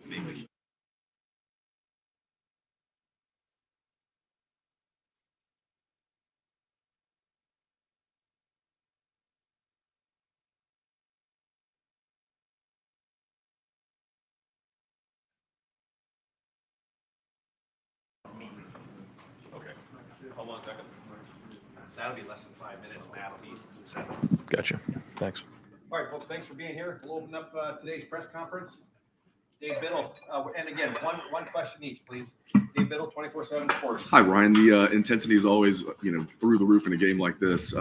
Okay. How long is that? That'll be less than 5 minutes. Matt will be 7. Gotcha. Thanks. All right, folks, thanks for being here. We'll open up today's press conference. Dave Biddle, and again, one question each, please. Dave Biddle, 24/7 Sports. Hi, Ryan. The intensity is always, through the roof in a game like this,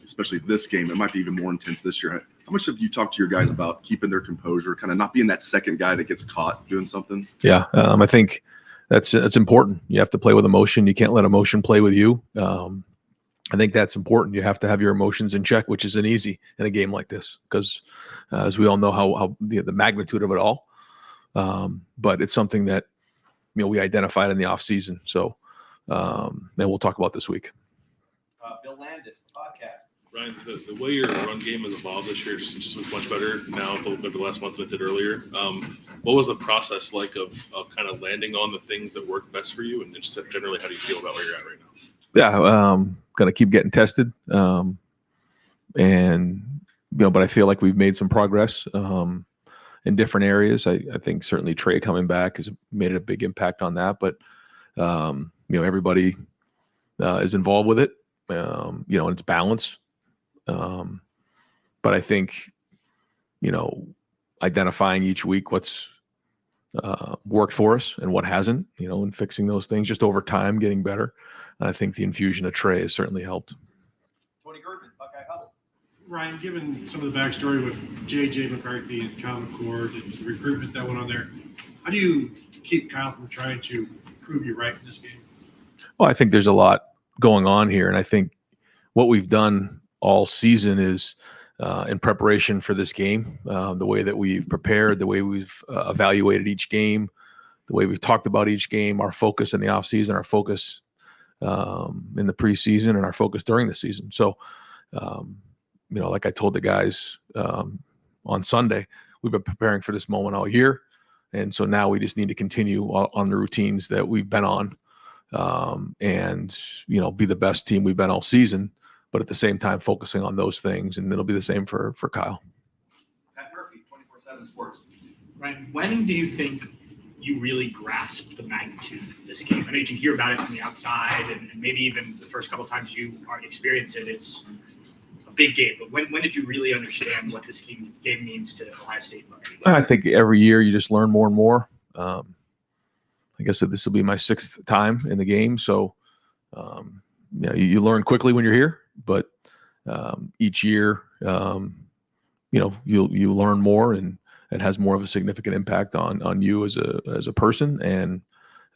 especially this game. It might be even more intense this year. How much have you talked to your guys about keeping their composure, kind of not being that second guy that gets caught doing something? Yeah, I think that's important. You have to play with emotion. You can't let emotion play with you. I think that's important. You have to have your emotions in check, which isn't easy in a game like this because, as we all know, how the magnitude of it all. But it's something that we identified in the off season. So, and we'll talk about this week. Bill Landis, the podcast. Ryan, the way your run game has evolved this year just looks much better now over the last month than it did earlier. What was the process like of kind of landing on the things that work best for you, and just generally, how do you feel about where you're at right now? Yeah, gonna keep getting tested, but I feel like we've made some progress in different areas. I think certainly Trey coming back has made a big impact on that, but everybody is involved with it, and it's balance. But I think identifying each week what's worked for us and what hasn't, and fixing those things just over time, getting better. And I think the infusion of Trey has certainly helped. Tony Girdman, Buckeye Huddle. Ryan, given some of the backstory with J.J. McCarthy and Kyle McCord and the recruitment that went on there, how do you keep Kyle from trying to prove you right in this game? Well, I think there's a lot going on here. And I think what we've done all season is in preparation for this game, the way that we've prepared, the way we've evaluated each game, the way we've talked about each game, our focus in the offseason, our focus in the preseason, and our focus during the season. So, like I told the guys on Sunday, we've been preparing for this moment all year. And so now we just need to continue on the routines that we've been on and, be the best team we've been all season, but at the same time focusing on those things. And it'll be the same for Kyle. Pat Murphy, 24/7 Sports. Right. When do you think you really grasp the magnitude of this game? I know you can hear about it from the outside, and maybe even the first couple of times you experience it, it's a big game. But when did you really understand what this game means to Ohio State? I think every year you just learn more and more. I guess this will be my 6th time in the game. So, you learn quickly when you're here, but each year, you learn more, and it has more of a significant impact on you as a person. And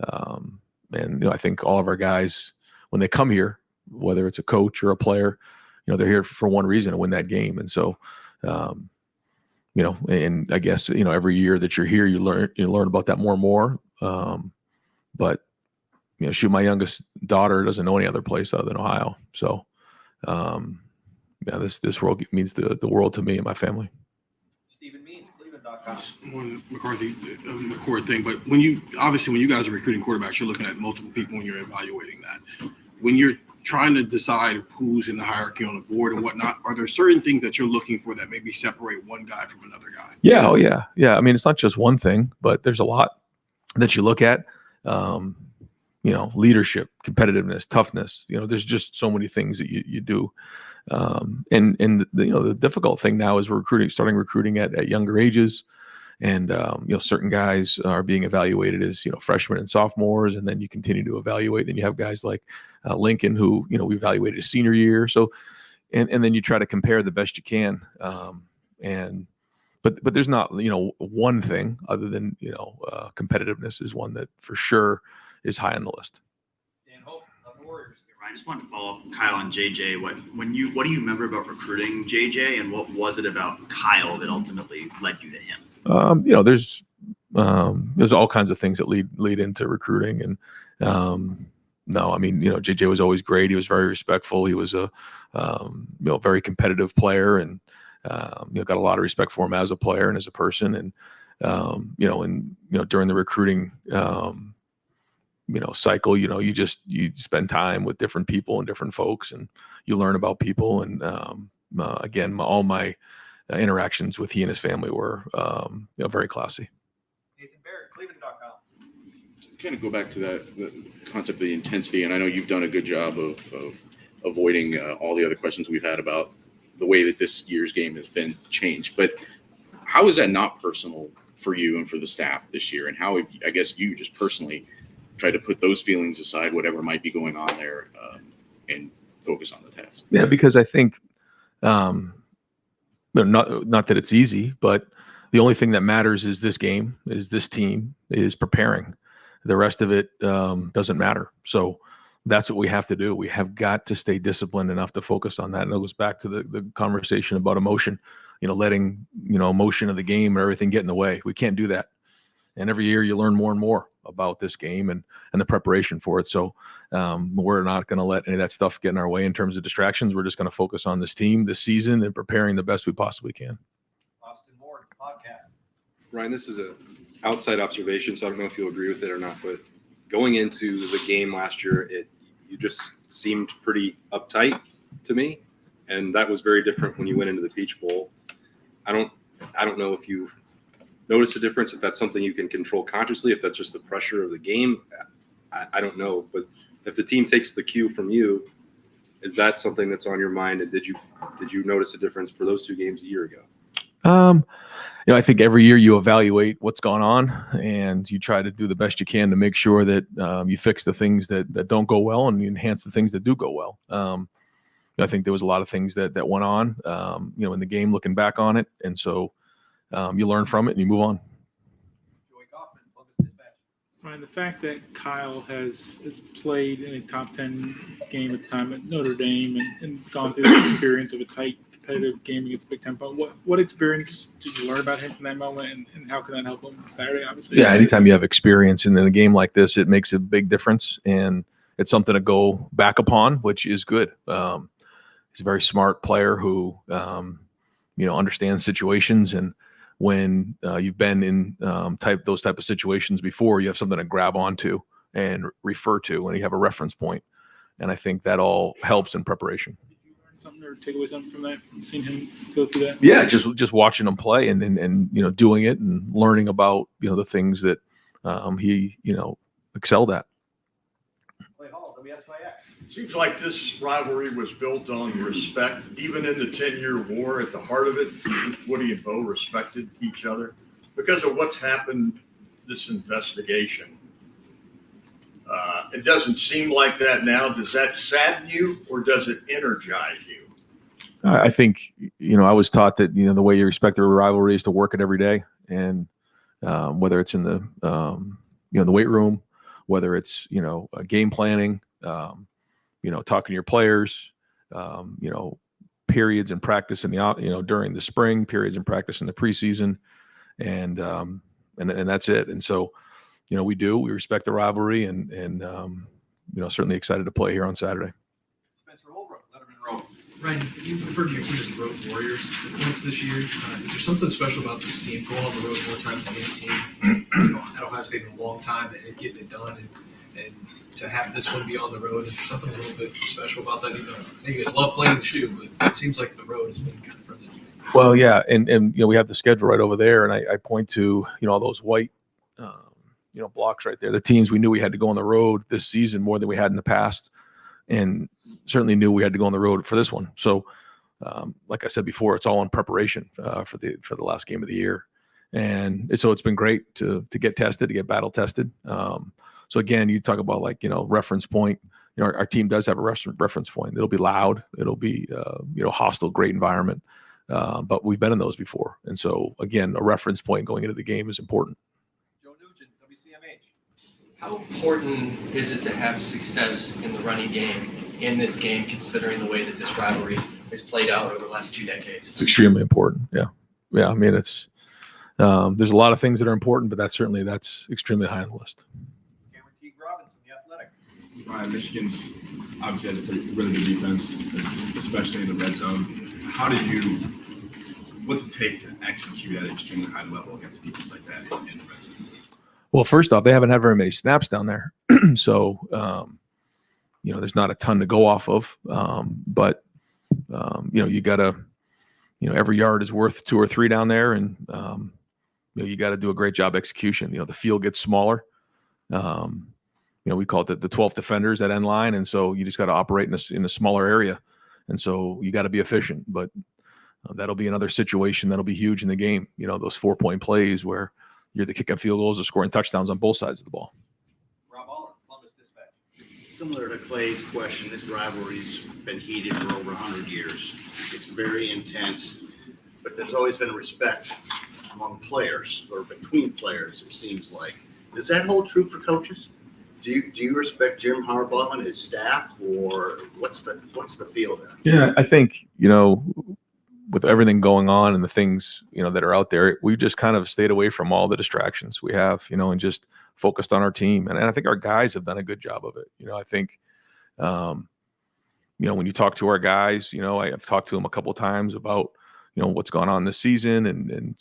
I think all of our guys, when they come here, whether it's a coach or a player, they're here for one reason, to win that game. And so, and I guess, every year that you're here, you learn about that more and more. But, my youngest daughter doesn't know any other place other than Ohio. So, this world means the world to me and my family. Stephen Means, Cleveland.com. One McCord thing, but when you guys are recruiting quarterbacks, you're looking at multiple people when you're evaluating that. When you're trying to decide who's in the hierarchy on the board and whatnot, are there certain things that you're looking for that maybe separate one guy from another guy? Yeah. Oh, yeah. Yeah. I mean, it's not just one thing, but there's a lot that you look at. Leadership, competitiveness, toughness. There's just so many things that you do. And the difficult thing now is starting recruiting at younger ages. And, certain guys are being evaluated as, freshmen and sophomores, and then you continue to evaluate. Then you have guys like Lincoln, who, we evaluated his senior year. So, and then you try to compare the best you can. But there's not, one thing other than, competitiveness is one that for sure is high on the list. Dan Hope, the Warriors. I just wanted to follow up Kyle and JJ. What do you remember about recruiting JJ, and what was it about Kyle that ultimately led you to him? There's all kinds of things that lead into recruiting, and JJ was always great. He was very respectful. He was a very competitive player, and got a lot of respect for him as a player and as a person. And during the recruiting, cycle, you spend time with different people and different folks, and you learn about people. And again, all my interactions with he and his family were, very classy. Nathan Barrett, Cleveland.com. Kind of go back to the concept of the intensity, and I know you've done a good job of avoiding all the other questions we've had about the way that this year's game has been changed. But how is that not personal for you and for the staff this year? And how, I guess, you just personally try to put those feelings aside, whatever might be going on there, and focus on the task? Yeah, because I think, not that it's easy, but the only thing that matters is this game, is this team is preparing. The rest of it doesn't matter. So that's what we have to do. We have got to stay disciplined enough to focus on that. And it goes back to the conversation about emotion, letting, emotion of the game and everything get in the way. We can't do that. And every year you learn more and more about this game and the preparation for it. So we're not going to let any of that stuff get in our way in terms of distractions. We're just going to focus on this team, this season, and preparing the best we possibly can. Austin Ward, podcast. Ryan, this is a outside observation, so I don't know if you'll agree with it or not, but going into the game last year, you just seemed pretty uptight to me, and that was very different when you went into the Peach Bowl. I don't know if you've noticed a difference, if that's something you can control consciously, if that's just the pressure of the game. I don't know, but if the team takes the cue from you, is that something that's on your mind? And did you notice a difference for those two games a year ago? I think every year you evaluate what's going on and you try to do the best you can to make sure that you fix the things that don't go well and you enhance the things that do go well. I think there was a lot of things that went on, in the game looking back on it. And so you learn from it and you move on. Joey Kaufman, Columbus Dispatch. Ryan, the fact that Kyle has played in a top 10 game at the time at Notre Dame and gone through the experience of a tight, competitive game against Big Ten, what experience did you learn about him from that moment, and how can that help him Saturday, obviously? Yeah, anytime you have experience in a game like this, it makes a big difference, and it's something to go back upon, which is good. He's a very smart player who, understands situations, and when you've been in those type of situations before, you have something to grab onto and refer to, and you have a reference point, and I think that all helps in preparation. Something or take away something from that, seeing him go through that? Yeah, just watching him play and doing it and learning about the things that he excelled at. Clay Hall, WSYX. Seems like this rivalry was built on respect. Even in the 10-year war, at the heart of it, Woody and Bo respected each other because of what's happened, this investigation. It doesn't seem like that now. Does that sadden you or does it energize you? I think, I was taught that, the way you respect a rivalry is to work it every day. And whether it's in the weight room, whether it's, game planning, talking to your players, periods in practice in during the spring, periods in practice in the preseason, and that's it. And so, we respect the rivalry and certainly excited to play here on Saturday. Spencer Holbrook, Letterman Row. Ryan, you referred to your team as road warriors at points this year. Is there something special about this team going on the road more times than any team at Ohio State in a long time and getting it done and to have this one be on the road? Is there something a little bit special about that? I know you guys love playing the shoe, but it seems like the road has been kind of friendly. Well, yeah, and we have the schedule right over there, and I point to all those white blocks right there. The teams we knew we had to go on the road this season more than we had in the past, and certainly knew we had to go on the road for this one. So, like I said before, it's all in preparation for the last game of the year, and so it's been great to get tested, to get battle tested. So again, you talk about reference point. Our team does have a reference point. It'll be loud. It'll be hostile, great environment. But we've been in those before, and so again, a reference point going into the game is important. Joe Nugent, WCMH. How important is it to have success in the running game in this game, considering the way that this rivalry has played out over the last 2 decades? It's extremely important. Yeah. I mean, it's there's a lot of things that are important, but that's extremely high on the list. Cameron T. Robinson, The Athletic. Ryan, Michigan's obviously has a really good defense, especially in the red zone. How do you what's it take to execute at an extremely high level against teams like that in the red zone? Well, first off, they haven't had very many snaps down there. So, there's not a ton to go off of. But you got to, every yard is worth 2 or 3 down there. And, you got to do a great job execution. The field gets smaller. We call it the 12th defenders at end line. And so you just got to operate in a smaller area. And so you got to be efficient. But that'll be another situation that'll be huge in the game. Those 4-point plays where you're the kicking field goals or scoring touchdowns on both sides of the ball. Rob Aller, Columbus Dispatch. Similar to Clay's question, this rivalry's been heated for over 100 years. It's very intense, but there's always been respect among players or between players, it seems like. Does that hold true for coaches? Do you respect Jim Harbaugh and his staff, or what's the feel there? Yeah, I think, with everything going on and the things, that are out there, we just kind of stayed away from all the distractions we have, and just focused on our team. And I think our guys have done a good job of it. I think, when you talk to our guys, I've talked to them a couple of times about, what's gone on this season and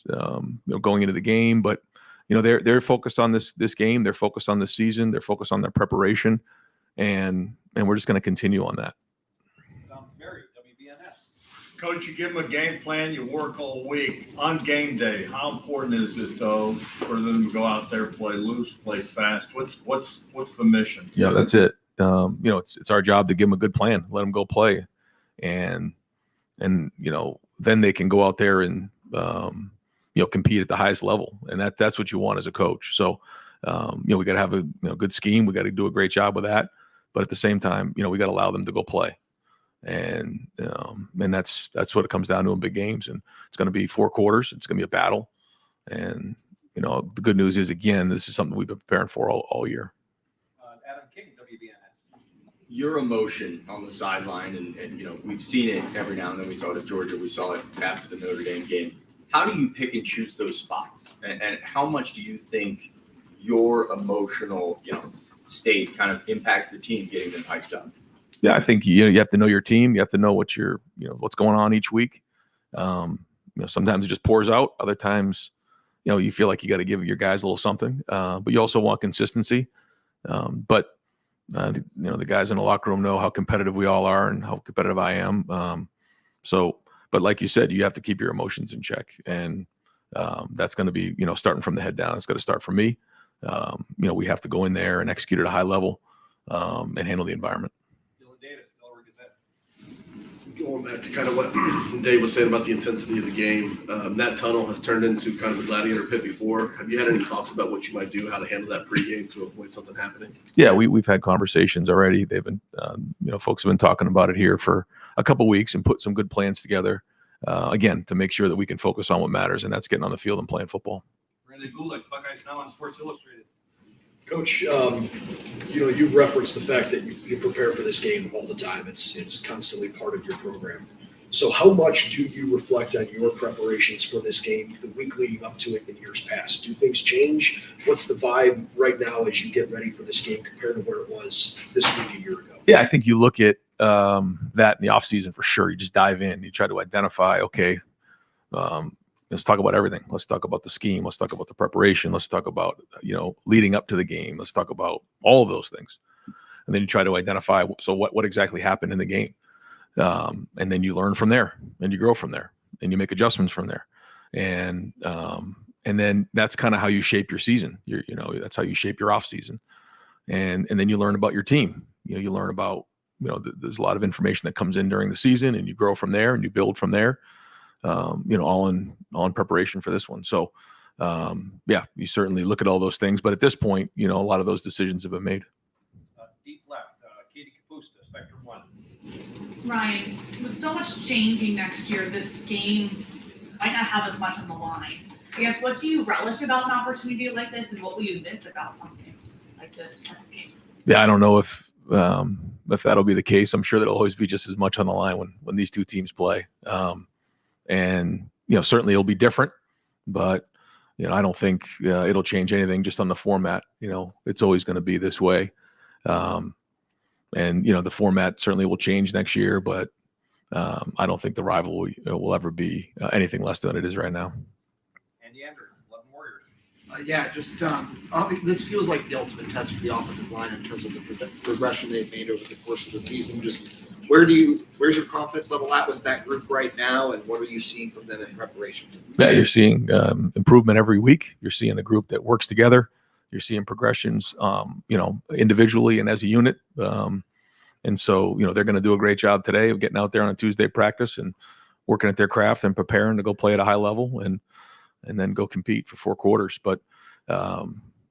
going into the game. But, they're focused on this game. They're focused on this season. They're focused on their preparation. And we're just going to continue on that. Coach, you give them a game plan, you work all week. On game day, how important is it, though, for them to go out there, play loose, play fast? What's the mission? Yeah, that's it. It's our job to give them a good plan, let them go play. And then they can go out there and, compete at the highest level. And that's what you want as a coach. So, we got to have a good scheme. We got to do a great job with that. But at the same time, we got to allow them to go play. And that's what it comes down to in big games. And it's going to be 4 quarters. It's going to be a battle. And, the good news is, again, this is something we've been preparing for all year. Adam King, WBNS. Your emotion on the sideline, and we've seen it every now and then. We saw it at Georgia. We saw it after the Notre Dame game. How do you pick and choose those spots? And how much do you think your emotional, state kind of impacts the team getting them hyped up? Yeah, I think you have to know your team. You have to know what's going on each week. Sometimes it just pours out. Other times, you feel like you got to give your guys a little something. But you also want consistency. But the guys in the locker room know how competitive we all are and how competitive I am. But like you said, you have to keep your emotions in check, and that's going to be starting from the head down. It's got to start from me. We have to go in there and execute at a high level and handle the environment. Going back to kind of what Dave was saying about the intensity of the game, that tunnel has turned into kind of a gladiator pit before. Have you had any talks about what you might do, how to handle that pregame to avoid something happening? Yeah, we've had conversations already. They've been, folks have been talking about it here for a couple of weeks and put some good plans together, again, to make sure that we can focus on what matters, and that's getting on the field and playing football. Brandon Gulick, Buckeyes Now on Sports Illustrated. Coach, you referenced the fact that you prepare for this game all the time. It's constantly part of your program. So how much do you reflect on your preparations for this game the week leading up to it in years past? Do things change? What's the vibe right now as you get ready for this game compared to where it was this week a year ago? Yeah, I think you look at that in the offseason for sure. You just dive in. You try to identify, okay, let's talk about everything. Let's talk about the scheme. Let's talk about the preparation. Let's talk about, leading up to the game. Let's talk about all of those things. And then you try to identify, so what exactly happened in the game? And then you learn from there and you grow from there and you make adjustments from there. And then that's kind of how you shape your season. That's how you shape your off season. And then you learn about your team. You learn about, there's a lot of information that comes in during the season, and you grow from there and you build from there. All in preparation for this one. So, you certainly look at all those things, but at this point, a lot of those decisions have been made. Deep left, Katie Kapusta, Spectrum One. Ryan, with so much changing next year, this game might not have as much on the line. I guess, what do you relish about an opportunity like this, and what will you miss about something like this type of game? Yeah, I don't know if that'll be the case. I'm sure there'll always be just as much on the line when these two teams play. And, certainly it'll be different, but, I don't think it'll change anything just on the format. It's always going to be this way. And, the format certainly will change next year, but I don't think the rivalry will ever be anything less than it is right now. Andy Andrews, 11 Warriors. Yeah, just this feels like the ultimate test for the offensive line in terms of the progression they've made over the course of the season. Just where's your confidence level at with that group right now, and what are you seeing from them in preparation? Yeah, you're seeing improvement every week. You're seeing a group that works together. You're seeing progressions, individually and as a unit. And so, they're going to do a great job today of getting out there on a Tuesday practice and working at their craft and preparing to go play at a high level and then go compete for 4 quarters. But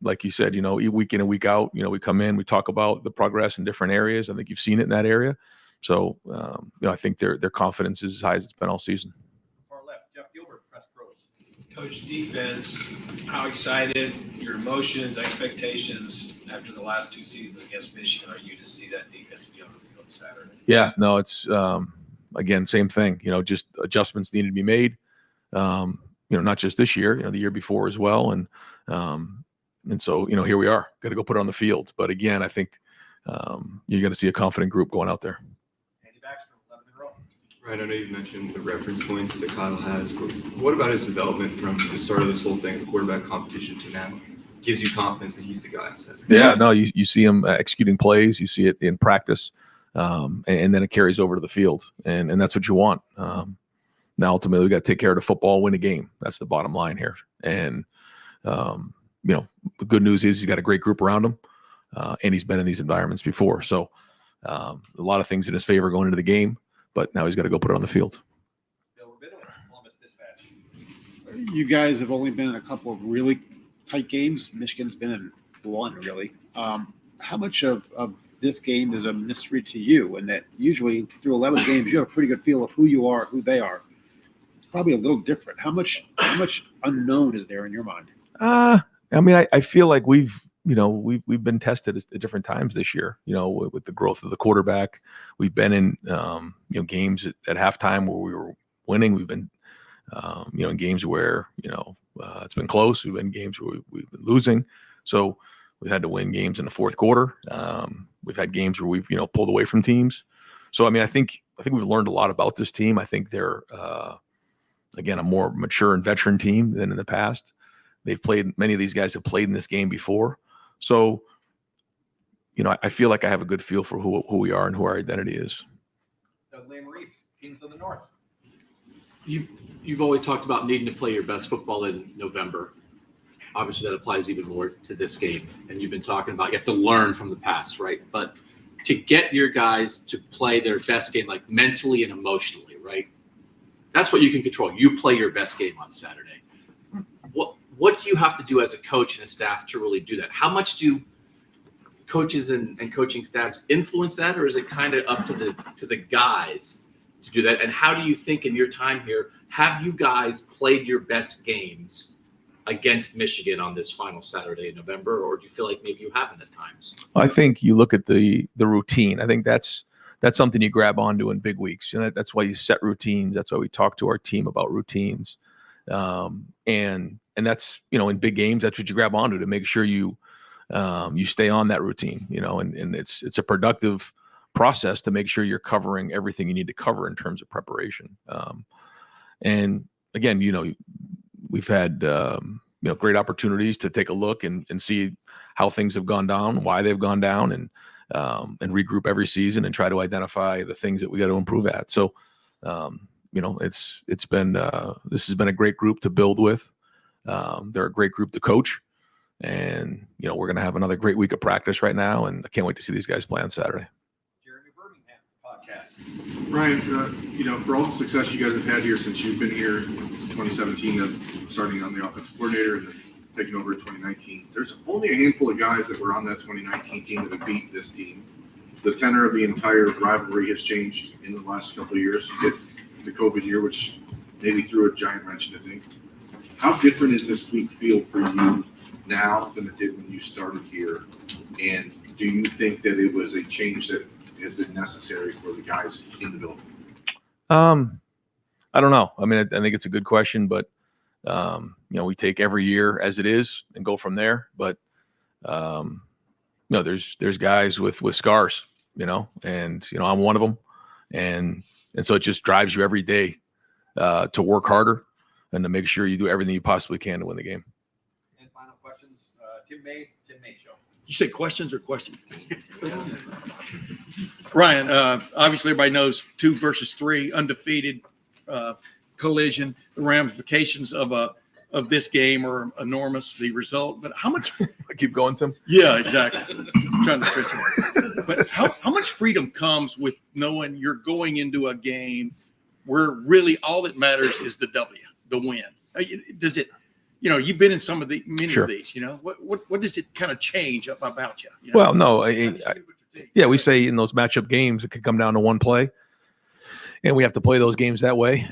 like you said, week in and week out, we come in, we talk about the progress in different areas. I think you've seen it in that area. So, I think their confidence is as high as it's been all season. Far left, Jeff Gilbert, Press Pros. Coach, defense, how excited, your emotions, expectations after the last 2 seasons against Michigan are you to see that defense be on the field Saturday? Yeah, no, it's, again, same thing, just adjustments needed to be made, not just this year, the year before as well. And so, here we are, got to go put it on the field. But again, I think you're going to see a confident group going out there. Andy Baxter, 11 in a row. Right, I know you mentioned the reference points that Kyle has, but what about his development from the start of this whole thing, the quarterback competition, to now? Gives you confidence that he's the guy instead. Yeah, no, you see him executing plays, you see it in practice, and then it carries over to the field, and that's what you want. Now, ultimately, we got to take care of the football, win a game. That's the bottom line here. And the good news is he's got a great group around him, and he's been in these environments before. So a lot of things in his favor going into the game, but now he's got to go put it on the field. Columbus Dispatch. You guys have only been in a couple of really tight games. Michigan's been in one, really. How much of this game is a mystery to you? And that usually through 11 games, you have a pretty good feel of who you are, who they are. It's probably a little different. How much unknown is there in your mind? I feel like we've been tested at different times this year, with the growth of the quarterback. We've been in, games at halftime where we were winning. We've been, in games where, it's been close. We've been in games where we've been losing. So we've had to win games in the fourth quarter. We've had games where we've, pulled away from teams. So, I think we've learned a lot about this team. I think they're, again, a more mature and veteran team than in the past. Many of these guys have played in this game before. So, I feel like I have a good feel for who we are and who our identity is. Doug Maurice, Kings of the North. You've always talked about needing to play your best football in November. Obviously, that applies even more to this game. And you've been talking about you have to learn from the past, right? But to get your guys to play their best game, like mentally and emotionally, right? That's what you can control. You play your best game on Saturday. What do you have to do as a coach and a staff to really do that? How much do coaches and coaching staffs influence that, or is it kind of up to the guys to do that? And how do you think in your time here, have you guys played your best games against Michigan on this final Saturday in November, or do you feel like maybe you haven't at times? I think you look at the routine. I think that's something you grab onto in big weeks. That's why you set routines. That's why we talk to our team about routines. And that's, in big games, that's what you grab onto to make sure you stay on that routine, and it's a productive process to make sure you're covering everything you need to cover in terms of preparation. And again, we've had, great opportunities to take a look and see how things have gone down, why they've gone down, and regroup every season and try to identify the things that we got to improve at. So, it's been, this has been a great group to build with. They're a great group to coach, and, we're going to have another great week of practice right now. And I can't wait to see these guys play on Saturday. Ryan, for all the success you guys have had here since you've been here since 2017, starting on the offensive coordinator and taking over in 2019, there's only a handful of guys that were on that 2019 team that have beat this team. The tenor of the entire rivalry has changed in the last couple of years. You get the COVID year, which maybe threw a giant wrench in the thing. How different is this week feel for you now than it did when you started here? And do you think that it was a change that has been necessary for the guys in the building? I don't know. I think it's a good question, but we take every year as it is and go from there. But there's guys with scars, and I'm one of them, and And so it just drives you every day to work harder and to make sure you do everything you possibly can to win the game. And final questions, Tim May Show. You say questions or questions? Ryan, obviously everybody knows 2 versus 3 undefeated collision. The ramifications of this game are enormous. The result, but how much? I keep going, Tim. Yeah, exactly. I'm trying to twist it. But how much freedom comes with knowing you're going into a game where really all that matters is the W, the win? Does it? You know, you've been in some of the many Sure. of these. You know, what does it kind of change about you? You know? Well, no, yeah, we say in those matchup games, it could come down to one play, and we have to play those games that way.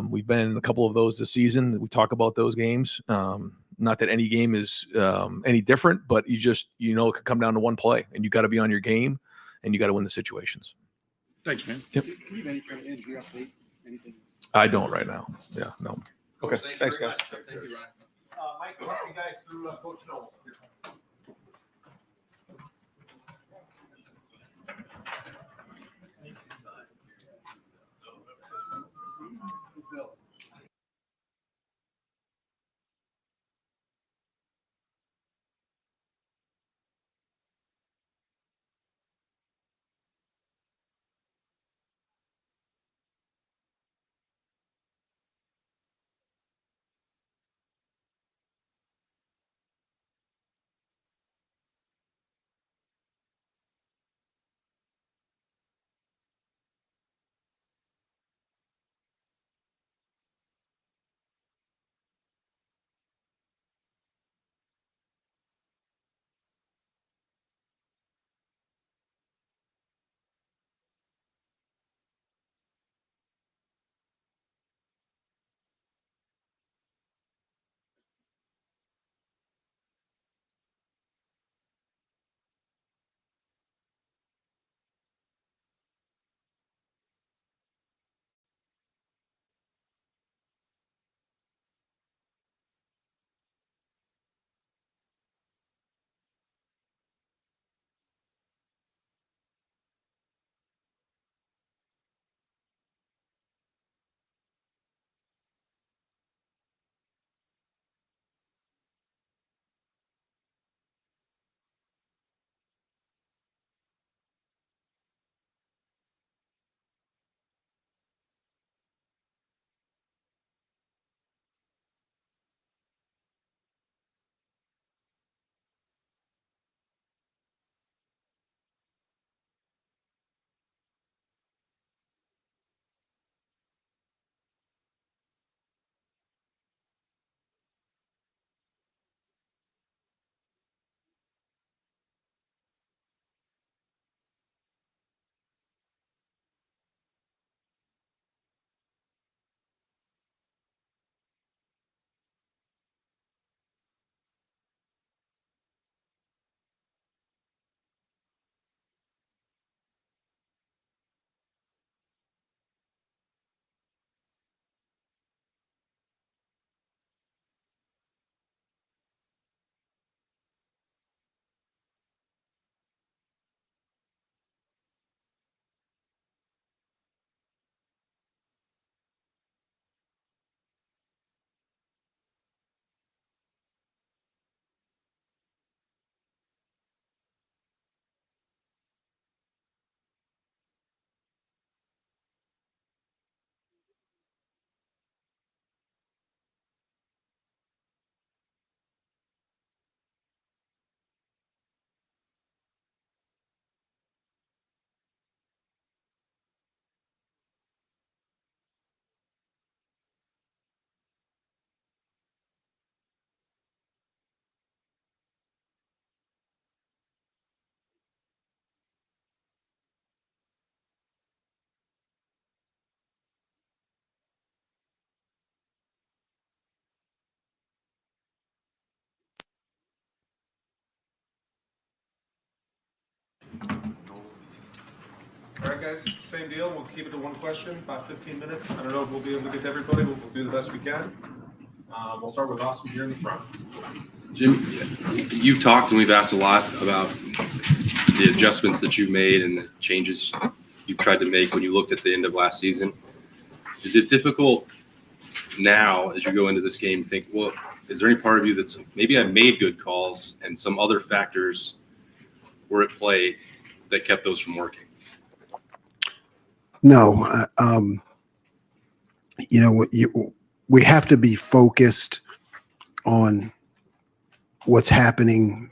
We've been in a couple of those this season. We talk about those games. Not that any game is any different, but you know, it could come down to one play, and you got to be on your game, and you got to win the situations. Thanks, man. Yep. Can you have any kind of injury update? Anything? I don't right now. Yeah, no. Okay, Thank you thanks, very guys. much. Thank you, Ryan. Mike, walk you guys through Coach Knowles. All right, guys, same deal. We'll keep it to one question, about 15 minutes. I don't know if we'll be able to get to everybody, but we'll do the best we can. We'll start with Austin here in the front. Jim, you've talked and we've asked a lot about the adjustments that you've made and the changes you've tried to make when you looked at the end of last season. Is it difficult now as you go into this game to think, well, is there any part of you that's maybe I made good calls and some other factors were at play that kept those from working? No, we have to be focused on what's happening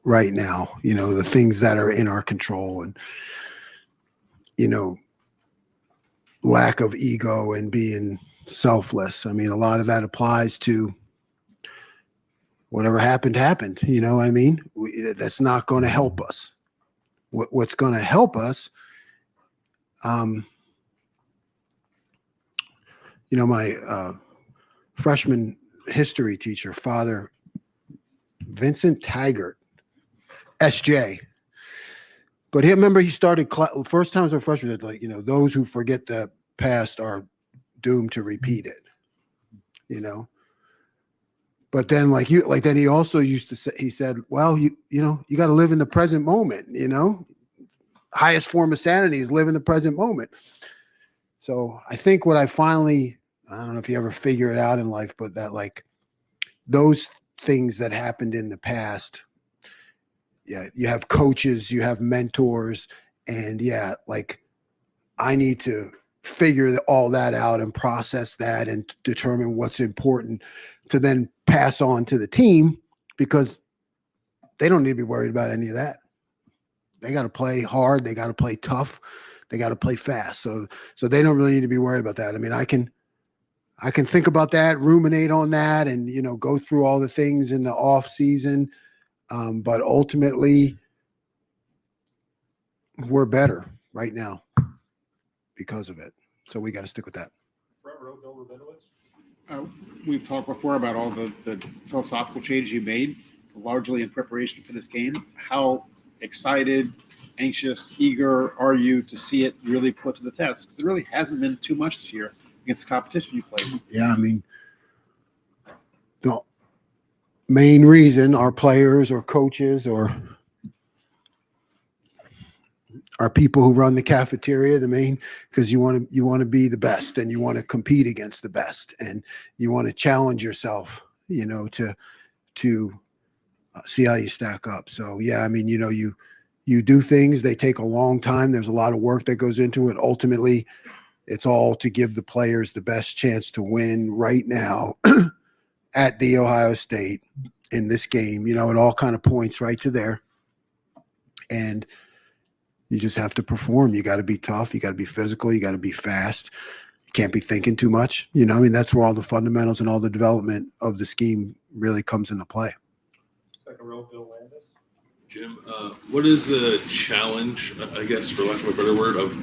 right now, the things that are in our control, and, lack of ego and being selfless. I mean, a lot of that applies to whatever happened. What I mean? That's not going to help us. What's going to help us, my freshman history teacher, Father Vincent Taggart, SJ. But he started first times our freshmen, like, those who forget the past are doomed to repeat it, But then then he also used to say, he said, well, you got to live in the present moment, highest form of sanity is live in the present moment. So I think what I don't know if you ever figure it out in life, but that those things that happened in the past, you have coaches, you have mentors, and I need to figure all that out and process that and determine what's important to then pass on to the team, because they don't need to be worried about any of that. They got to play hard. They got to play tough. They got to play fast. So they don't really need to be worried about that. I mean, I can think about that, ruminate on that, and, go through all the things in the off season. But ultimately, we're better right now because of it. So we got to stick with that. Front row, Bill Rabinowitz. We've talked before about all the philosophical changes you made, largely in preparation for this game. How excited, anxious, eager are you to see it really put to the test? Because it really hasn't been too much this year against the competition you played. Yeah, I mean, the main reason our players or coaches or our people who run the cafeteria, because you want to be the best, and you want to compete against the best, and you want to challenge yourself, to see how you stack up. So yeah, I mean, you do things, they take a long time. There's a lot of work that goes into it. Ultimately, it's all to give the players the best chance to win right now at the Ohio State in this game. It all kind of points right to there. And you just have to perform. You got to be tough. You got to be physical. You got to be fast. You can't be thinking too much. That's where all the fundamentals and all the development of the scheme really comes into play. Second row, Bill Landis. Jim, what is the challenge, I guess, for lack of a better word, of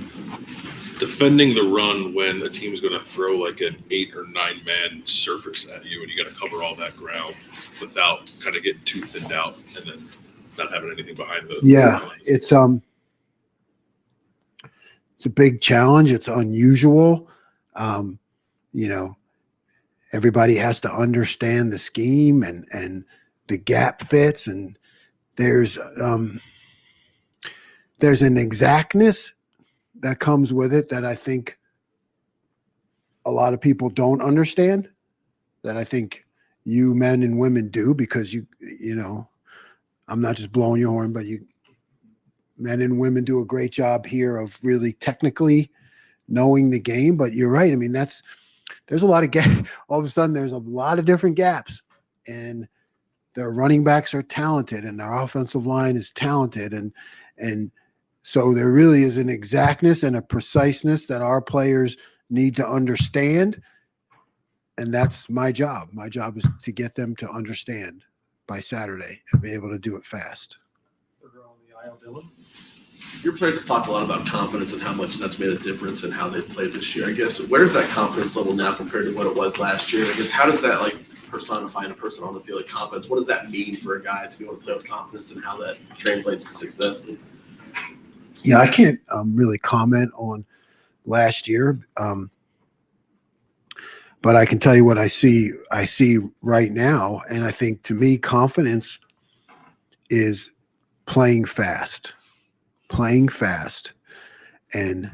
defending the run when a team is going to throw like an 8 or 9 man surface at you, and you got to cover all that ground without kind of getting too thinned out and then not having anything behind the it's a big challenge. It's unusual. Everybody has to understand the scheme and the gap fits, and there's an exactness that comes with it that I think a lot of people don't understand, that I think you men and women do, because I'm not just blowing your horn, but men and women do a great job here of really technically knowing the game. But you're right. I mean, there's a lot of gap. All of a sudden, there's a lot of different gaps, and their running backs are talented, and their offensive line is talented, and so there really is an exactness and a preciseness that our players need to understand, and that's my job. My job is to get them to understand by Saturday and be able to do it fast. Your players have talked a lot about confidence and how much that's made a difference in how they've played this year. I guess, where's that confidence level now compared to what it was last year? I guess, how does that personify in a person on the field, confidence? What does that mean for a guy to be able to play with confidence, and how that translates to success? Yeah, I can't really comment on last year, but I can tell you what I see right now, and I think, to me, confidence is playing fast, and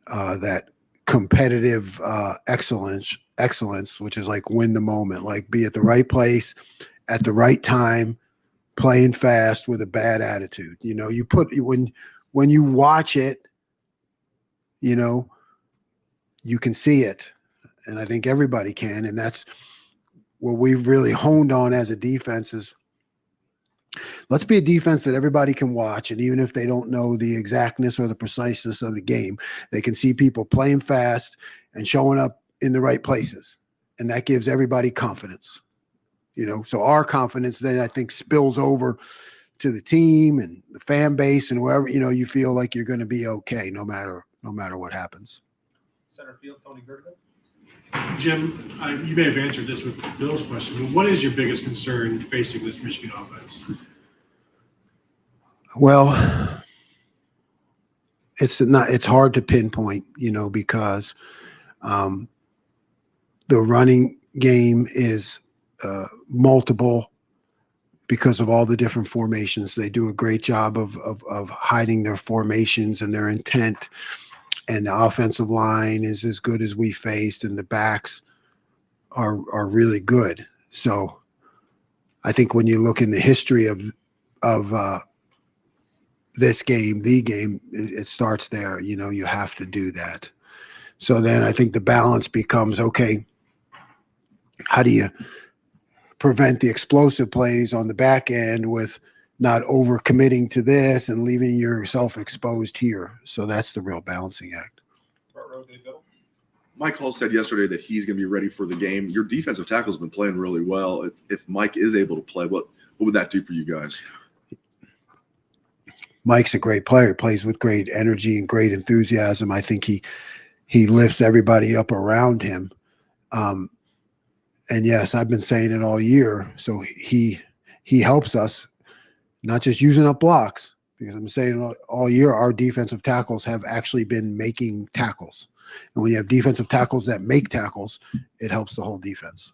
that competitive excellence, which is like win the moment, like be at the right place at the right time, playing fast with a bad attitude. You know, when you watch it, you know, you can see it. And I think everybody can. And that's what we've really honed on as a defense is let's be a defense that everybody can watch. And even if they don't know the exactness or the preciseness of the game, they can see people playing fast and showing up in the right places. And that gives everybody confidence. You know, so our confidence then I think spills over to the team and the fan base and whoever, you know, you feel like you're going to be okay no matter what happens. Center field, Tony Gergel. Jim, you may have answered this with Bill's question, but what is your biggest concern facing this Michigan offense? Well, it's hard to pinpoint, you know, because the running game is multiple because of all the different formations. They do a great job of hiding their formations and their intent. And the offensive line is as good as we faced, and the backs are really good. So I think when you look in the history of this game, it starts there. You know, you have to do that. So then I think the balance becomes, okay, how do you prevent the explosive plays on the back end with not overcommitting to this and leaving yourself exposed here? So that's the real balancing act. Mike Hall said yesterday that he's going to be ready for the game. Your defensive tackle's been playing really well. If Mike is able to play, what would that do for you guys? Mike's a great player. He plays with great energy and great enthusiasm. I think he lifts everybody up around him. And yes, I've been saying it all year. So he helps us, not just using up blocks, because I'm saying all year our defensive tackles have actually been making tackles. And when you have defensive tackles that make tackles, it helps the whole defense.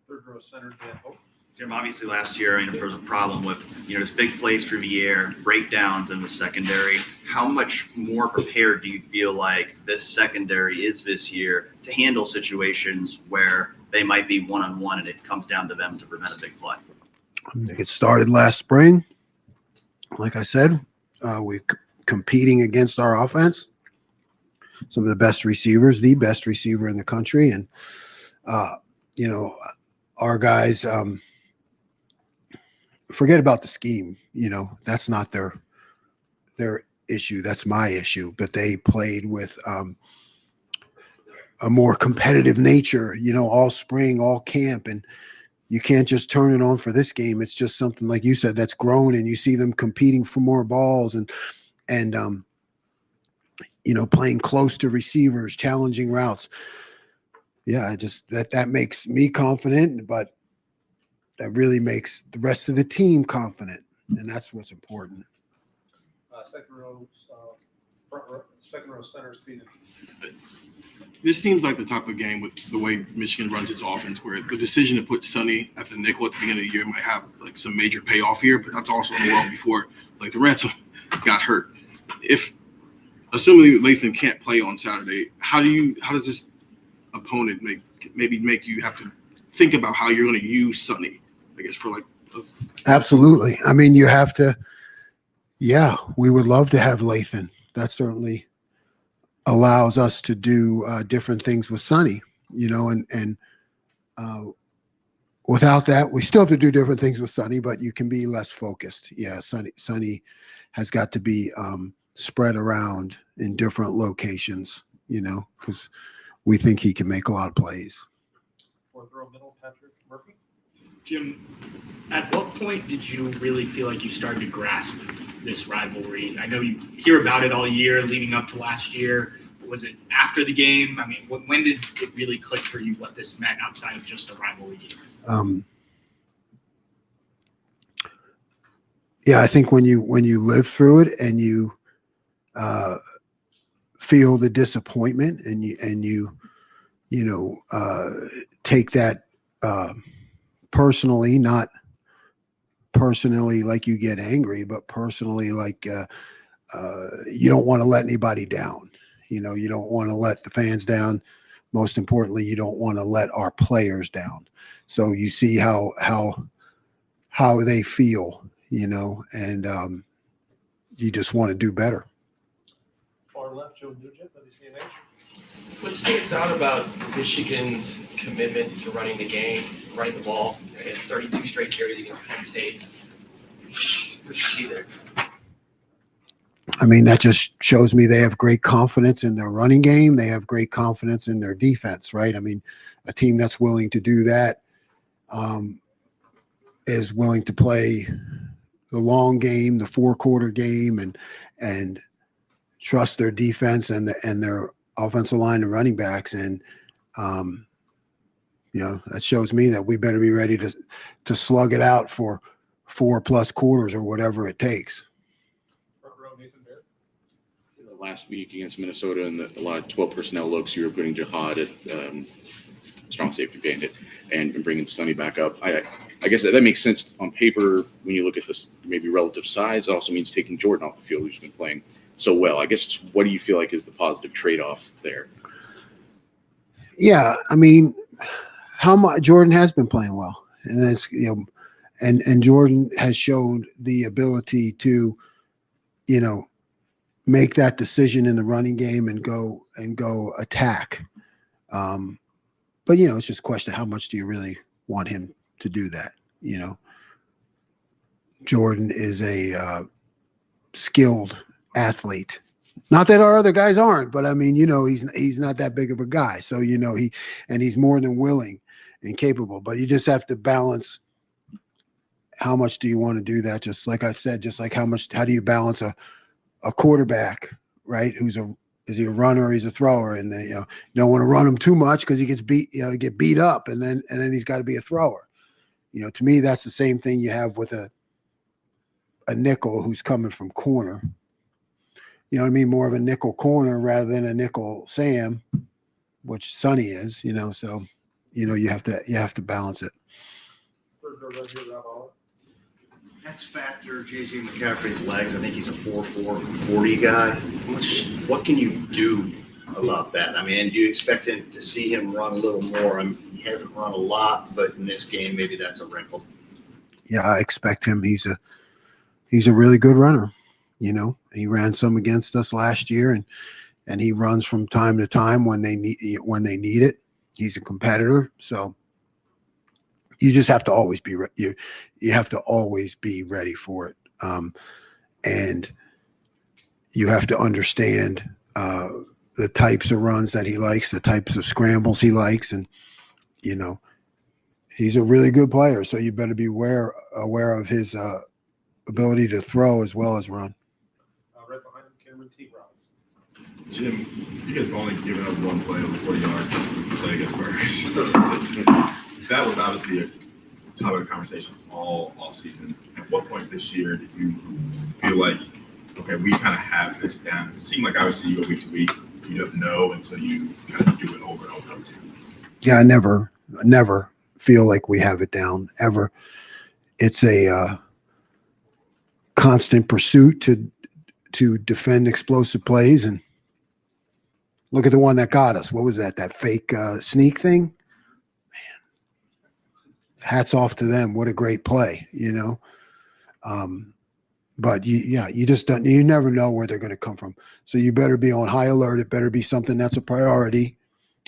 Third row center, Dan Hope. Jim, obviously last year, there was a problem with, just big plays through the air, breakdowns in the secondary. How much more prepared do you feel like this secondary is this year to handle situations where they might be one-on-one and it comes down to them to prevent a big play? I think it started last spring. Like I said, we're competing against our offense. Some of the best receivers, the best receiver in the country. And, our guys forget about the scheme. That's not their issue. That's my issue. But they played with a more competitive nature, all spring, all camp. And you can't just turn it on for this game. It's just something, like you said, that's grown, and you see them competing for more balls and playing close to receivers, challenging routes. Yeah, that makes me confident, but that really makes the rest of the team confident, and that's what's important. Second row center, Stephen. This seems like the type of game with the way Michigan runs its offense, where the decision to put Sonny at the nickel at the beginning of the year might have like some major payoff here, but that's also in the world before like the ransom got hurt. Assuming Lathan can't play on Saturday, how does this opponent make you have to think about how you're going to use Sonny? I guess for Absolutely. I mean, you have to. Yeah, we would love to have Lathan. That certainly allows us to do different things with Sonny. And without that, we still have to do different things with Sonny, but you can be less focused. Yeah, Sonny has got to be spread around in different locations, because we think he can make a lot of plays. Fourth row middle, Patrick Murphy. Jim, at what point did you really feel like you started to grasp this rivalry? I know you hear about it all year leading up to last year. Was it after the game? I mean, when did it really click for you what this meant outside of just a rivalry game? Yeah, I think when you live through it and you feel the disappointment and you take that personally, not personally like you get angry, but personally like you don't want to let anybody down. You know, you don't want to let the fans down. Most importantly, you don't want to let our players down. So you see how they feel, you know, and you just want to do better. Far left, Joe Nugent, WCNH. What stands out about Michigan's commitment to running the game, running the ball, and 32 straight carries against Penn State? What do you see there? I mean, that just shows me they have great confidence in their running game. They have great confidence in their defense, right? I mean, a team that's willing to do that is willing to play the long game, the 4-quarter game, and trust their defense and their offensive line and running backs. And you know, that shows me that we better be ready to slug it out for 4+ quarters or whatever it takes. Last week against Minnesota and a lot of 12 personnel looks, you were putting Jihad at strong safety bandit and bringing Sonny back up. I guess that makes sense on paper when you look at this maybe relative size. It also means taking Jordan off the field, who's been playing so well. I guess what do you feel like is the positive trade-off there? Yeah, I mean, how much Jordan has been playing well, and that's, you know, and Jordan has shown the ability to, you know, make that decision in the running game and go attack. But, you know, it's just a question, how much do you really want him to do that? You know, Jordan is a skilled athlete. Not that our other guys aren't, but I mean, you know, he's not that big of a guy. So, you know, he's more than willing and capable, but you just have to balance how much do you want to do that? Just like I said, just like how do you balance a quarterback, right? Is he a runner or he's a thrower? And then, you know, you don't want to run him too much because he gets beat, you know, get beat up, and then he's got to be a thrower. You know, to me, that's the same thing you have with a nickel who's coming from corner. You know what I mean? More of a nickel corner rather than a nickel Sam, which Sonny is, you know, so, you know, you have to balance it. X factor, JJ McCaffrey's legs. I think he's a 4.4 40 guy. What can you do about that? I mean, do you expect him to see him run a little more? I mean, he hasn't run a lot, but in this game, maybe that's a wrinkle. Yeah, I expect him. He's a really good runner. You know, he ran some against us last year, and he runs from time to time when they need it. He's a competitor, so you just have to always be you have to always be ready for it, and you have to understand the types of runs that he likes, the types of scrambles he likes, and you know, he's a really good player. So you better be aware of his ability to throw as well as run. Right behind him, Cameron T. Robbins. Jim, you guys have only given up one play over 40 yards to play against Burgers. That was obviously a topic of conversation all season. At what point this year did you feel like, okay, we kind of have this down? It seemed like obviously you go week to week, you don't know until you kind of do it over and over. Yeah, I never feel like we have it down ever. It's a constant pursuit to defend explosive plays, and look at the one that got us. What was that? That fake sneak thing? Man, hats off to them. What a great play, you know. But you just don't. You never know where they're going to come from. So you better be on high alert. It better be something that's a priority.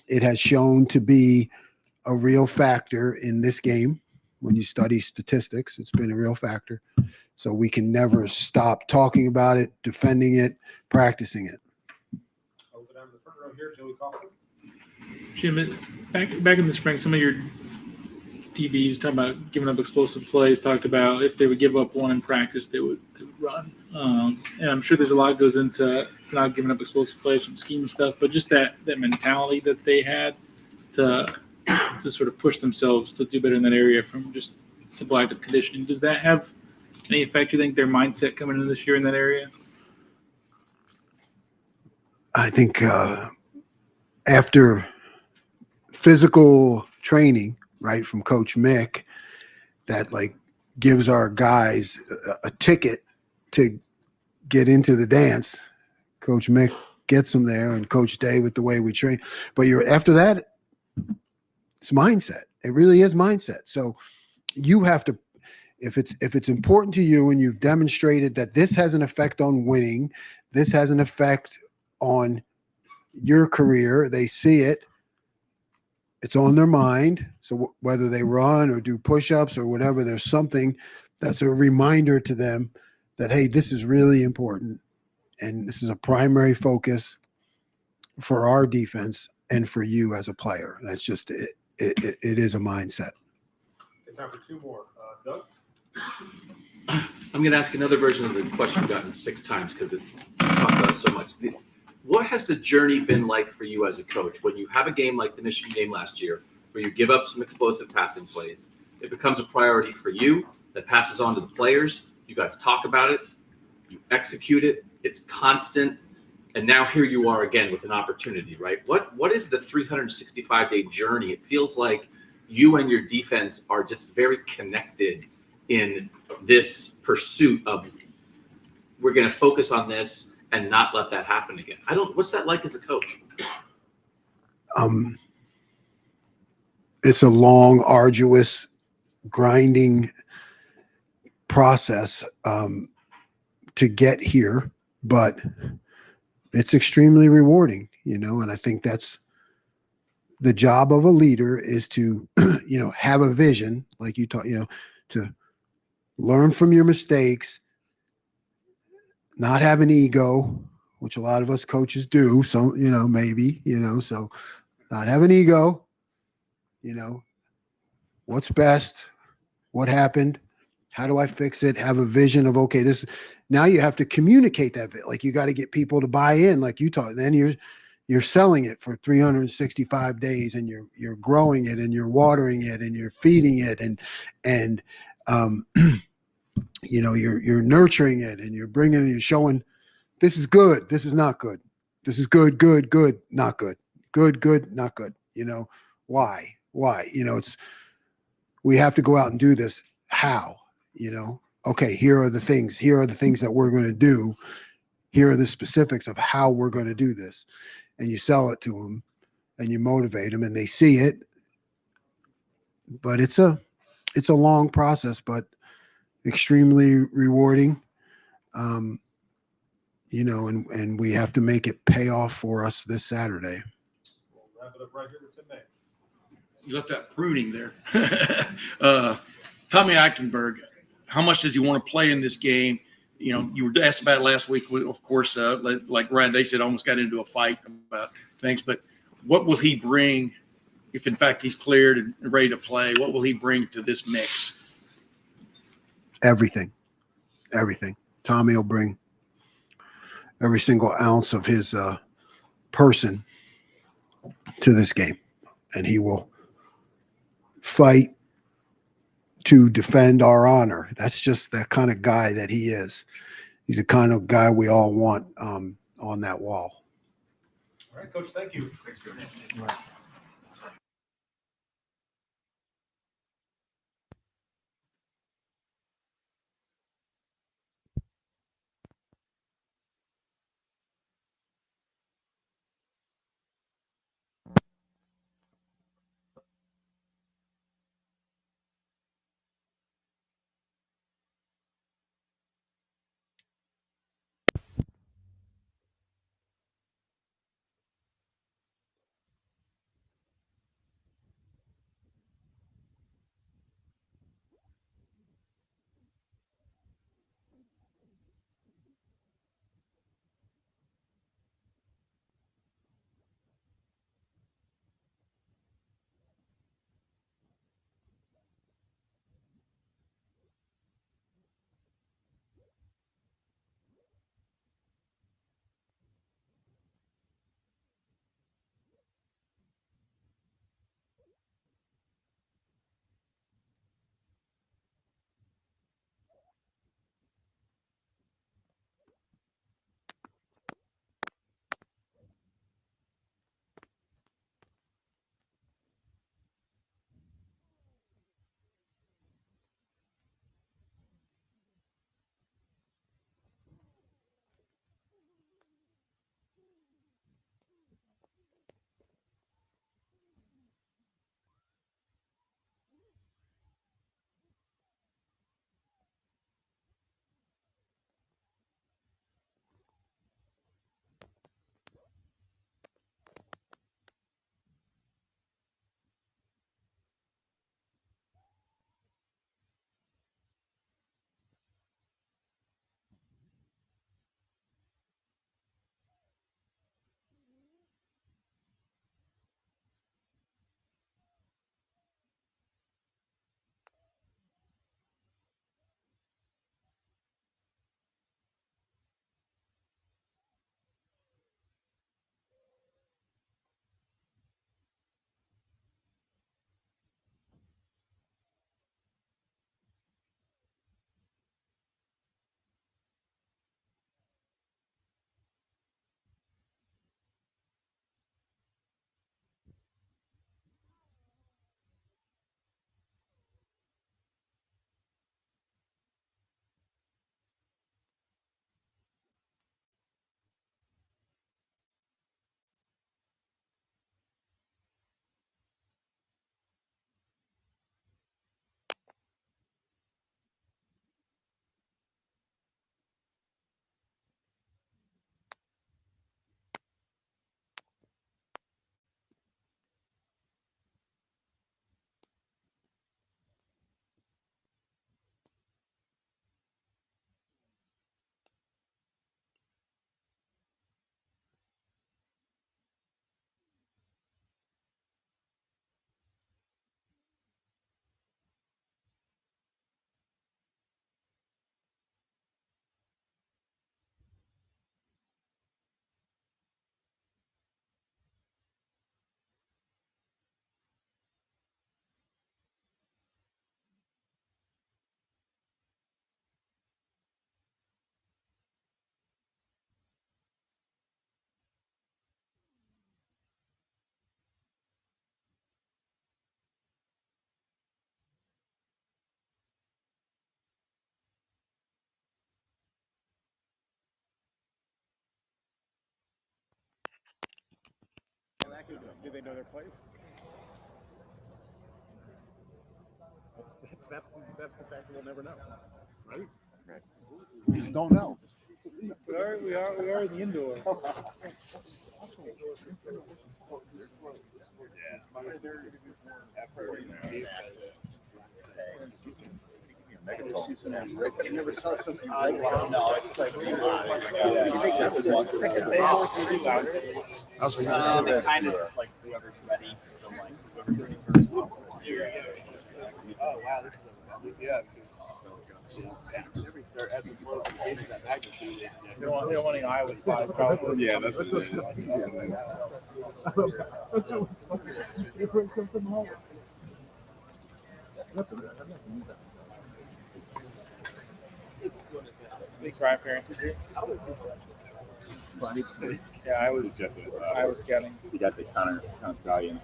It has shown to be a real factor in this game. When you study statistics, it's been a real factor. So we can never stop talking about it, defending it, practicing it. Over down the front row here, Joey Kaufman. Jim, back in the spring, some of your DBs talking about giving up explosive plays, talked about if they would give up one in practice, they would run. And I'm sure there's a lot that goes into not giving up explosive plays from scheme and stuff, but just that mentality that they had to sort of push themselves to do better in that area from just simple active conditioning. Does that have any effect, you think, their mindset coming into this year in that area? I think after physical training, right, from Coach Mick, that like gives our guys a ticket to get into the dance. Coach Mick gets them there, and Coach Day with the way we train. But after that, it's mindset. It really is mindset. So you have to, if it's important to you and you've demonstrated that this has an effect on winning, this has an effect on your career, they see it, it's on their mind. So whether they run or do push-ups or whatever, there's something that's a reminder to them that, hey, this is really important. And this is a primary focus for our defense and for you as a player. That's just it. It is a mindset. Okay, time for two more. Doug? I'm going to ask another version of the question I've gotten 6 times because it's talked about so much. What has the journey been like for you as a coach when you have a game like the Michigan game last year where you give up some explosive passing plays? It becomes a priority for you that passes on to the players. You guys talk about it. You execute it. It's constant. And now here you are again with an opportunity, right? What is the 365-day journey? It feels like you and your defense are just very connected in this pursuit of we're going to focus on this and not let that happen again. What's that like as a coach? It's a long, arduous, grinding process to get here, but it's extremely rewarding, and I think that's the job of a leader is to, have a vision, like you taught, to learn from your mistakes, not have an ego, which a lot of us coaches do. So, maybe, so not have an ego, what's best, what happened, how do I fix it? Have a vision of, okay, this, now you have to communicate that. Like you got to get people to buy in, like you taught. Then you're selling it for 365 days and you're growing it and you're watering it and you're feeding it and you're nurturing it and you're showing this is good, this is not good, this is good, not good, not good. Why? It's, we have to go out and do this. How? Okay, here are the things that we're going to do. Here are the specifics of how we're going to do this. And you sell it to them and you motivate them and they see it. But it's a long process, but extremely rewarding. And we have to make it pay off for us this Saturday. We'll wrap it up right here with Tim May. You left that pruning there. Tommy Eichenberg, how much does he want to play in this game? You were asked about it last week. Of course, like Ryan, they said, almost got into a fight about things. But what will he bring if, in fact, he's cleared and ready to play? What will he bring to this mix? Everything. Tommy will bring every single ounce of his person to this game, and he will fight to defend our honor. That's just the kind of guy that he is. He's the kind of guy we all want on that wall. All right, Coach, thank you. Thanks, Coach. Right. Do they know their place? That's the fact we'll never know, right? Right. We just don't know. We are in the indoor. You never saw something. No, it's like kind of just like whoever's ready. So like whoever's ready first. Oh wow, this is they're at the flow of games of that magnitude. They don't want any Iowa five probably. Yeah, that's what it Big cry appearances here. Yeah, I was scouting. You got the counter value,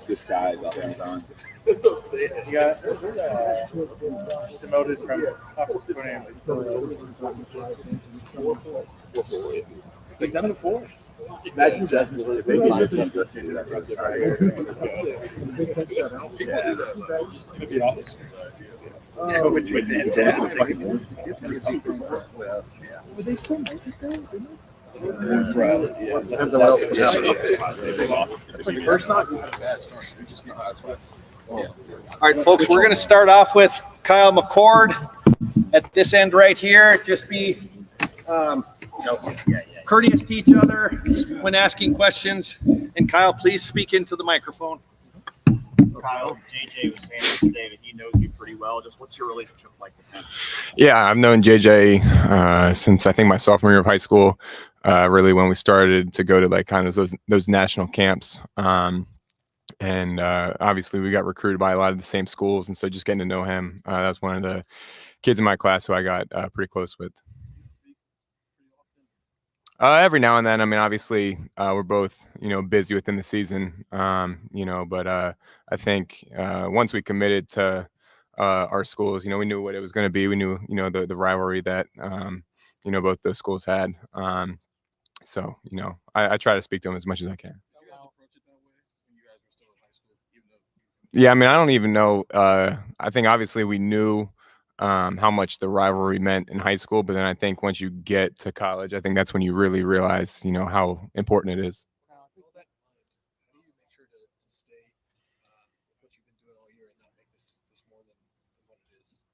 disguise off Amazon. He got demoted from offensive coordinator. He's 7-4. Imagine Justin if they could get Justin Justin to that It'd be awesome. That would be fantastic. Would they still make it though? That's like first not All right, folks, we're going to start off with Kyle McCord at this end right here. Just be courteous to each other when asking questions. And Kyle, please speak into the microphone. Kyle, JJ was saying this today that he knows you pretty well. Just what's your relationship like with him? Yeah, I've known JJ since I think my sophomore year of high school. Really, when we started to go to like kind of those national camps, and obviously we got recruited by a lot of the same schools, and so just getting to know him, that's one of the kids in my class who I got pretty close with. Every now and then. I mean, obviously, we're both, busy within the season, but I think once we committed to our schools, we knew what it was going to be. We knew, the rivalry that, both those schools had. So, I try to speak to them as much as I can. Yeah, I mean, I don't even know. I think obviously we knew how much the rivalry meant in high school, but then I think once you get to college, I think that's when you really realize, how important it is.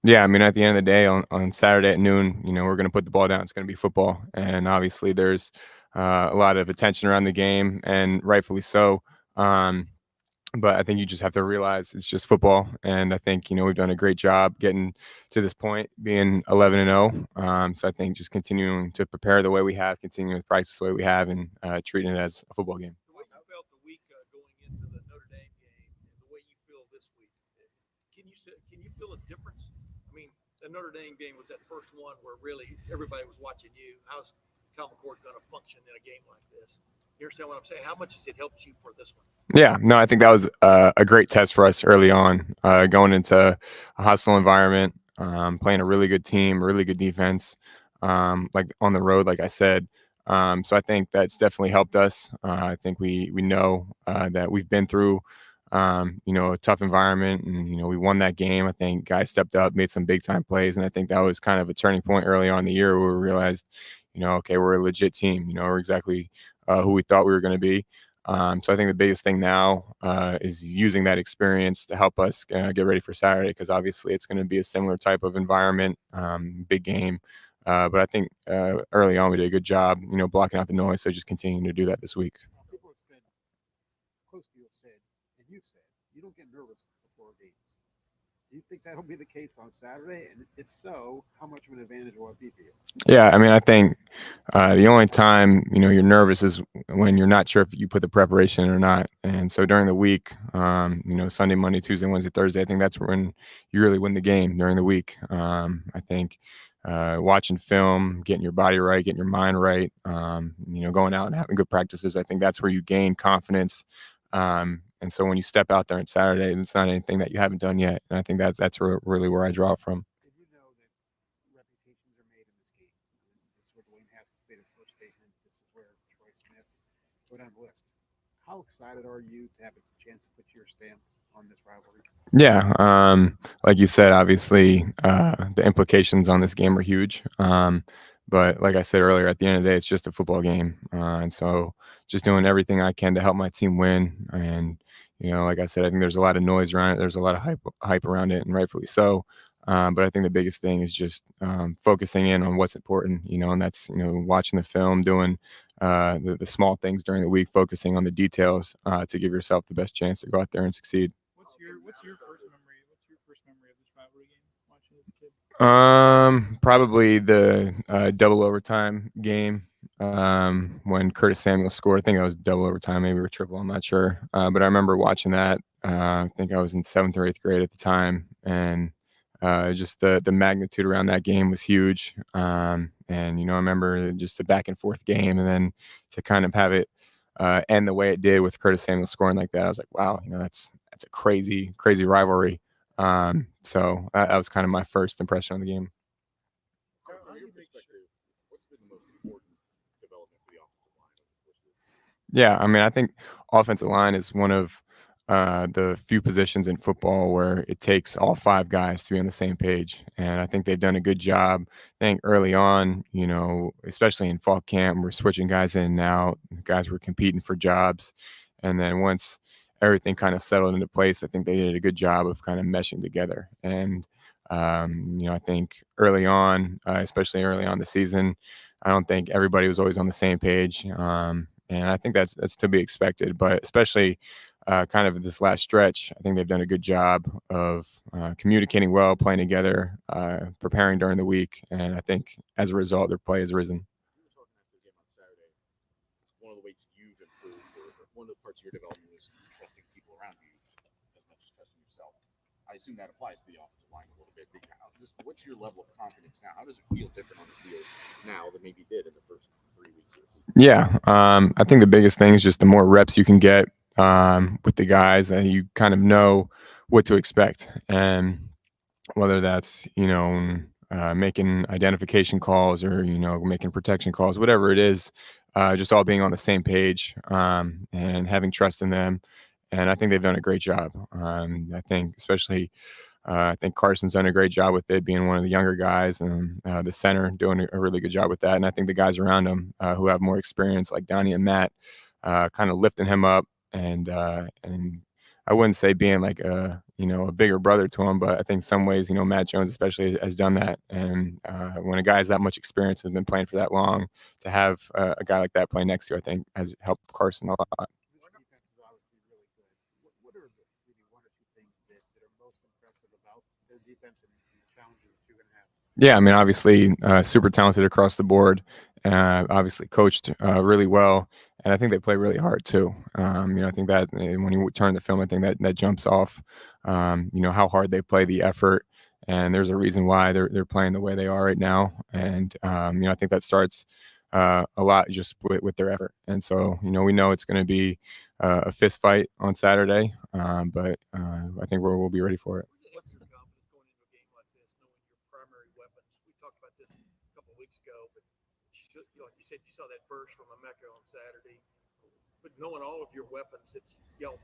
Yeah, I mean, at the end of the day, on Saturday at noon, we're going to put the ball down. It's going to be football, and obviously there's a lot of attention around the game, and rightfully so. But I think you just have to realize it's just football, and I think we've done a great job getting to this point, being 11-0. So I think just continuing to prepare the way we have, continuing to practice the way we have, and treating it as a football game. The way you felt the week going into the Notre Dame game, and the way you feel this week, can you feel a difference? I mean, the Notre Dame game was that first one where really everybody was watching you. How's Kyle McCord going to function in a game like this? You understand what I'm saying? How much has it helped you for this one? Yeah, no, I think that was a great test for us early on, going into a hostile environment, playing a really good team, really good defense, like on the road, like I said. So I think that's definitely helped us. I think we know that we've been through, a tough environment, and we won that game. I think guys stepped up, made some big time plays, and I think that was kind of a turning point early on in the year where we realized, okay, we're a legit team. We're exactly who we thought we were going to be. So I think the biggest thing now is using that experience to help us get ready for Saturday, because obviously it's going to be a similar type of environment, big game. But I think early on we did a good job, blocking out the noise. So just continuing to do that this week. People have said, close to you have said, and you've said, you don't get nervous before games. Do you think that'll be the case on Saturday? And if so, how much of an advantage will it be for you? Yeah, I mean, I think the only time you're nervous is when you're not sure if you put the preparation in or not. And so during the week, Sunday, Monday, Tuesday, Wednesday, Thursday, I think that's when you really win the game during the week. I think watching film, getting your body right, getting your mind right, going out and having good practices, I think that's where you gain confidence. And so when you step out there on Saturday, it's not anything that you haven't done yet. And I think that's really where I draw it from. Did you know that reputations are made in this game? This is where Dwayne Haskins made his first statement. This is where Troy Smith go down the list. how excited are you to have a chance to put your stamp on this rivalry? Yeah, like you said, obviously the implications on this game are huge. But like I said earlier, at the end of the day, it's just a football game, and so just doing everything I can to help my team win. And like I said, I think there's a lot of noise around it. There's a lot of hype around it, and rightfully so. But I think the biggest thing is just focusing in on what's important, and that's watching the film, doing the small things during the week, focusing on the details to give yourself the best chance to go out there and succeed. What's your first memory? What's your first memory of this rivalry game watching as a kid? Probably the double overtime game when Curtis Samuel scored. I think that was double overtime, maybe or triple. I'm not sure, but I remember watching that. I think I was in 7th or 8th grade at the time, and just the magnitude around that game was huge. And I remember just the back and forth game, and then to kind of have it end the way it did with Curtis Samuel scoring like that, I was like, wow, that's a crazy rivalry. So that was kind of my first impression on the game. From your perspective, what's been the most important development for the offensive line? Yeah, I mean, I think offensive line is one of the few positions in football where it takes all 5 guys to be on the same page, and I think they've done a good job. I think early on, especially in fall camp, we're switching guys in and out. Guys were competing for jobs, and then once everything kind of settled into place, I think they did a good job of kind of meshing together. And I think early on, especially early on the season, I don't think everybody was always on the same page. And I think that's to be expected, but especially kind of this last stretch, I think they've done a good job of communicating well, playing together, preparing during the week. And I think as a result, their play has risen. One of the ways you've improved, or one of the parts of your development is trusting people around you as much as trusting yourself. I assume that applies to the offensive line a little bit. What's your level of confidence now? How does it feel different on the field now than maybe it did in the first 3 weeks of the season? Yeah, I think the biggest thing is just the more reps you can get with the guys, and you kind of know what to expect. And whether that's making identification calls or making protection calls, whatever it is, just all being on the same page and having trust in them. And I think they've done a great job. I think especially I think Carson's done a great job with it, being one of the younger guys, and the center doing a really good job with that. And I think the guys around him who have more experience, like Donnie and Matt, kind of lifting him up. And I wouldn't say being like a bigger brother to him, but I think in some ways, Matt Jones especially has done that. And when a guy has that much experience, has been playing for that long, to have a guy like that play next to you, I think has helped Carson a lot. Defense is obviously really good. What are maybe 1 or 2 things that are most impressive about the defense and the challenges that you're going to have? Yeah, I mean, obviously, super talented across the board. Obviously, coached really well, and I think they play really hard too. I think that when you turn the film, I think that jumps off. How hard they play, the effort, and there's a reason why they're playing the way they are right now. And I think that starts a lot just with their effort. And so we know it's going to be a fist fight on Saturday, but I think we'll be ready for it. What's the confidence going into a game like this, knowing your primary weapons? We talked about this a couple of weeks ago, but like you said, you saw that burst from Emeka on Saturday. But knowing all of your weapons that y'all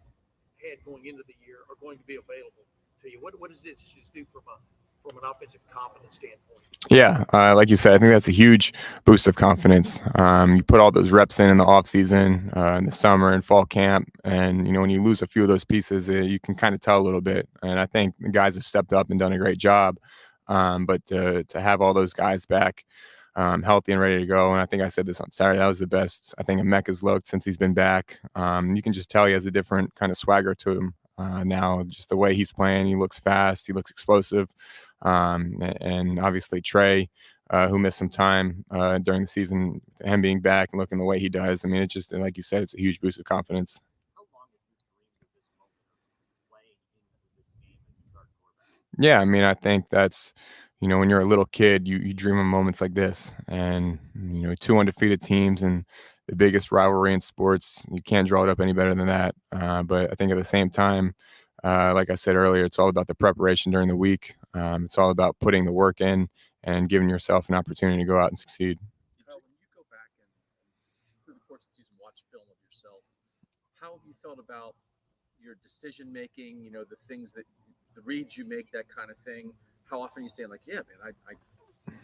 had going into the year are going to be available to you, what does this just do from an offensive confidence standpoint? Yeah, like you said, I think that's a huge boost of confidence. You put all those reps in the off season, in the summer and fall camp, and when you lose a few of those pieces, you can kind of tell a little bit. And I think the guys have stepped up and done a great job. But to have all those guys back healthy and ready to go, and I think I said this on Saturday, that was the best I think Emeka's looked since he's been back. You can just tell he has a different kind of swagger to him now. Just the way he's playing, he looks fast, he looks explosive. And obviously Trey, who missed some time during the season, him being back and looking the way he does. I mean, it's just, like you said, it's a huge boost of confidence. Yeah, I mean, I think that's, when you're a little kid, you dream of moments like this, and 2 undefeated teams and the biggest rivalry in sports, you can't draw it up any better than that. But I think at the same time, like I said earlier, it's all about the preparation during the week. It's all about putting the work in and giving yourself an opportunity to go out and succeed. When you go back and through the course of the season watch film of yourself, how have you felt about your decision making? You know, the things that the reads you make, that kind of thing. How often you say like, yeah, man,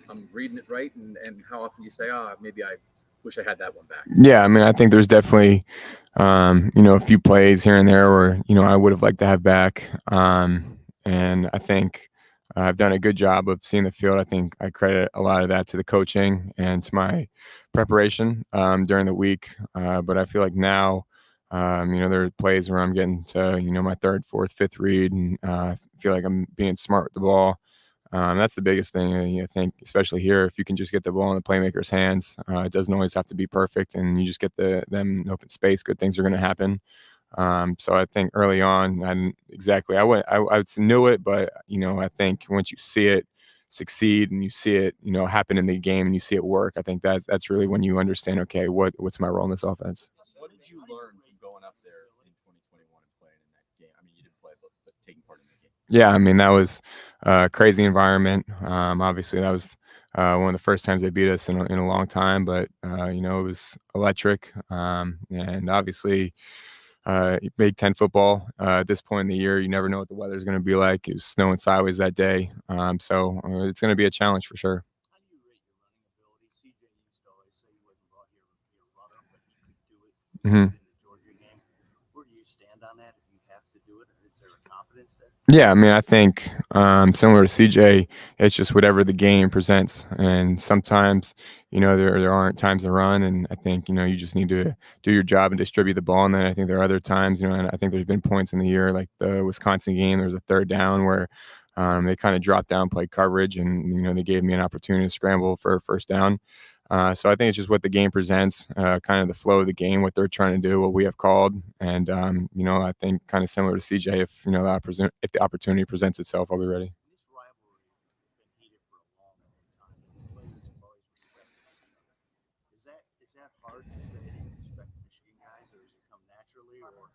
I'm reading it right, and how often you say, maybe I wish I had that one back. Yeah, I mean, I think there's definitely, a few plays here and there where, I would have liked to have back. And I think I've done a good job of seeing the field. I think I credit a lot of that to the coaching and to my preparation during the week. But I feel like now, there are plays where I'm getting to, my third, fourth, fifth read, and feel like I'm being smart with the ball. That's the biggest thing, I think, especially here. If you can just get the ball in the playmaker's hands, it doesn't always have to be perfect, and you just get them in open space, good things are going to happen. So I think early on, I didn't exactly, I knew it, but, I think once you see it succeed and you see it, happen in the game and you see it work, I think that's really when you understand, okay, what's my role in this offense? What did you learn from going up there in 2021 and playing in that game? I mean, you didn't play, but taking part in the game. Yeah, I mean, that was a crazy environment. Obviously, that was one of the first times they beat us in a long time, but, it was electric. And obviously, Big Ten football, at this point in the year, you never know what the weather is going to be like. It was snowing sideways that day. So it's going to be a challenge for sure. How do you rate your running ability? CJ used to always say he wasn't brought here to be a runner, but he could do it Mhm. in the Georgia game. Where do you stand on that? If you have to do it, is there a confidence there? Yeah, I mean, I think similar to CJ, it's just whatever the game presents. And sometimes, there aren't times to run. And I think, you just need to do your job and distribute the ball. And then I think there are other times, and I think there's been points in the year, like the Wisconsin game, there was a third down where they kind of dropped down, played coverage, and, they gave me an opportunity to scramble for a first down. So I think it's just what the game presents, kind of the flow of the game, what they're trying to do, what we have called. And, I think kind of similar to CJ, if the opportunity presents itself, I'll be ready. This rivalry has been heated for a long time. The players have always respected each other. Is that hard to say that you respect Michigan guys, or does it come naturally, or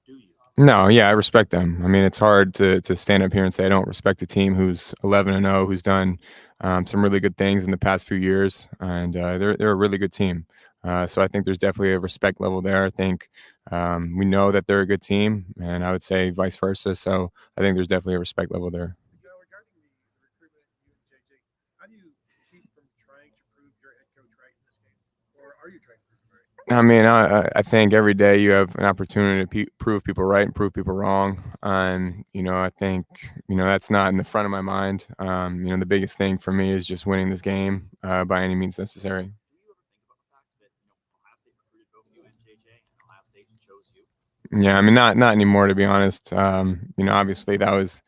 do you? No, yeah, I respect them. I mean, it's hard to stand up here and say I don't respect a team who's 11-0, who's done some really good things in the past few years, and they're a really good team. So I think there's definitely a respect level there. I think we know that they're a good team, and I would say vice versa. So I think there's definitely a respect level there. Regarding the recruitment, you and JJ, how do you keep from trying to prove your head coach right in this game, or are you trying to prove him right? I mean, I think every day you have an opportunity to prove people right and prove people wrong. I think, that's not in the front of my mind. The biggest thing for me is just winning this game by any means necessary. Do you ever think about the fact that Ohio State recruited both you and JJ, and Ohio State chose you? Yeah, I mean, not anymore, to be honest. Obviously that was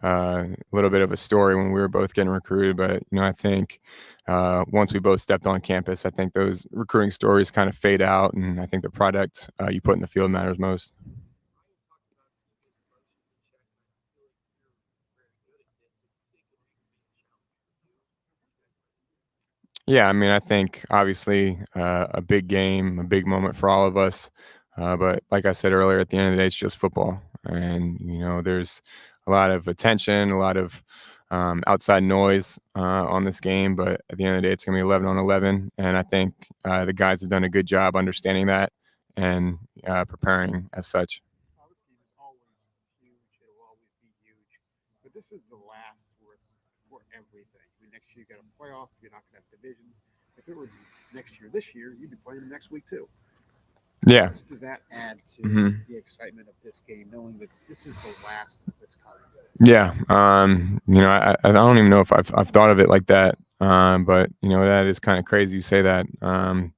a little bit of a story when we were both getting recruited, but I think once we both stepped on campus, I think those recruiting stories kind of fade out, and I think the product you put in the field matters most. Yeah, I mean, I think obviously a big game, a big moment for all of us. But like I said earlier, at the end of the day, it's just football. And, there's a lot of attention, a lot of outside noise on this game. But at the end of the day, it's going to be 11-on-11. And I think the guys have done a good job understanding that and preparing as such. This game is always huge. It'll always be huge. But this is the last for everything. I mean, next year you got a playoff. You're not going to have divisions. If it were next year, this year, you'd be playing them next week too. Yeah. Does that add to the excitement of this game, knowing that this is the last that's coming? Yeah. I don't even know if I've thought of it like that. But that is kind of crazy you say that. I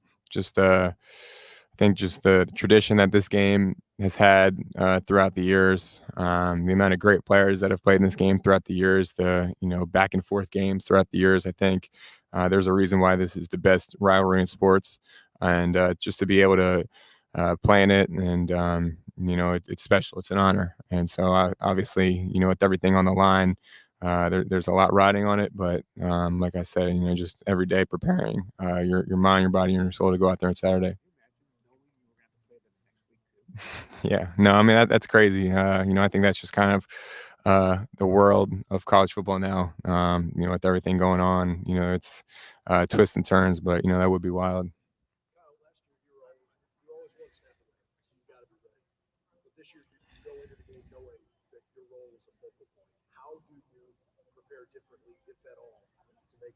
think just the tradition that this game has had throughout the years, the amount of great players that have played in this game throughout the years, the back and forth games throughout the years. I think there's a reason why this is the best rivalry in sports, and just to be able to play in it, and it's special. It's an honor, and so obviously, with everything on the line, there's a lot riding on it. But like I said, just every day preparing your mind, your body, and your soul to go out there on Saturday. Yeah, no, I mean that's crazy. I think that's just kind of the world of college football now. With everything going on, it's twists and turns, but that would be wild.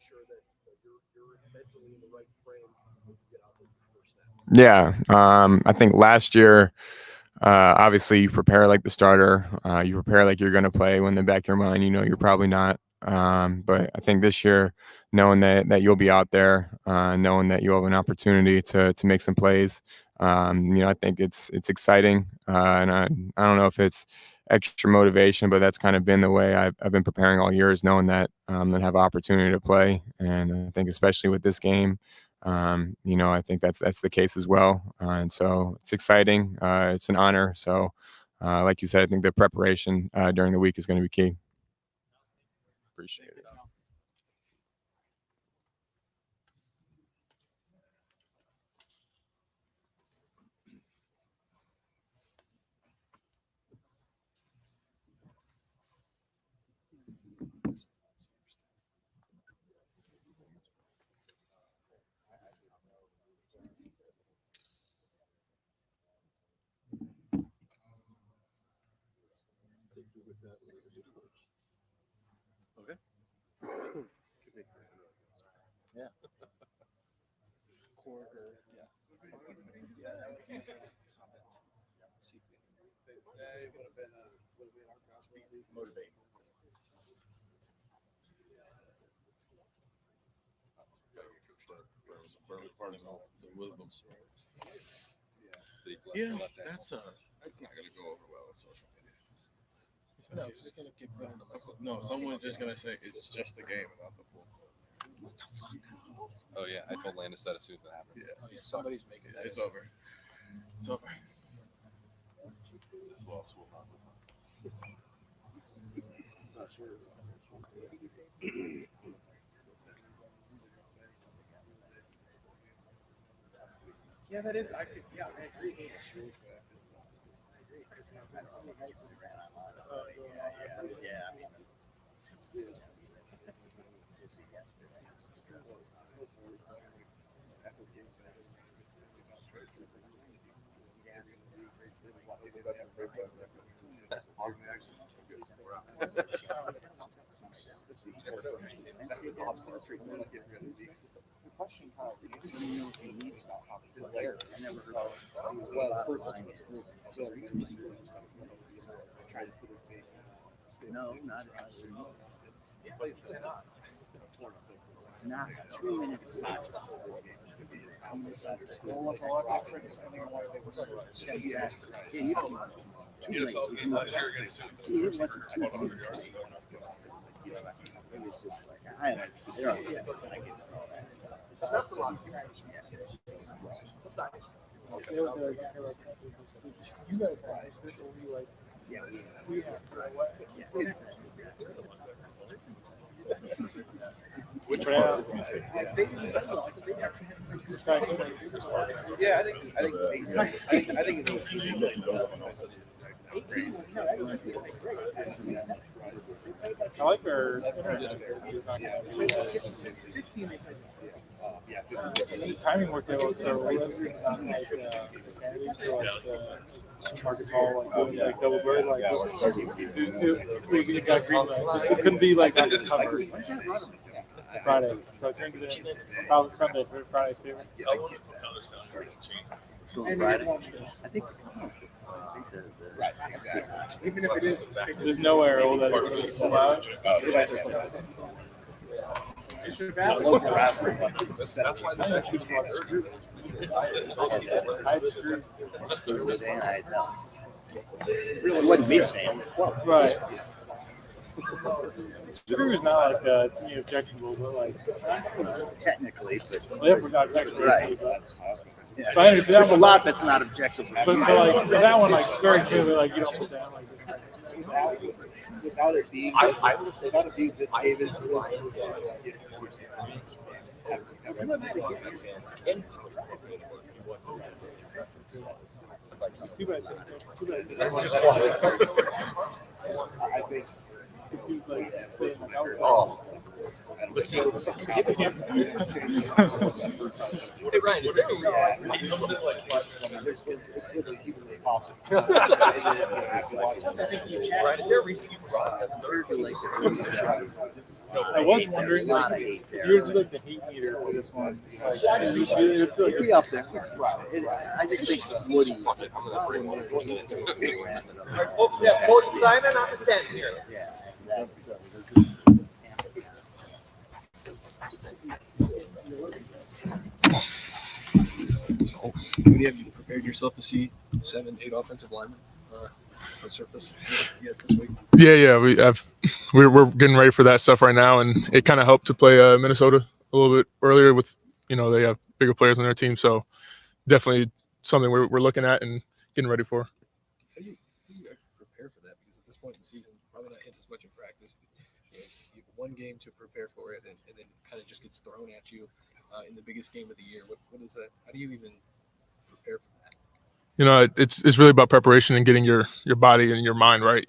sure that you're mentally in the right frame to get out there first snap? Yeah. I think last year, obviously you prepare like the starter. You prepare like you're going to play when in the back of your mind, you know, you're probably not. But I think this year, knowing that you'll be out there, knowing that you'll have an opportunity to make some plays, you know, I think it's exciting. And I don't know if it's extra motivation, but that's kind of been the way I've been preparing all year, is knowing that that I have an opportunity to play. And I think especially with this game, you know, I think that's the case as well. And so it's exciting. It's an honor. So, like you said, I think the preparation during the week is going to be key. Appreciate it. Okay. Yeah. Quarter. Yeah. Motivate. Yeah, that's not going to go over well on social media. No, it's gonna get put into like No, someone's just going to say it's just a game without the full. Oh yeah, I told Landis that as soon as that happened. Yeah, somebody's making that. it's over. It's over. This loss will not be. Yeah, that is. I agree. No, not us. Not 2 minutes. It was just like I like they're on the I get all that stuff. That's a lot. That's nice. You got a prize, like, yeah, we have Which one? Yeah, I think it was. I like our the timing worked out so well. Marcus Hall, like double bird, like it couldn't be like that just covered. Friday, so I turned it in probably Sunday for Friday's favorite. I think Even if it is, there's nowhere all that it was sold out. That's why the really wasn't me saying. Right. Screw is not like to me objectionable, but like technically, but yeah, we're not technically right. Yeah. But There's a lot that's not objectionable. But like that one, like very clearly, like you don't put down like. Without it being, I would say without it being this David. Too bad. I think. It seems like saying, Hey Ryan, is there a Ryan, is there a reason you brought I was wondering, A lot of like, hate there. you're like the hate meter for this one. It'd be up there. I just think Woody. I'm gonna bring one person into it. Folks, we have Cody Simon on the 10 here. Yeah, that's. Would you have prepared yourself to see 7-8 offensive linemen on surface yet this week? Yeah. We're getting ready for that stuff right now, and it kind of helped to play Minnesota a little bit earlier with, they have bigger players on their team, so definitely something we're looking at and getting ready for. How do you prepare for that? Because at this point in the season, probably not hitting as much in practice. You have one game to prepare for it, and then kind of just gets thrown at you in the biggest game of the year. What is that? How do you even prepare for that? It's really about preparation and getting your body and your mind right.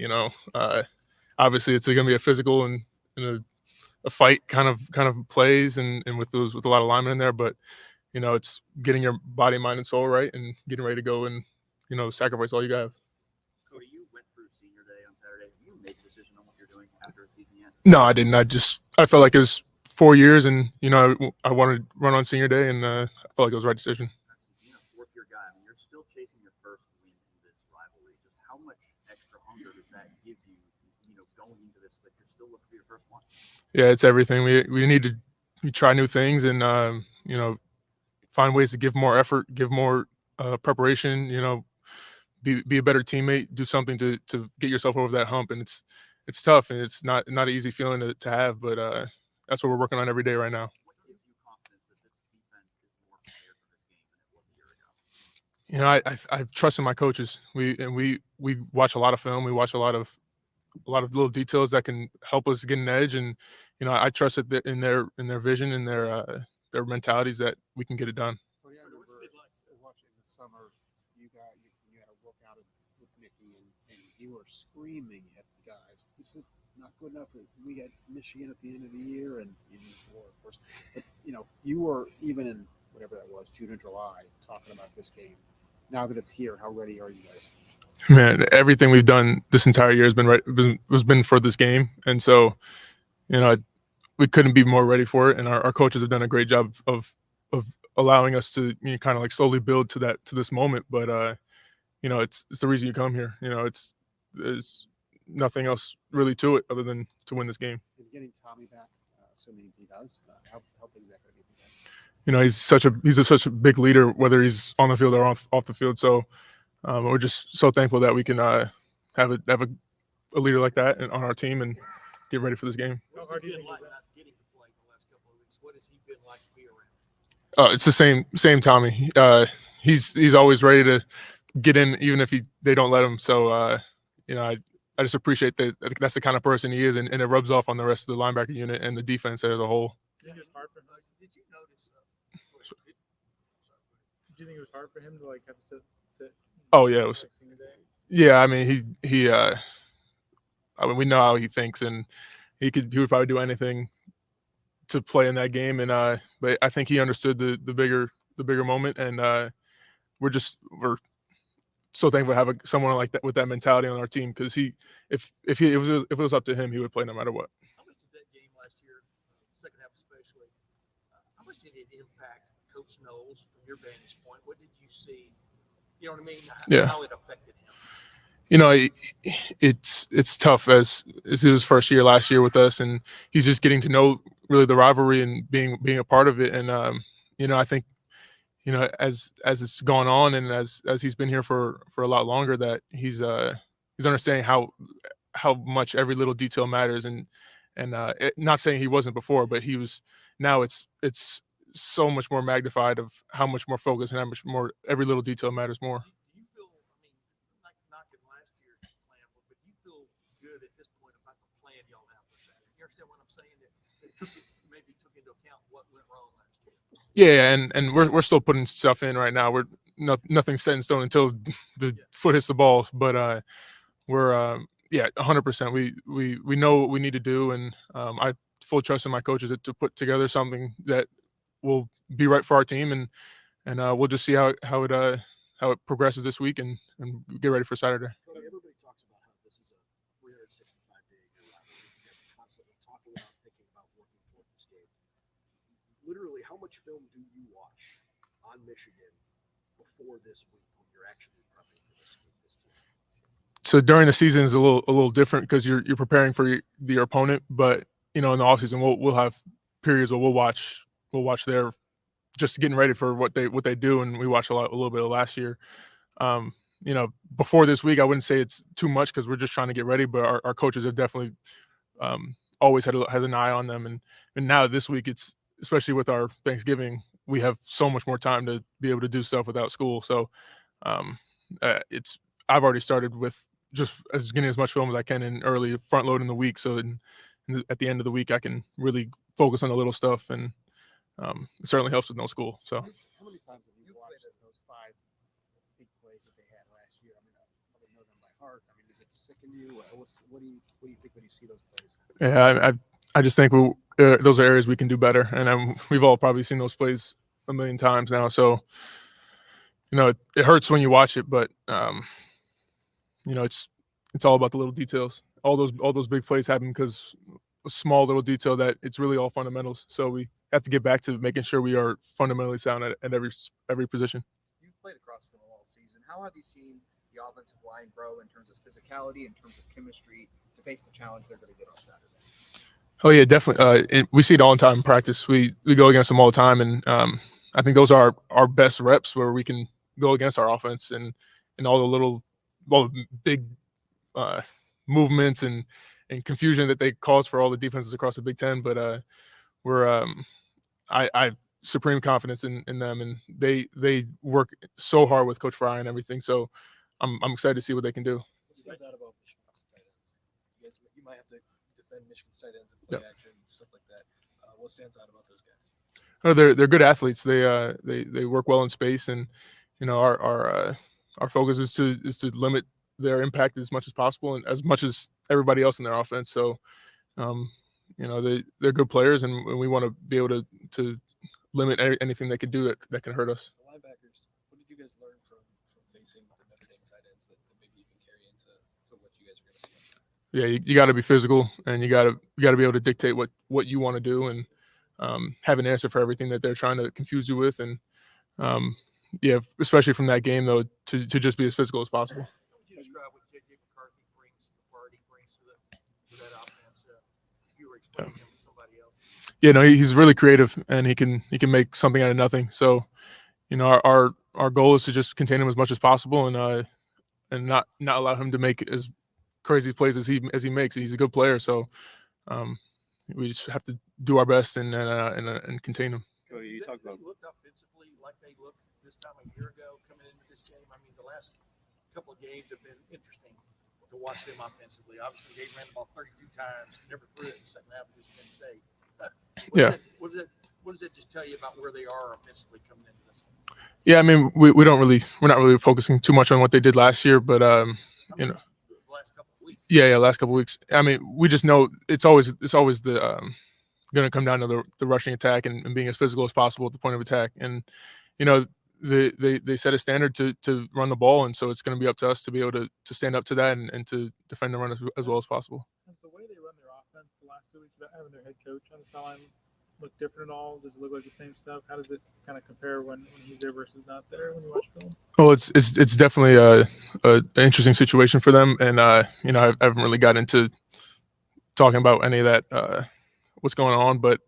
Obviously it's going to be a physical and a fight kind of plays and with a lot of linemen in there, but it's getting your body, mind, and soul right and getting ready to go and sacrifice all you got. Cody, you went through senior day on Saturday. Have you made a decision on what you're doing after the season yet? No, I didn't. I felt like it was 4 years, and I wanted to run on senior day, and I felt like it was the right decision. Fourth year guy. I mean, you're still chasing your first win in this rivalry. Just how much extra hunger does that give you? Going into this, but you're still looking for your first one. Yeah, it's everything. We need to try new things and find ways to give more effort, give more preparation. Be a better teammate. Do something to get yourself over that hump. And it's tough, and it's not an easy feeling to have. But that's what we're working on every day right now. What gives you confidence that this defense is more prepared for this game than it was a year ago? I trust in my coaches. We watch a lot of film. We watch a lot of little details that can help us get an edge, and I trust it in their vision and their mentalities that we can get it done. I remember watching the summer, you had a workout with Mickey, and you were screaming at the guys, "This is not good enough." We had Michigan at the end of the year, and you were, of course, but you were even in whatever that was, June or July, talking about this game. Now that it's here, how ready are you guys? Man, everything we've done this entire year has been for this game, and so we couldn't be more ready for it. And our coaches have done a great job of allowing us to kind of like slowly build to this moment. But it's the reason you come here. There's nothing else really to it other than to win this game. And getting Tommy back, assuming he does, how big is that going to be? He's such a big leader, whether he's on the field or off the field. So. We're just so thankful that we can have a leader like that on our team and get ready for this game. What's it been like not getting to play the last couple of weeks? What has he been like to be around? It's the same Tommy. He's always ready to get in, even if they don't let him. So I just appreciate that. I think that's the kind of person he is, and it rubs off on the rest of the linebacker unit and the defense as a whole. Did you notice? Do you think it was hard for him to have to sit? Oh yeah, it was. Yeah, I mean we know how he thinks, and he would probably do anything to play in that game, and but I think he understood the bigger moment, and we're so thankful to have someone like that with that mentality on our team, because if it was up to him, he would play no matter what. How much did that game last year, second half especially, how much did it impact Coach Knowles from your vantage point? What did you see? You know what I mean? Yeah. How it affected him. It's tough as his first year last year with us, and he's just getting to know really the rivalry and being a part of it. And I think as it's gone on and as he's been here for a lot longer, that he's understanding how much every little detail matters. And not saying he wasn't before, but he was. Now it's so much more magnified of how much more focus and how much more every little detail matters more. Do you feel, not knocking last year's plan, but do you feel good at this point about the plan y'all have for Saturday? You understand what I'm saying? That maybe took into account what went wrong last year. Yeah, and we're still putting stuff in right now. We're nothing's set in stone until the foot hits the ball, but we're 100%. We know what we need to do, and I full trust in my coaches to put together something that will be right for our team, and we'll just see how it progresses this week and get ready for Saturday. Everybody talks about how this is a 365-day year rivalry. You're constantly talking about, thinking about much film do you watch on Michigan before this week when you're actually prepping for this team? So during the season is a little different because you're preparing for your opponent, but in the offseason we'll have periods where we'll watch their just getting ready for what they do, and we watched a little bit of last year. Before this week, I wouldn't say it's too much because we're just trying to get ready, but our coaches have definitely always had an eye on them, and now this week it's especially with our Thanksgiving, we have so much more time to be able to do stuff without school. So I've already started with just getting as much film as I can in early front loading the week, so at the end of the week I can really focus on the little stuff, and it certainly helps with no school. So. How many times have you watched those 5 big plays that they had last year? I mean, I don't know them by heart. I mean, does it sicken you? What do you think when you see those plays? Yeah, I just think those are areas we can do better, and we've all probably seen those plays a million times now. So, it hurts when you watch it, but it's all about the little details. All those big plays happen because a small little detail that it's really all fundamentals. So we have to get back to making sure we are fundamentally sound at every position. You've played across from all season. How have you seen the offensive line grow in terms of physicality, in terms of chemistry, to face the challenge they're going to get on Saturday? Oh yeah, definitely. We see it all the time in practice. We go against them all the time, and I think those are our best reps where we can go against our offense and all the big movements and confusion that they cause for all the defenses across the Big Ten. But I have supreme confidence in them, and they work so hard with Coach Fry and everything. So I'm excited to see what they can do. What stands out about Michigan's tight ends? You might have to defend Michigan's tight ends and play action and stuff like that. What stands out about those guys? Oh, they're good athletes. They work well in space, and our focus is to limit their impact as much as possible and as much as everybody else in their offense. So, they're good players, and we want to be able to limit anything they can do that can hurt us. The linebackers, what did you guys learn from facing the Notre Dame tight ends that maybe you can carry into what you guys are going to see? Yeah, you got to be physical, and you got to be able to dictate what you want to do, and have an answer for everything that they're trying to confuse you with. And especially from that game though, to just be as physical as possible. How would you describe what J.J. McCarthy brings to the party, brings to that offense? If you were explaining him to somebody else. Yeah, no, he's really creative, and he can make something out of nothing. So, our goal is to just contain him as much as possible, and not allow him to make as crazy plays as he makes. He's a good player, so we just have to do our best and contain him. Cody, you talk about looked offensively like they looked this time a year ago coming into this game. I mean, the last couple of games have been interesting to watch them offensively. Obviously, they ran the ball 32 times, never threw it in the second half against Penn State. What does that just tell you about where they are offensively coming into this one? Yeah, I mean, we're not really focusing too much on what they did last year, but last couple of weeks. I mean, we just know it's always the going to come down to the rushing attack and being as physical as possible at the point of attack. And they set a standard to run the ball, and so it's going to be up to us to be able to stand up to that and to defend the run as well as possible. Has the way they run their offense the last 2 weeks without having their head coach on the sideline look different at all? Does it look like the same stuff? How does it kind of compare when he's there versus not there when you watch film? Well, it's definitely an interesting situation for them, and I haven't really got into talking about any of that what's going on, but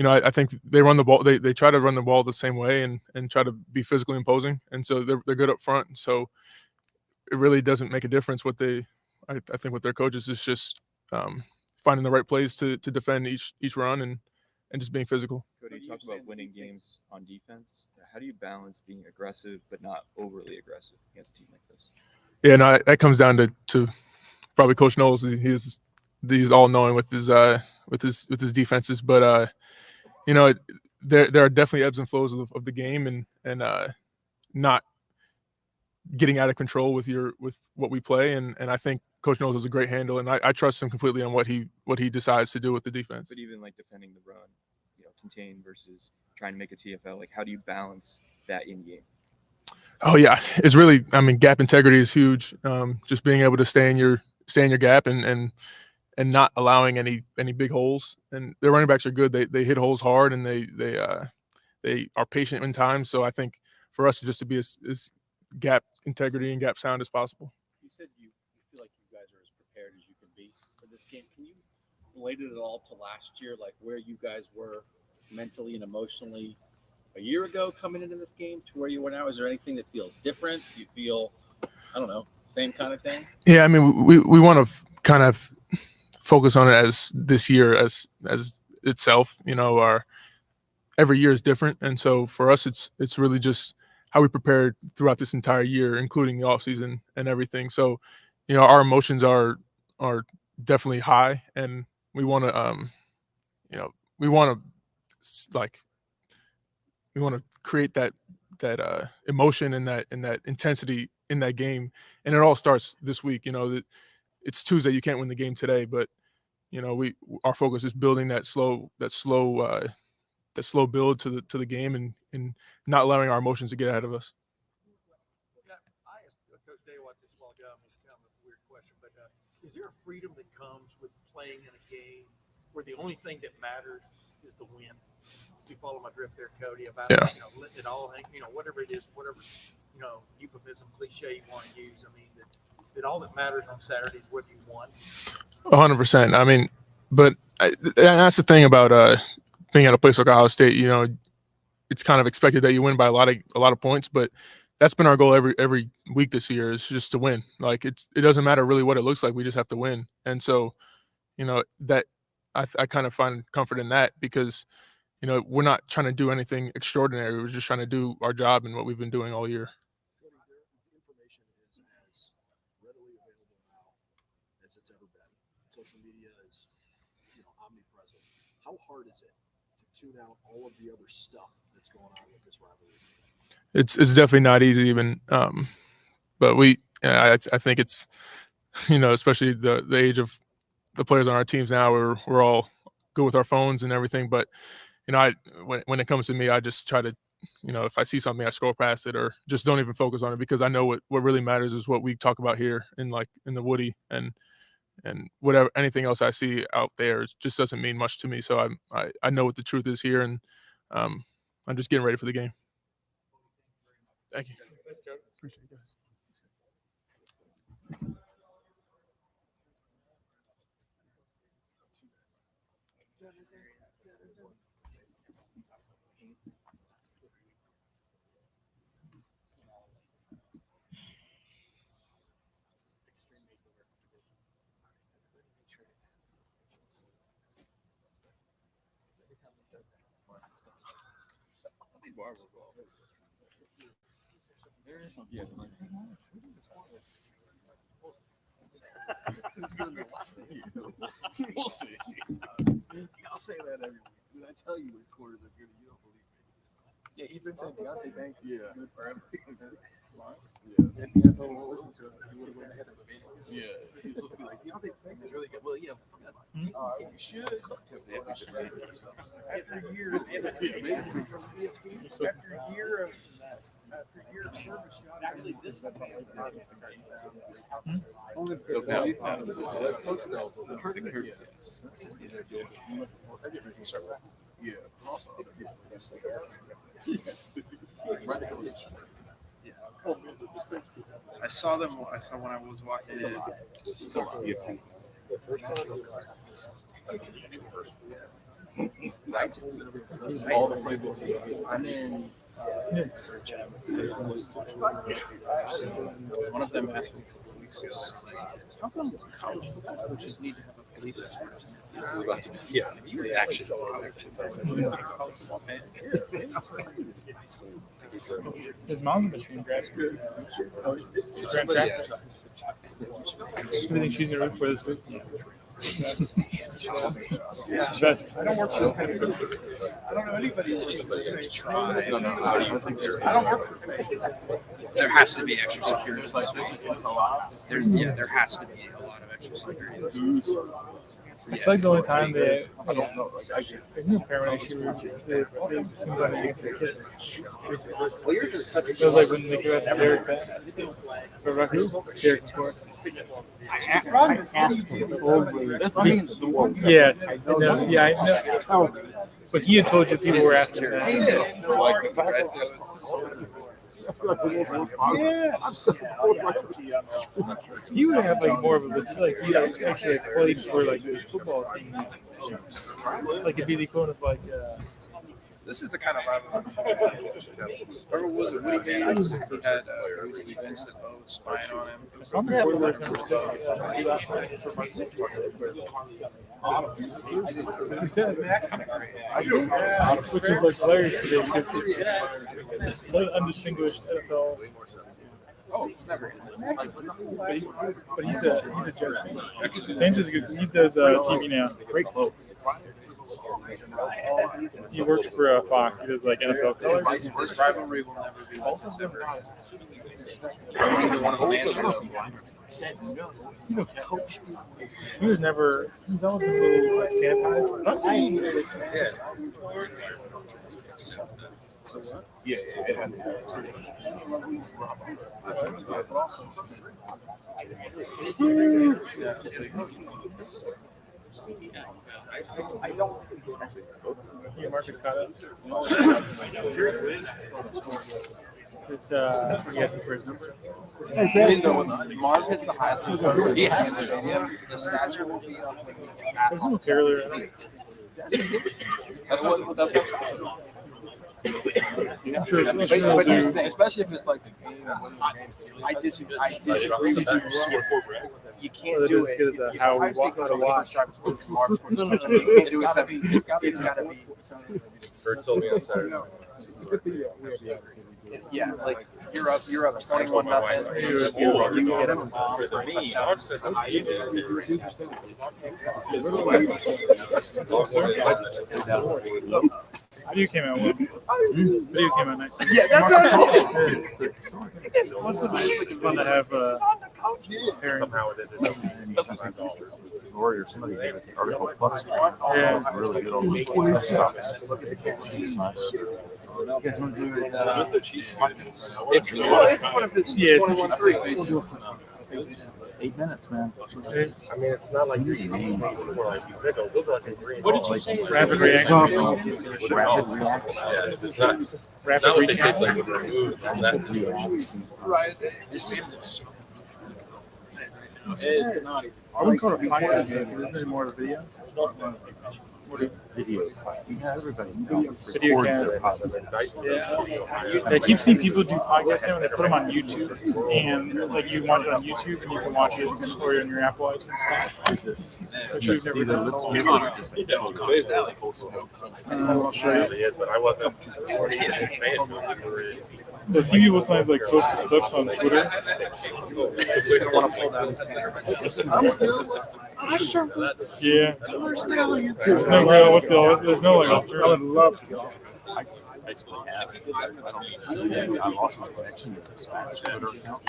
I think they run the ball. They try to run the ball the same way and try to be physically imposing, and so they're good up front. So it really doesn't make a difference what I think what their coaches is just finding the right plays to defend each run and just being physical. Cody, you talk about winning games on defense. How do you balance being aggressive but not overly aggressive against a team like this? Yeah, no, that comes down to probably Coach Knowles. He's all knowing with his defenses, but there are definitely ebbs and flows of the game and not getting out of control with what we play, and I think Coach Knowles has a great handle, and I trust him completely on what he decides to do with the defense. But even like defending the run, contain versus trying to make a TFL, like how do you balance that in game? Oh yeah, it's really, I mean, gap integrity is huge. Just being able to stay in your gap and not allowing any big holes. And their running backs are good. They hit holes hard, and they they are patient in time. So I think for us just to be as gap integrity and gap sound as possible. You said you feel like you guys are as prepared as you can be for this game. Can you relate it at all to last year, like where you guys were mentally and emotionally a year ago coming into this game to where you are now? Is there anything that feels different? Do you feel, I don't know, same kind of thing? Yeah, I mean, we want to kind of focus on it as this year as itself. You know, our every year is different, and so for us, it's really just how we prepared throughout this entire year, including the off season and everything. So, you know, our emotions are definitely high, and we want to, you know, we want to create that emotion and that intensity in that game, and it all starts this week. You know, that it's Tuesday, you can't win the game today, but you know, our focus is building that slow build to the game and not allowing our emotions to get ahead of us. I asked Coach Daywalt this while ago. I mean, it's kind of a weird question, but is there a freedom that comes with playing in a game where the only thing that matters is the win? You follow my drift there, Cody, about you know, letting it all hang, you know, whatever it is, whatever, you know, euphemism, cliche you want to use. I mean, that all that matters on Saturday is whether you won. 100%. I mean, but that's the thing about being at a place like Ohio State. You know, it's kind of expected that you win by a lot of points, but that's been our goal every week this year, is just to win. Like it doesn't matter really what it looks like. We just have to win. And so, you know, that I kind of find comfort in that, because you know, we're not trying to do anything extraordinary. We're just trying to do our job and what we've been doing all year. Information is as readily available now as it's ever been. Social media is, you know, omnipresent. How hard is it to tune out all of the other stuff that's going on with this rivalry? It's definitely not easy, even. But I think it's, you know, especially the age of the players on our teams now, we're all good with our phones and everything. But you know, when it comes to me, I just try to, you know, if I see something, I scroll past it or just don't even focus on it, because I know what really matters is what we talk about here in the Woody, and whatever anything else I see out there just doesn't mean much to me. So I know what the truth is here, and I'm just getting ready for the game. Thank you. Appreciate it, guys. There is something. We'll see. I'll say that every week. I tell you when quarters are good, you don't believe me. Yeah, he's been saying Deontay Banks is good forever. Yeah. And Deontay won't listen to him. He would have went ahead of him anyway. Yeah. He'll be like, Deontay Banks is really good. Well, yeah. You should. After a year of service, actually this one. Only Yeah. I saw when I was watching it. It's a lot. All the playbooks. I'm in. One of them asked me a couple of weeks ago, how come college football coaches need to have a police escort? This is about to be the action. College football fan. His mom's a machine grad. I think she's gonna root for this week. Best. I don't work for I don't know anybody who works for Somebody try. I don't know. I don't work for There has to be extra security. There's a lot. There has to be a lot of extra security. I feel like the only time they, I don't know. Like, I get there's no parent issue where they somebody against the kids. It was like when they got Derek back. Derek McCord. I asked him over. Yes, I know. Yeah, I know. But he had told you people were asking that. Yes. You would have like more of a like you actually like played for like the football team. Like it'd be the equivalent of like. This is the kind of rivalry. Or was it Woody Hayes who had Vincent O spying on him? Some quarterbacks which is like hilarious today because it's like undistinguished NFL. Oh, it's never. But he's a Jets fan. Sanchez, he does TV now. Great quotes. He works for Fox. He does like NFL colors. This rivalry will never be both ever. Neither one of them answered. Said no. He's a coach. He was never. He's always been a little like sanitized. Yeah, it had You Marcus caught up. This you have to for his number. Marv hits the highlight. He has to. The statue will be up. There's no earlier. That's what. I'm sure especially if it's like the game. I disagree. With you. You can't do it. As good as how we walk out of watch. No, you can't do it. It's got to be. Bert told me on Saturday. Yeah, like you're up 21 nothing. You can get him. For me, Video came out well. Video came out nice. Yeah, that's what's the nice looking fun to have pairing. Warriors, somebody gave it the article plus. Yeah. Really good on the stuff. It's nice. You guys want to do it? Yeah. 21-3. 8 minutes, man. I mean, it's not like you're eating more like you pickle. Those are like green. What did you say? Rapid reaction. Rapid reaction. Yeah, it's not what they taste like with the food. That's Right. This man is it's not. I wouldn't call it a podcast. Isn't it more of a video? Videos. Yeah, everybody. Video cast. Yeah. I keep seeing people do podcasts now and they put them on YouTube. And like you watch it on YouTube and you can watch it or in your Apple iTunes stuff. Which we've never done. I'll show you. But I wasn't a fan. I see people sometimes like post clips on Twitter. Yeah. There's no real. What's the? There's no like alternative. I would love to go. I basically have. I don't. I lost my connection to the Spanish Twitter account.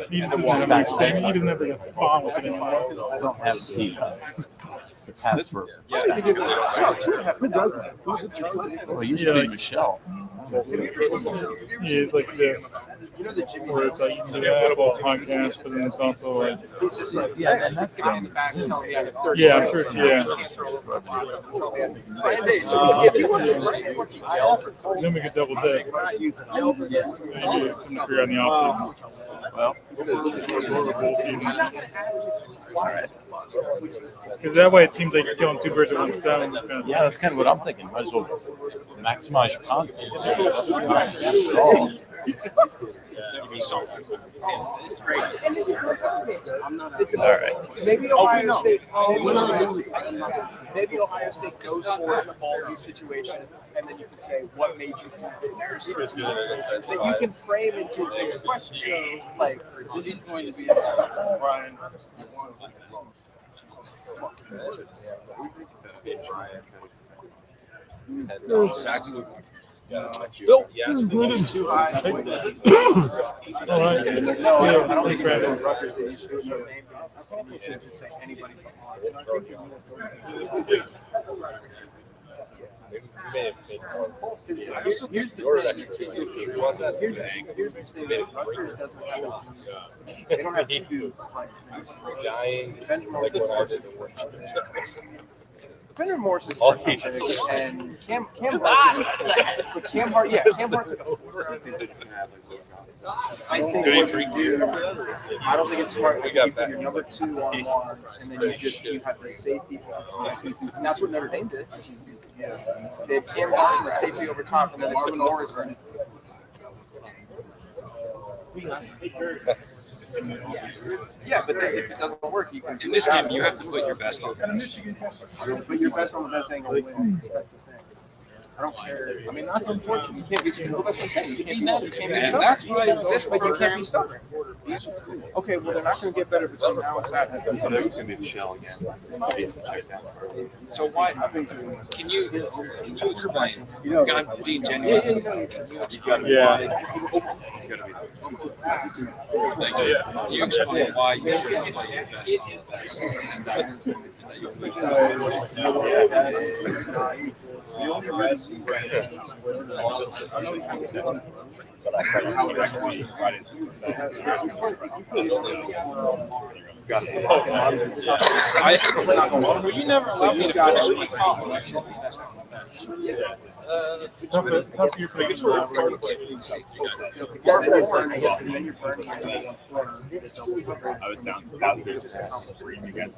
He doesn't have a bomb with it anymore. I don't have the password. Who does that? Well, it used to be Michelle. Yeah, it's like this. Where it's like you can do a podcast, but then it's also like. Yeah, and that's yeah, I'm sure. Yeah. Then we could double dip. Maybe some career on the off season. Well, because that way it seems like you're killing two birds with one stone. Yeah, that's kind of what I'm thinking. Might as well maximize your content. All right. Maybe Ohio State. Maybe Ohio State goes for all these situations, and then you can say, "What made you do this?" That you can frame into a question. Like this is going to be Brian. Bill, yes, too high. All right. I don't think anybody. may have made more. Here's the thing. Here's the thing. Rutgers doesn't have they don't have two dudes like Dying, like what I did. Bender Morse is perfect, and Cam Hart. But Cam Hart, yeah, Cam Hart's. I think what you do, I don't think it's smart. You put your number 2 on one, and then you have the safety. And that's what Notre Dame did. They had Cam Hart and the safety over top, and then they put Morris in. Yeah, but then if it doesn't work, you can. In this game, you have to put your best on the best. Put your best on the best, ain't gonna win. That's the thing. I don't care. I mean, that's unfortunate. You can't be stuck. That's what I'm saying. You can't be stuck. That's why this way you can't be stuck. Okay, well they're not going to get better between now and Saturday. So it's going to be chill again. So why? Can you explain? I'm being genuine. He's got to be. He's got to be. Like, you explain why you shouldn't play your best on the best. The only reason you never allowed me to finish my call when I said the best on the best. Tough year for you. I was downstairs screaming at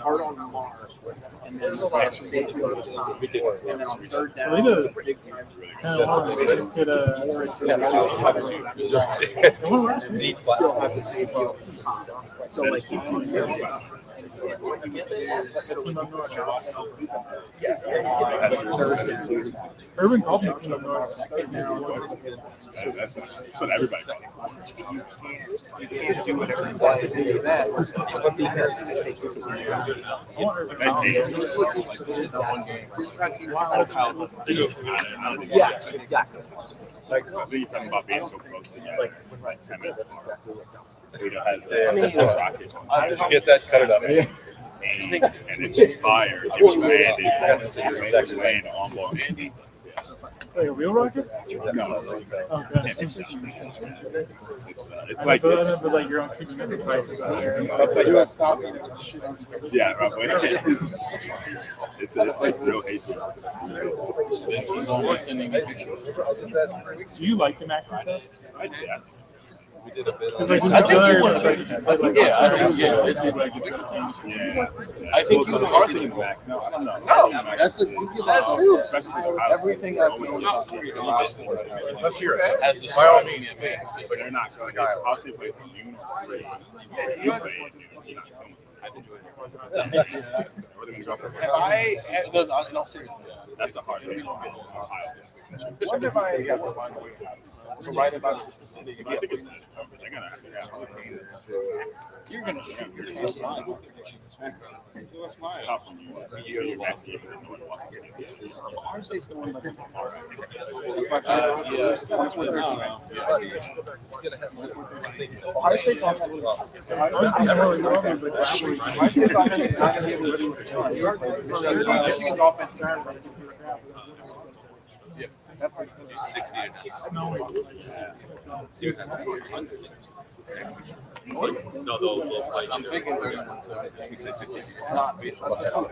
Hard on Mars, and then safety over the top, and then on third down, big time. Still has a safety over the top. So like Urban culture. That's what everybody does. You can't do what everybody does. That. Yeah, exactly. Like something about being so close together. Like 10 minutes. Toledo has rockets. Just get that set it up. And it's fire. It was laying on ball. Wait, a real rocket? No. Okay. It's like but like your own kicking device. Yeah, roughly. It's like real hate. Do you like the Mac stuff? Yeah. We did a bit on I think I think you are thinking back. No, I don't know. No, that's new. Everything I've known about Let's hear it. As the by all means, but they're not going to possibly play from noon or 3. Yeah, in all seriousness, that's the hard thing. What if I have to find a way to write about this specific? You're going to shoot your team's line. Ohio State's going to win. Ohio State's on that. do 60 now. See what happens. No, they'll play. I'm thinking 31. It's not baseball. It's going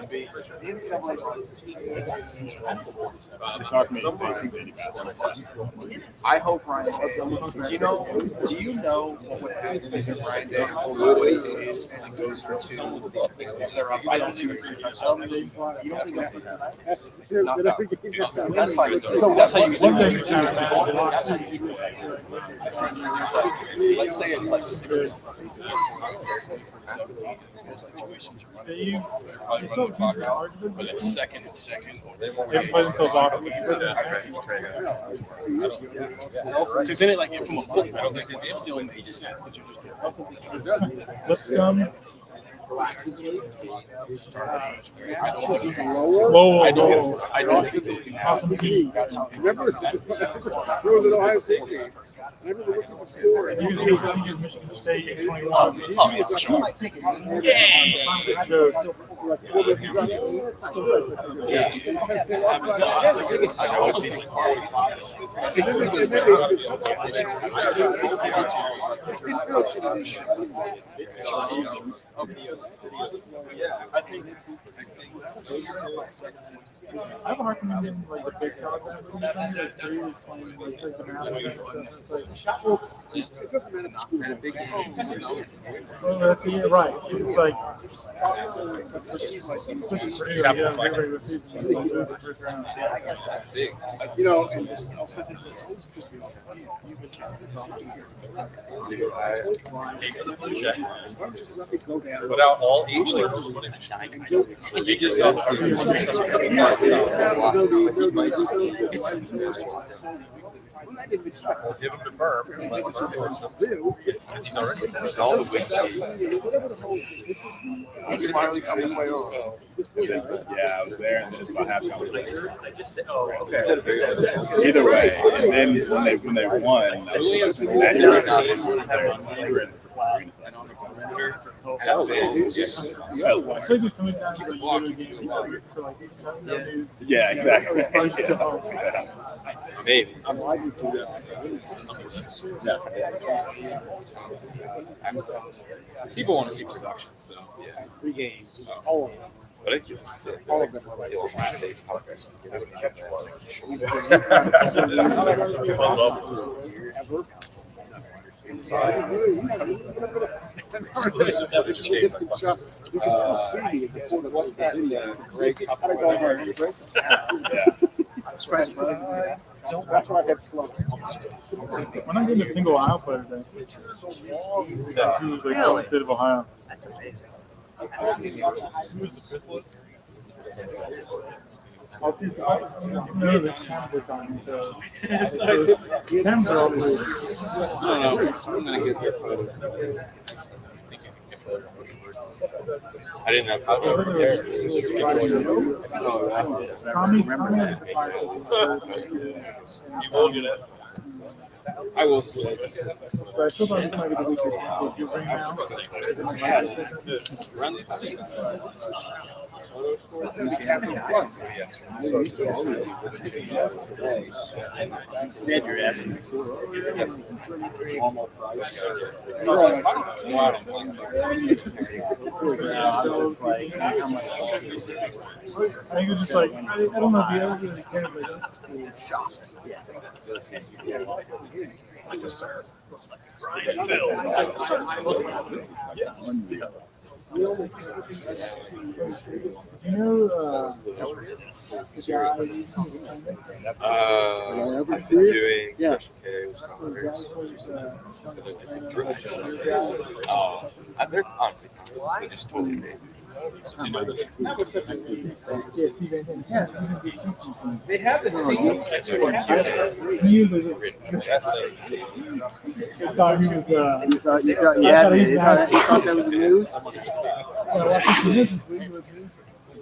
to be the NCAA's I hope Ryan. Do you know what would happen if Ryan Day holds on what he is and it goes for 2? If they're up, I don't think it's going to touch them. You don't think that's not that? That's like so. That's how you do it. That's how you do it. Let's say it's like 6 minutes left. But it's second and second. Because then, from a football perspective, it still makes sense that you just get Lipscomb. I don't think they can have. That's how. Remember, there was an Ohio State game. Whenever we're looking to score, You can do something in Michigan State at 21. I have a hard time getting like the big dog that Drew is playing like it doesn't matter the school. Big games. well, that's right. It's like You know, and Without all age difference. He just give him the burp. Because he's already all the way. Yeah, I was there, and then it's about halftime. Either way, and then when they won, yeah, exactly. Maybe. People want to see production, so yeah. 3 games, all of them. But it gets All of them are like that's why I had slow. When I'm getting a single Ohio player today, who's like from the state of Ohio. That's amazing. No, the Champions on me, so. Champions are all blue. I'm gonna get their photos. I didn't have photo there. Tommy, You will get it. I will see. But I still thought this might be the week if you bring it out. Instead, you're asking. I think it's just like, I don't know if you ever really cares like this. Shocked. Yeah. You know, the guy doing special K's. They're honestly, they're just totally made. They have the same.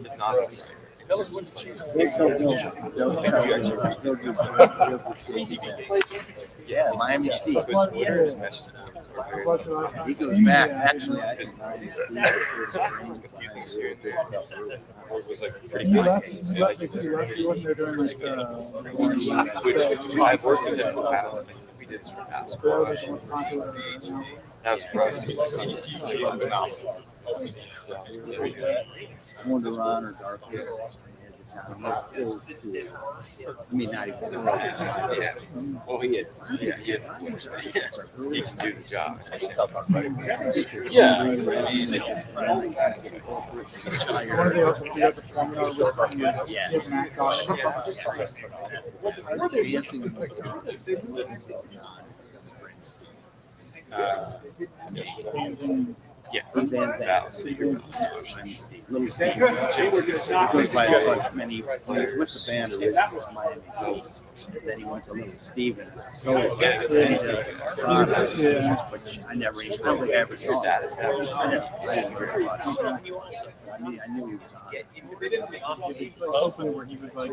It's not. Tell us what the cheese Yeah, Miami Steve. He goes back. Actually, I didn't know. Was like pretty fast. Which I've worked with him in the past. We did this for past. I was surprised he was phenomenal. Wonderon or Darkness. I mean, not even. Yeah. Well, he is. Yeah, he is. He can do the job. Yeah. Yeah. Steve Van Zandt. Little Steve. He goes by many. When he was with the band, it was Miami South. Then he went to Little Steve and it's a solo guy. And he does products, which I don't think I ever saw. I didn't hear about him. I knew he was on. Open where he was like,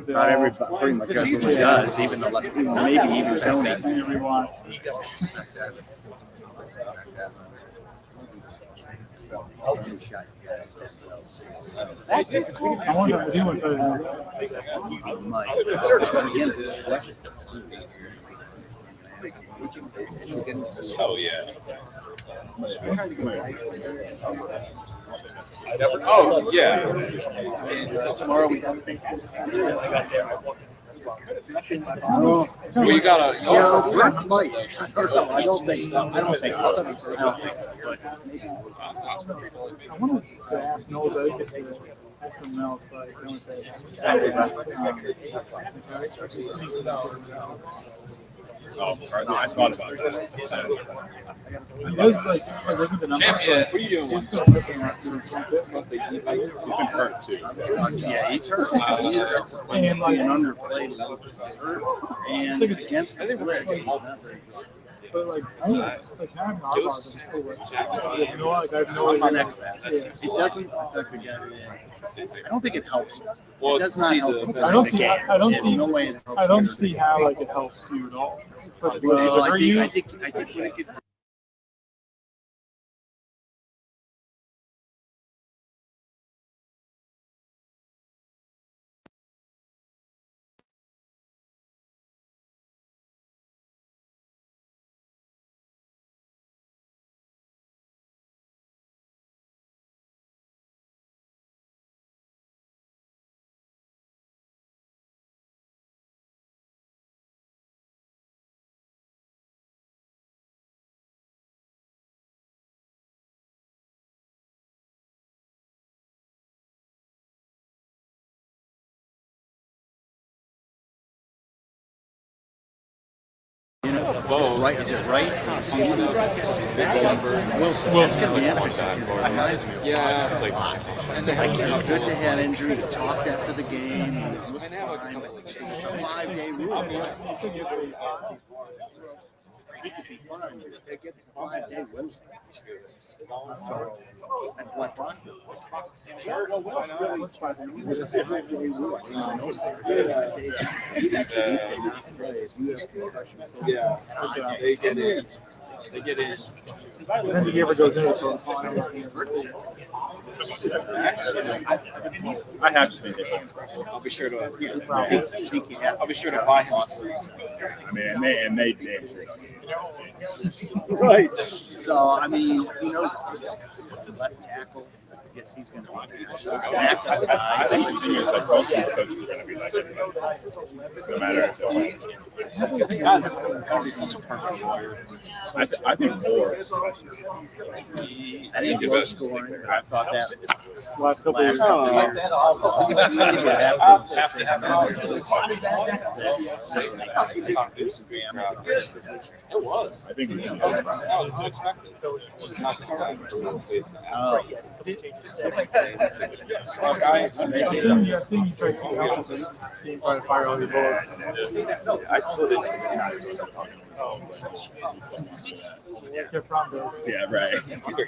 Not everybody pretty much everyone does, even the maybe even Tony. I wonder if he went Oh yeah. Oh yeah. Tomorrow we have Well, you gotta. Mike. I don't think so. I don't think so. I wanted to ask Knowles, I think ask him Knowles, but I don't think Oh, no, I thought about that. What are you doing? He's been hurt too. Yeah, he's hurt. He's being underplayed a little bit. Hurt. And against the blitz, he's not very good. But like, I don't like having our boss. Like I have no idea. It doesn't affect the guy. I don't think it helps. Well, It does not help the game. I don't In see. no way it helps I don't you. see how like it helps you at all. Well, I think when it gets. Is it right? Wilson. That's going to be interesting because it reminds me of Yeah, it's like good to head injury. He talked after the game. He was looking fine. It's a 5-day rule. He could be fine. It gets a 5-day Wilson. So that's what brought him. It's a 5-day rule. Yeah, they get in. They get in. Then he ever goes into the I have to be I'll be sure to. I'll be sure to buy him. I mean, and they did. Right. So, I mean, he knows left tackle. I guess he's going to be back. I think the thing is like most of these coaches are going to be like everybody. No matter if He's such a perfect lawyer. I think more. I think he's scoring. I thought that last couple of years. It was. I think that was unexpected. Smart guy. I think he tried to help us. He tried to fire all these bullets. I still didn't. Jeff Fromm does. Yeah, right.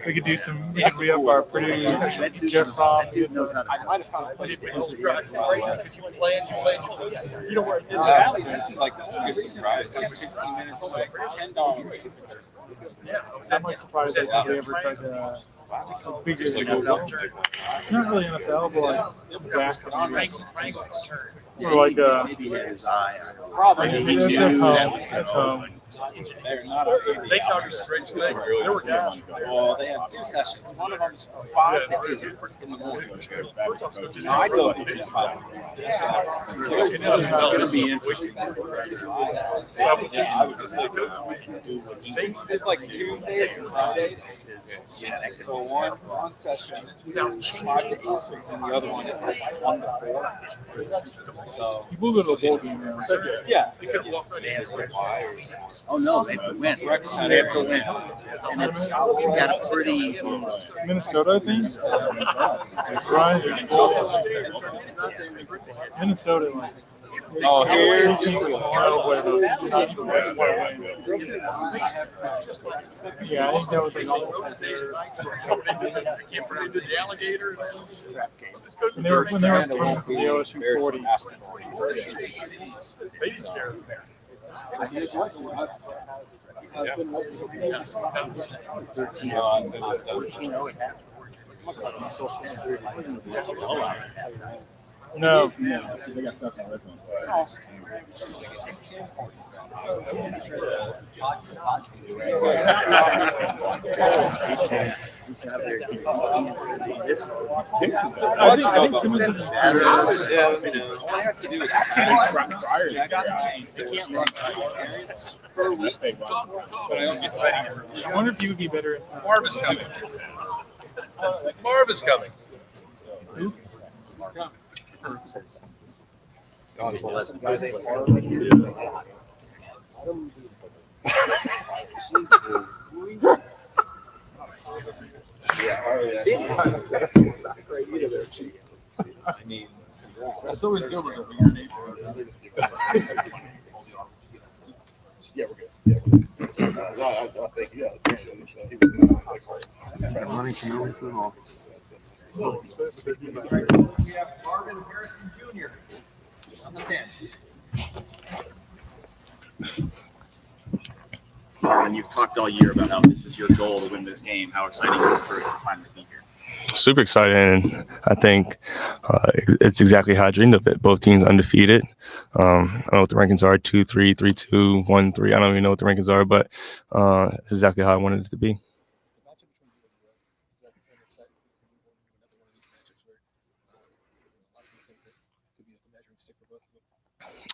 We could do some. We could re-up our produce. Jeff Fromm. dude knows how to. I might have found a place. You know where it is. It's like a good surprise. Like 15 minutes away. $10. I'm like surprised that they ever tried to figure it out. Not really NFL, but like back. Or like Maybe his eye. Probably. That's home. They're not our They caught us straight thing. There were guys. Well, they had 2 sessions. One of them's 5 to 8 in the morning. No, I go to 5. It's gonna be interesting. I was just like, it's like Tuesdays and Mondays. So one session, 5 to 8, and the other one is like 1 to 4. So You move it to the bowl game now. yeah. Oh, no, they have to win. They have to win. And it's got a pretty. Minnesota, I think. Ryan is Minnesota. Like, Oh, here. Yeah, I think that was like I can't pronounce it. The alligator. when they were playing for the OSU 40. They didn't care. No, they got stuff on red I wonder if you would be better. Marv is coming. Marv is coming. Who? I mean, it's always good when you're your neighborhood. Yeah, we're good. Yeah, we're good. I think, yeah. Running from Knowles to the mall. We have Marvin Harrison Jr. on the 10. And you've talked all year about how this is your goal to win this game. How exciting is it for it to finally be here? Super exciting, and I think it's exactly how I dreamed of it. Both teams undefeated. I don't know what the rankings are: 2-3, 3-2, 1-3. I don't even know what the rankings are, but it's exactly how I wanted it to be.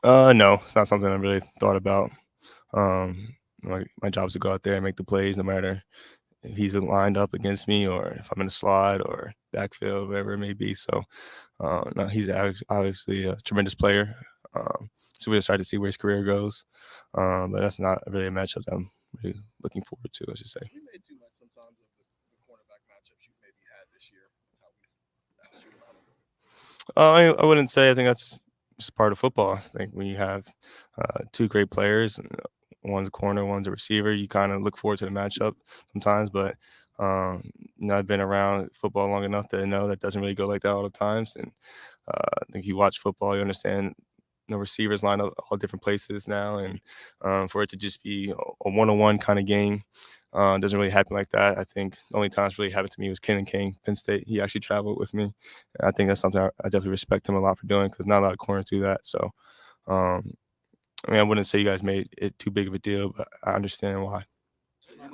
No, it's not something I really thought about. My job is to go out there and make the plays, no matter if he's lined up against me or if I'm in a slot or backfield, whatever it may be. So, no, he's obviously a tremendous player. So we're excited to see where his career goes. But that's not really a matchup that I'm really looking forward to, I should say. You made too much sometimes of the cornerback matchups you maybe had this year. I wouldn't say. I think that's just part of football. I think when you have 2 great players, one's a corner, one's a receiver, you kind of look forward to the matchup sometimes. But I've been around football long enough to know that doesn't really go like that all the times. And I think if you watch football, you understand receivers line up all different places now, and for it to just be a one-on-one kind of game doesn't really happen like that. I think the only time it's really happened to me was Kenan King, Penn State. He actually traveled with me. And I think that's something I definitely respect him a lot for doing, because not a lot of corners do that. So, I wouldn't say you guys made it too big of a deal, but I understand why. So what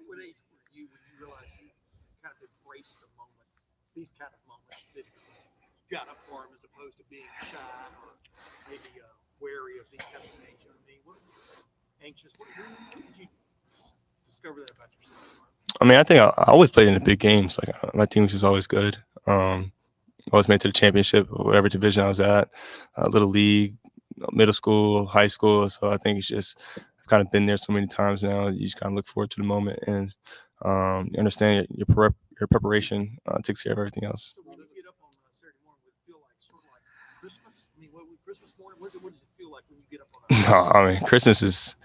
would age were you when you realized you kind of embraced the moment, these kind of moments that you got up for them, as opposed to being shy or maybe wary of these kind of things? You know what I mean? Anxious? When did you discover that about yourself? I think I always played in the big games. Like, my team was always good. Always made it to the championship, whatever division I was at, little league, middle school, high school. So I think it's just, I've kind of been there so many times now. You just kind of look forward to the moment, and you understand your preparation takes care of everything else. So when you get up on Saturday morning, would it feel like sort of like Christmas? I mean, what Christmas morning? What does it feel like when you get up on? No, Christmas is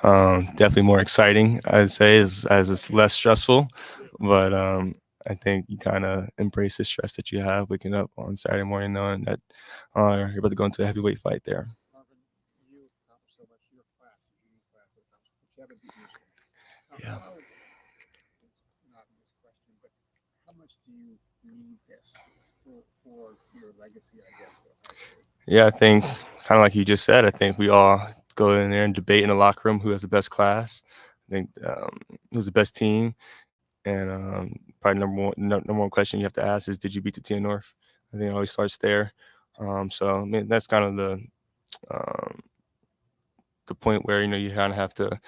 definitely more exciting, I'd say, as it's less stressful. But I think you kind of embrace the stress that you have waking up on Saturday morning knowing that you're about to go into a heavyweight fight there. Yeah. Not this question, but how much do you need this for your legacy, I guess? Yeah, I think kind of like you just said, I think we all go in there and debate in the locker room who has the best class. I think who's the best team, and probably number one question you have to ask is, did you beat the team North? I think it always starts there. So I mean, that's kind of the point where you kind of have to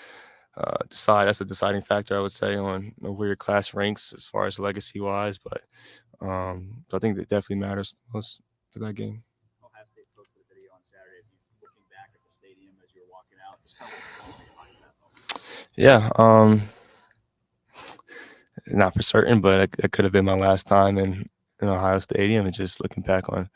decide. That's a deciding factor, I would say, on where your class ranks as far as legacy wise. But so I think that definitely matters most for that game. Ohio State posted a video on Saturday of you looking back at the stadium as you were walking out. Just kind of behind that moment. Yeah, not for certain, but it could have been my last time in Ohio Stadium, and just looking back on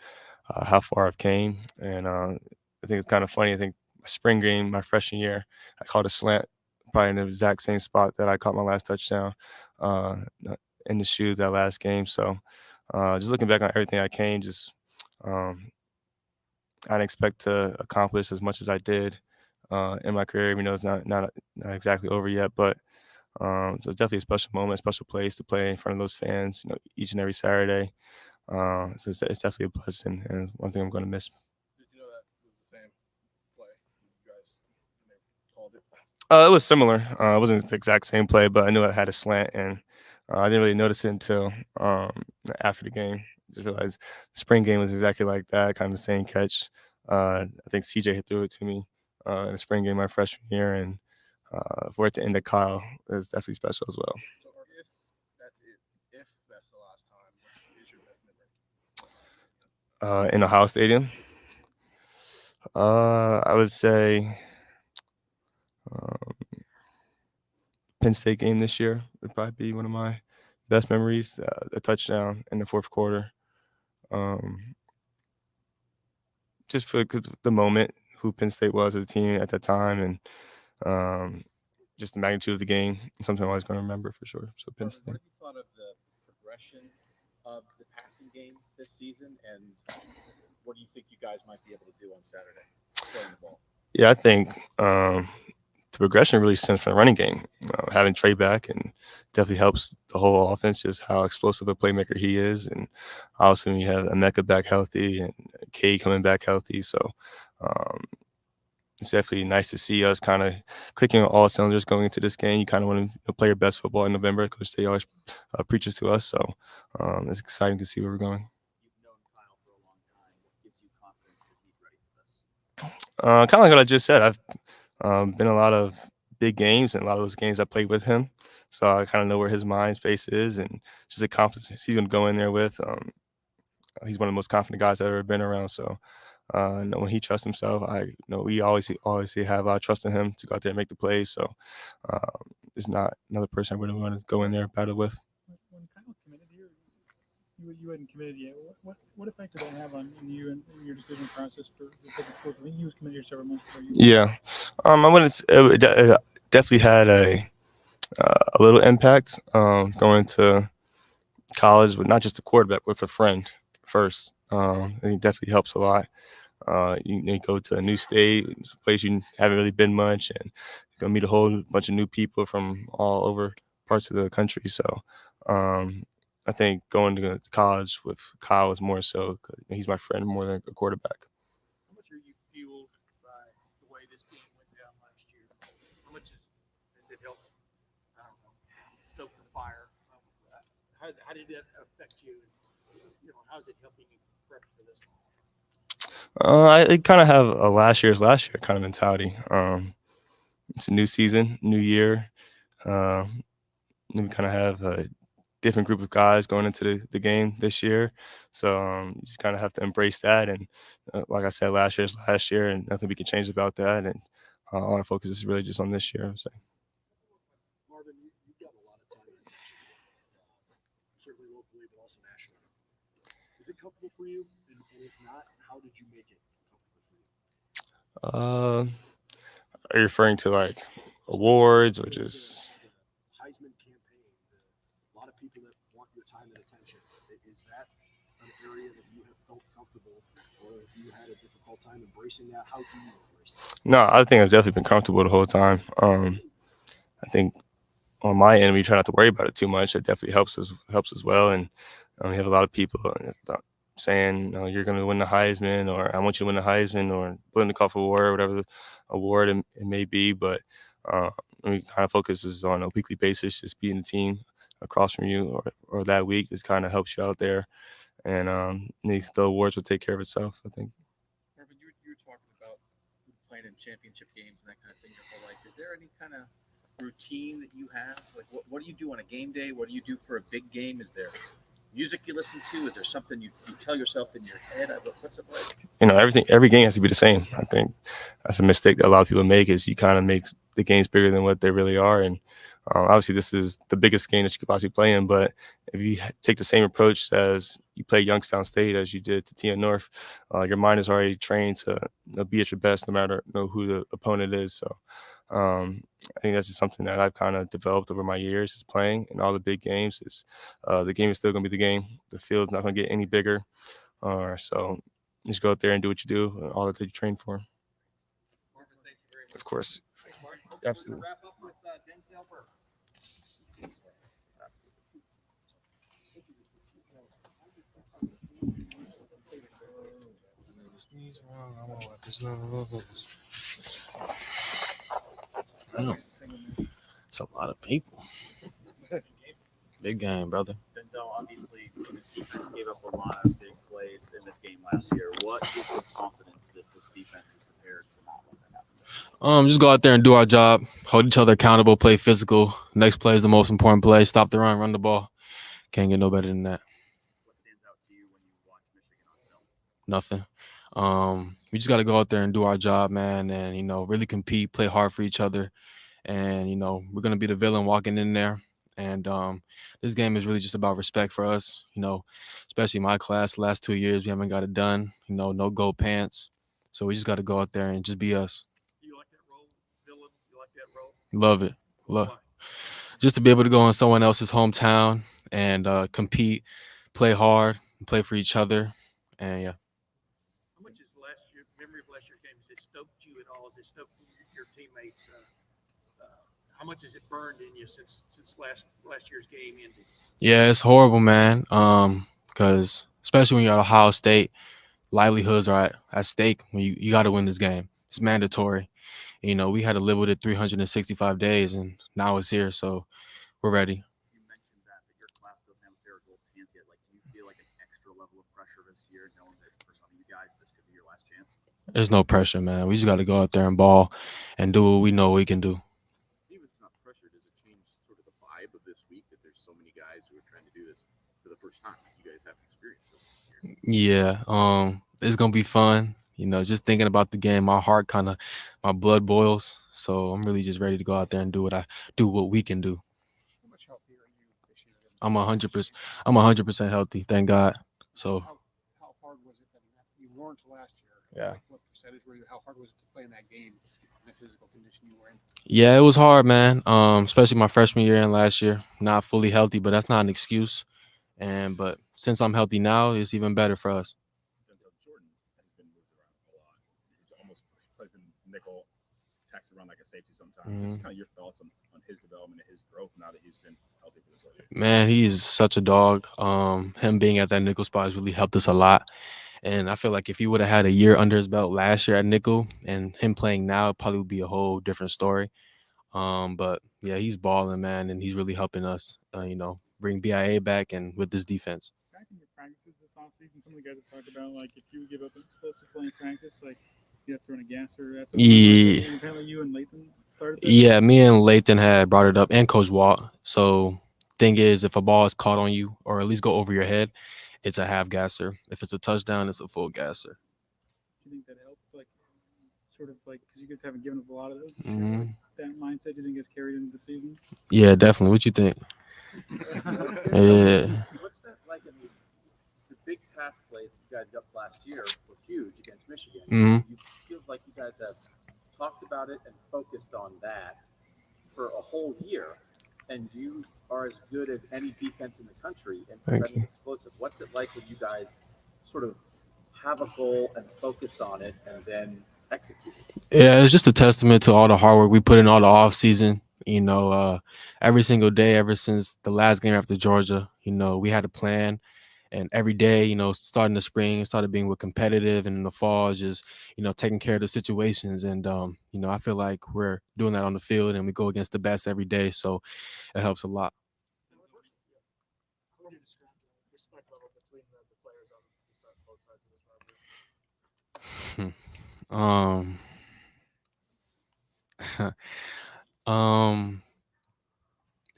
how far I've came. And I think it's kind of funny. I think my spring game, my freshman year, I caught a slant probably in the exact same spot that I caught my last touchdown in the shoe that last game. So just looking back on everything I came, just I didn't expect to accomplish as much as I did in my career. Even though it's not exactly over yet, but so it's definitely a special moment, special place to play in front of those fans, each and every Saturday. So it's definitely a blessing, and one thing I'm going to miss. Did you know that was the same play you guys called it? It was similar. It wasn't the exact same play, but I knew it had a slant, and I didn't really notice it until after the game. Just realized the spring game was exactly like that, kind of the same catch. I think CJ threw it to me in the spring game my freshman year, and for it to end at Kyle is definitely special as well. So if that's it, if that's the last time, what is your best memory? In Ohio Stadium, I would say Penn State game this year would probably be one of my best memories. The touchdown in the fourth quarter, just for the moment, who Penn State was as a team at that time, and just the magnitude of the game. Something I'm always going to remember for sure. So Penn State. What have you thought of the progression of the passing game this season, and what do you think you guys might be able to do on Saturday throwing the ball? Yeah, I think the progression really stems from the running game. Having Trey back and definitely helps the whole offense, just how explosive a playmaker he is. And obviously when you have Emeka back healthy and Cade coming back healthy. So it's definitely nice to see us kind of clicking on all cylinders going into this game. You kind of want to play your best football in November, because they always preaches to us. So it's exciting to see where we're going. You've known Kyle for a long time. What gives you confidence that he's ready for this? Kind of like what I just said. I've been in a lot of big games, and a lot of those games I played with him. So I kind of know where his mind space is, and just the confidence he's going to go in there with. He's one of the most confident guys I've ever been around. So when he trusts himself, we always have a lot of trust in him to go out there and make the plays. So it's not another person I wouldn't want to go in there and battle with. When Kyle committed here, you hadn't committed yet. What effect did that have on you and your decision process for taking sports? I think he was committed here several months before you. Yeah, I wouldn't. It definitely had a little impact going to college with not just a quarterback, but with a friend first. I think it definitely helps a lot. You go to a new state, a place you haven't really been much, and you're gonna meet a whole bunch of new people from all over parts of the country. So I think going to college with Kyle is more so, he's my friend more than a quarterback. How much are you fueled by the way this game went down last year? How much has it helped, I don't know, stoke the fire? How did that affect you? How's it helping you prep for this one? I kind of have a last year kind of mentality. It's a new season, new year. We kind of have a different group of guys going into the game this year. So you just kind of have to embrace that. And like I said, last year, and nothing we can change about that. And all our focus is really just on this year, I would say. Marvin, you've got a lot of time and attention, certainly locally, but also nationally. Is it comfortable for you? And if not, how did you make it comfortable for you? Are you referring to like awards or just? Heisman campaign, a lot of people that want your time and attention. Is that an area that you have felt comfortable, or if you had a difficult time embracing that? How do you embrace that? No, I think I've definitely been comfortable the whole time. I think on my end, we try not to worry about it too much. It definitely helps as well. And we have a lot of people saying, you're going to win the Heisman, or I want you to win the Heisman, or Blendikoff Award, or whatever the award it may be. But we kind of focuses on a weekly basis, just being the team across from you or that week. This kind of helps you out there. And the awards will take care of itself, I think. Marvin, you were talking about playing in championship games and that kind of thing your whole life. Is there any kind of routine that you have? Like, what do you do on a game day? What do you do for a big game? Is there music you listen to? Is there something you tell yourself in your head? What's it like? Every game has to be the same. I think that's a mistake that a lot of people make, is you kind of make the games bigger than what they really are. And obviously this is the biggest game that you could possibly play in, but if you take the same approach as you play Youngstown State as you did to TN North, your mind is already trained to be at your best no matter who the opponent is. So I think that's just something that I've kind of developed over my years, is playing in all the big games. Is the game is still going to be the game. The field's not going to get any bigger. So just go out there and do what you do, all that you train for. Of course. Absolutely. It's a lot of people. Big game, brother. Denzel, obviously, the defense gave up a lot of big plays in this game last year. What gives you confidence that this defense is prepared to not let that happen? Just go out there and do our job, hold each other accountable, play physical. Next play is the most important play. Stop the run the ball. Can't get no better than that. What stands out to you when you watch Michigan on film? Nothing. We just got to go out there and do our job, man, and, really compete, play hard for each other. And, we're going to be the villain walking in there. And this game is really just about respect for us, especially my class. The last 2 years, we haven't got it done, no gold pants. So we just got to go out there and just be us. Do you like that role, villain? You like that role? Love it. Just to be able to go in someone else's hometown and compete, play hard, play for each other. And, yeah. How much is memory of last year's game? Has it stoked you at all? Has it stoked your teammates? How much has it burned in you since last year's game ended? Yeah, it's horrible, man. Because especially when you're at Ohio State, livelihoods are at stake when you got to win this game. It's mandatory. We had to live with it 365 days, and now it's here, so we're ready. You mentioned that your class doesn't have a pair of gold pants yet. Like, do you feel like an extra level of pressure this year, knowing that for some of you guys, this could be your last chance? There's no pressure, man. We just got to go out there and ball and do what we know we can do. Even if it's not pressure, does it change sort of the vibe of this week that there's so many guys who are trying to do this for the first time? You guys haven't experienced this year. Yeah, it's gonna be fun. Just thinking about the game, my blood boils. So I'm really just ready to go out there and do what we can do. How much healthier are you this year? I'm 100%. I'm 100% healthy, thank God. So How hard was it that you weren't last year? Yeah. Like, what percentage were you? How hard was it to play in that game in the physical condition you were in? yeah, it was hard, man. Especially my freshman year and last year, not fully healthy, but that's not an excuse. But since I'm healthy now, it's even better for us. Jordan has been moved around a lot. He almost plays in nickel, tacks around like a safety sometimes. Just kind of your thoughts on his development and his growth now that he's been healthy for this whole year. Man, he's such a dog. Him being at that nickel spot has really helped us a lot. And I feel like if he would have had a year under his belt last year at nickel and him playing now, it probably would be a whole different story. But yeah, he's balling, man, and he's really helping us, bring BIA back and with this defense. Back in your practices this offseason, some of the guys have talked about, like, if you give up an explosive play in practice, like, you have to run a gasser at the Yeah. and apparently you and Lathan started that. Yeah, me and Lathan had brought it up, and Coach Walt. So thing is, if a ball is caught on you or at least go over your head, it's a half gasser. If it's a touchdown, it's a full gasser. Do you think that helped, like, sort of like, because you guys haven't given up a lot of those? Mhm. That mindset, do you think it's carried into the season? Yeah, definitely. What you think? Yeah. What's that like? I mean, the big pass plays that you guys got last year were huge against Michigan. Mhm. It feels like you guys have talked about it and focused on that for a whole year, and you are as good as any defense in the country in preventing explosive. What's it like when you guys sort of have a goal and focus on it and then execute it? Yeah, it's just a testament to all the hard work we put in all the off season. Every single day, ever since the last game after Georgia, we had a plan, And every day, starting the spring, started being with competitive, and in the fall, just taking care of the situations. And I feel like we're doing that on the field, and we go against the best every day, so it helps a lot. How would you describe the respect level between the players on both sides of this rivalry?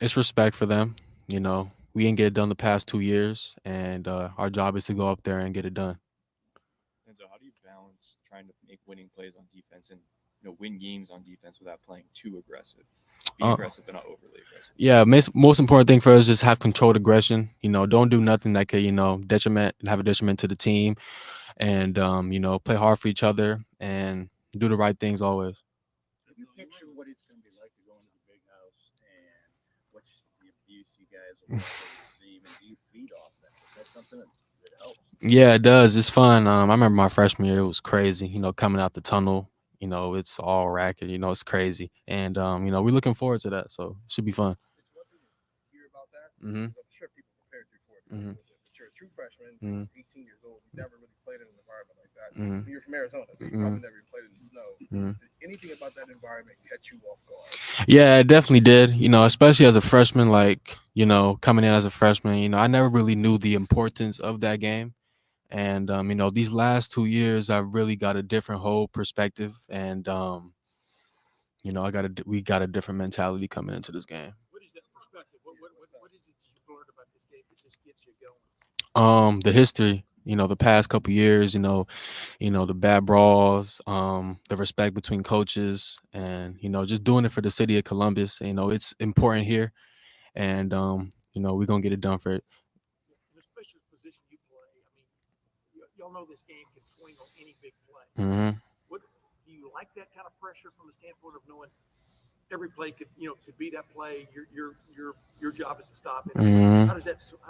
It's respect for them. We didn't get it done the past 2 years, and our job is to go up there and get it done. And so, how do you balance trying to make winning plays on defense and win games on defense without playing too aggressive? Be aggressive but not overly aggressive. Yeah, most important thing for us is have controlled aggression. Don't do nothing that could have a detriment to the team, and play hard for each other and do the right things always. Can you picture what it's going to be like to go into the big house and what's the abuse you guys will receive, and do you feed off that? Is that something that helps? Yeah, it does. It's fun. I remember my freshman year; it was crazy. Coming out the tunnel, it's all racket. It's crazy, and we're looking forward to that. So it should be fun. It's one thing to hear about that, Mhm. because I'm sure people prepared you for it. Mhm. But you're a true freshman, Mhm. 18 years old. You never really played in an environment like that. Mhm. You're from Arizona, so you Mhm. probably never even played in the snow. Mhm. Did anything about that environment catch you off guard? Yeah, it definitely did. Especially as a freshman, coming in as a freshman, I never really knew the importance of that game. And these last 2 years, I've really got a different whole perspective, and we got a different mentality coming into this game. What is that perspective? What is it you've learned about this game that just gets you going? The history, the past couple years, the bad brawls, the respect between coaches, and just doing it for the city of Columbus. It's important here, and we're gonna get it done for it. And especially the position you play. I mean, y'all know this game can swing on any big play. Hmm. What do you like that kind of pressure from the standpoint of knowing every play could be that play? Your job is to stop it. Mhm. How does that just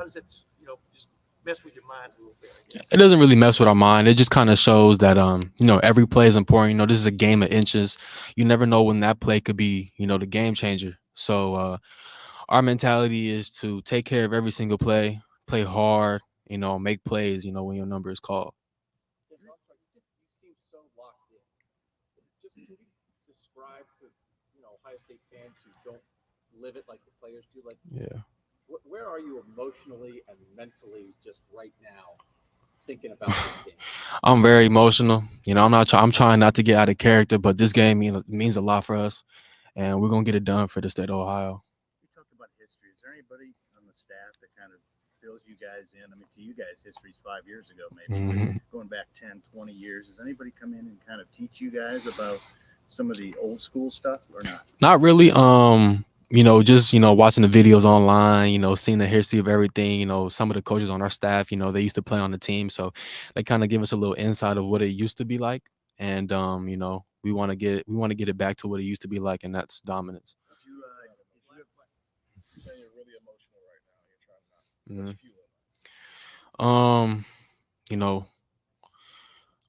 mess with your mind a little bit? I guess. It doesn't really mess with our mind. It just kind of shows that every play is important. This is a game of inches. You never know when that play could be the game changer. So our mentality is to take care of every single play hard, make plays, when your number is called. You seem so locked in. Just can you describe to Ohio State fans who don't live it like the players do? Like, Yeah. where are you emotionally and mentally just right now, thinking about this game? I'm very emotional. I'm trying not to get out of character, but this game means a lot for us, and we're gonna get it done for the state of Ohio. You talked about history. Is there anybody on the staff that kind of fills you guys in? I mean, to you guys, history's 5 years ago, maybe. Mhm. Going back 10, 20 years. Does anybody come in and kind of teach you guys about some of the old school stuff or not? Not really. Just watching the videos online. Seeing the history of everything. Some of the coaches on our staff. They used to play on the team, so they kind of give us a little insight of what it used to be like, and we want to get it back to what it used to be like, and that's dominance. Did you say you're really emotional right now? You're trying not. What's fueling?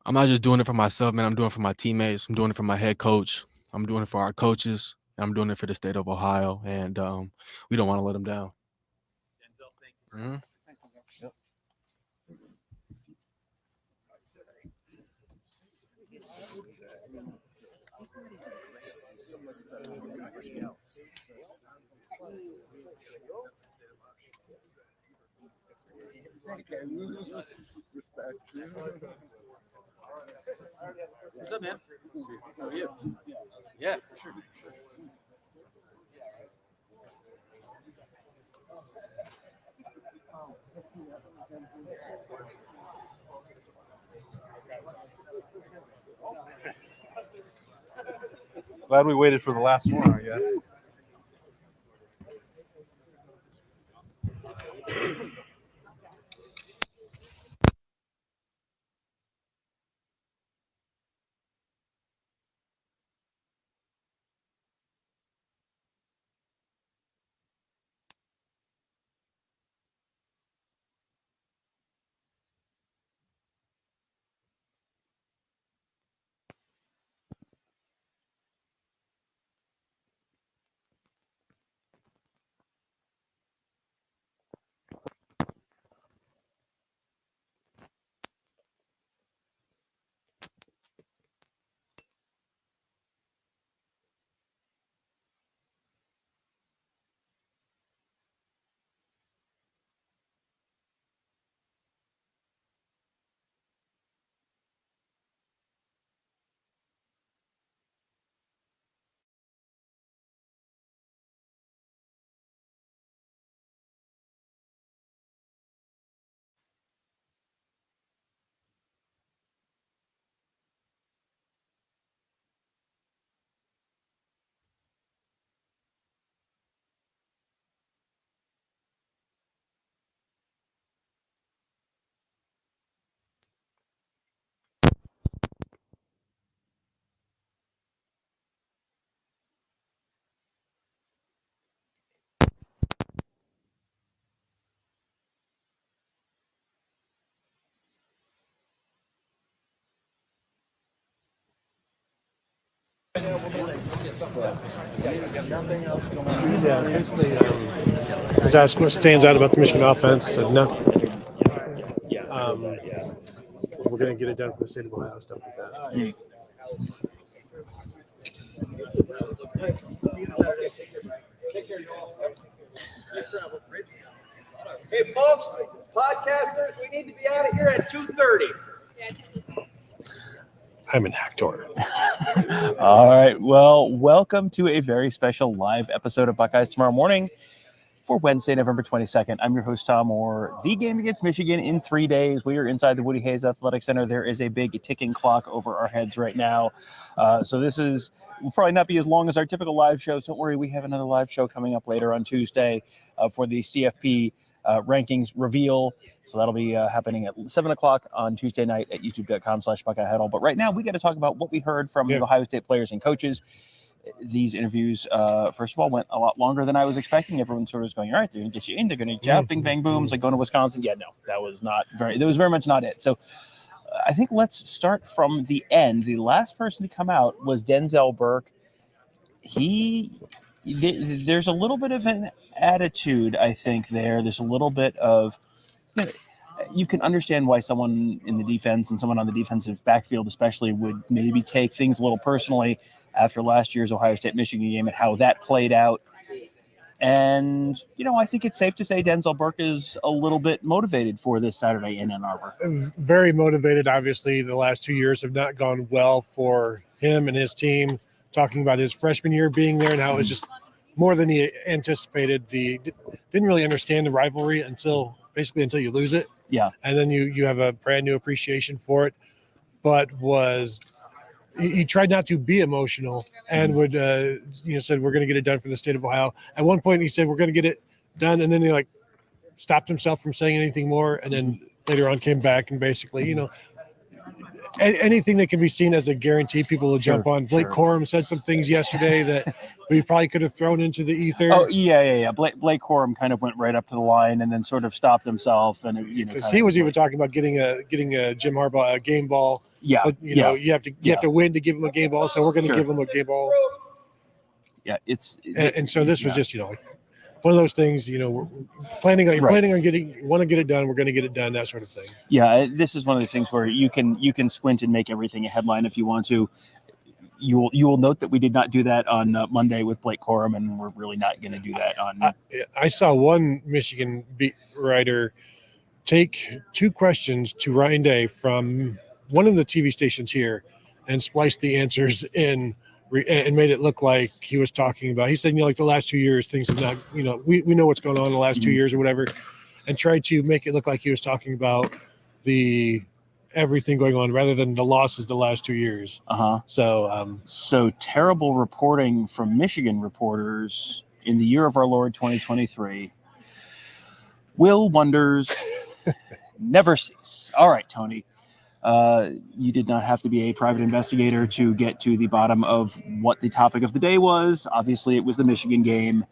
I'm not just doing it for myself, man. I'm doing it for my teammates. I'm doing it for my head coach. I'm doing it for our coaches. I'm doing it for the state of Ohio, and we don't want to let them down. Denzel, thank you. Mhm. Thanks, Denzel. Yep. Respect. What's up, man? How are you? Yeah, for sure. Glad we waited for the last one, I guess. Nothing else going on. Yeah, basically, was asked what stands out about the Michigan offense, and nothing. We're going to get it done for the state of Ohio, stuff like that. Hey, folks, podcasters, we need to be out of here at 2:30. I'm an actor. All right. Well, welcome to a very special live episode of Buckeyes Tomorrow Morning for Wednesday, November 22nd. I'm your host, Tom Moore. The game against Michigan in 3 days. We are inside the Woody Hayes Athletic Center. There is a big ticking clock over our heads right now. So this will probably not be as long as our typical live shows. Don't worry, we have another live show coming up later on Tuesday for the CFP rankings reveal. So that'll be happening at 7 o'clock on Tuesday night at youtube.com/Buckeye Huddle. But right now, we got to talk about what we heard from the Ohio State players and coaches. These interviews, first of all, went a lot longer than I was expecting. Everyone sort of was going, all right, they're going to get you in. They're going to get bing, bang, boom. It's like going to Wisconsin. Yeah, no, that was very much not it. So I think let's start from the end. The last person to come out was Denzel Burke. There's a little bit of an attitude, I think, there. There's a little bit of, you can understand why someone in the defense and someone on the defensive backfield especially would maybe take things a little personally after last year's Ohio State-Michigan game and how that played out. And, I think it's safe to say Denzel Burke is a little bit motivated for this Saturday in Ann Arbor. Very motivated. Obviously, the last 2 years have not gone well for him and his team. Talking about his freshman year being there and how it was just more than he anticipated. Didn't really understand the rivalry until you lose it. Yeah. And then you have a brand new appreciation for it, but he tried not to be emotional and would, said, we're going to get it done for the state of Ohio. At one point he said, we're going to get it done. And then he stopped himself from saying anything more. And then later on came back and basically, anything that can be seen as a guarantee, people will jump on. Blake Corum said some things yesterday that we probably could have thrown into the ether. Oh, yeah. Blake Corum kind of went right up to the line and then sort of stopped himself. And because he was even talking about getting a Jim Harbaugh a game ball. Yeah. But, you have to win to give him a game ball. So we're going to give him a game ball. Yeah. And so this was just, one of those things, we're planning on want to get it done. We're going to get it done, that sort of thing. Yeah. This is one of those things where you can squint and make everything a headline if you want to. You will note that we did not do that on Monday with Blake Corum, and we're really not going to do that on. I saw one Michigan beat writer take 2 questions to Ryan Day from one of the TV stations here and spliced the answers in and made it look like he was talking about. He said, like the last 2 years, things have not, we know what's going on in the last 2 years or whatever, and tried to make it look like he was talking about everything going on rather than the losses the last 2 years. So terrible reporting from Michigan reporters in the year of our Lord 2023. Will wonders never cease. All right, Tony. You did not have to be a private investigator to get to the bottom of what the topic of the day was. Obviously, it was the Michigan game.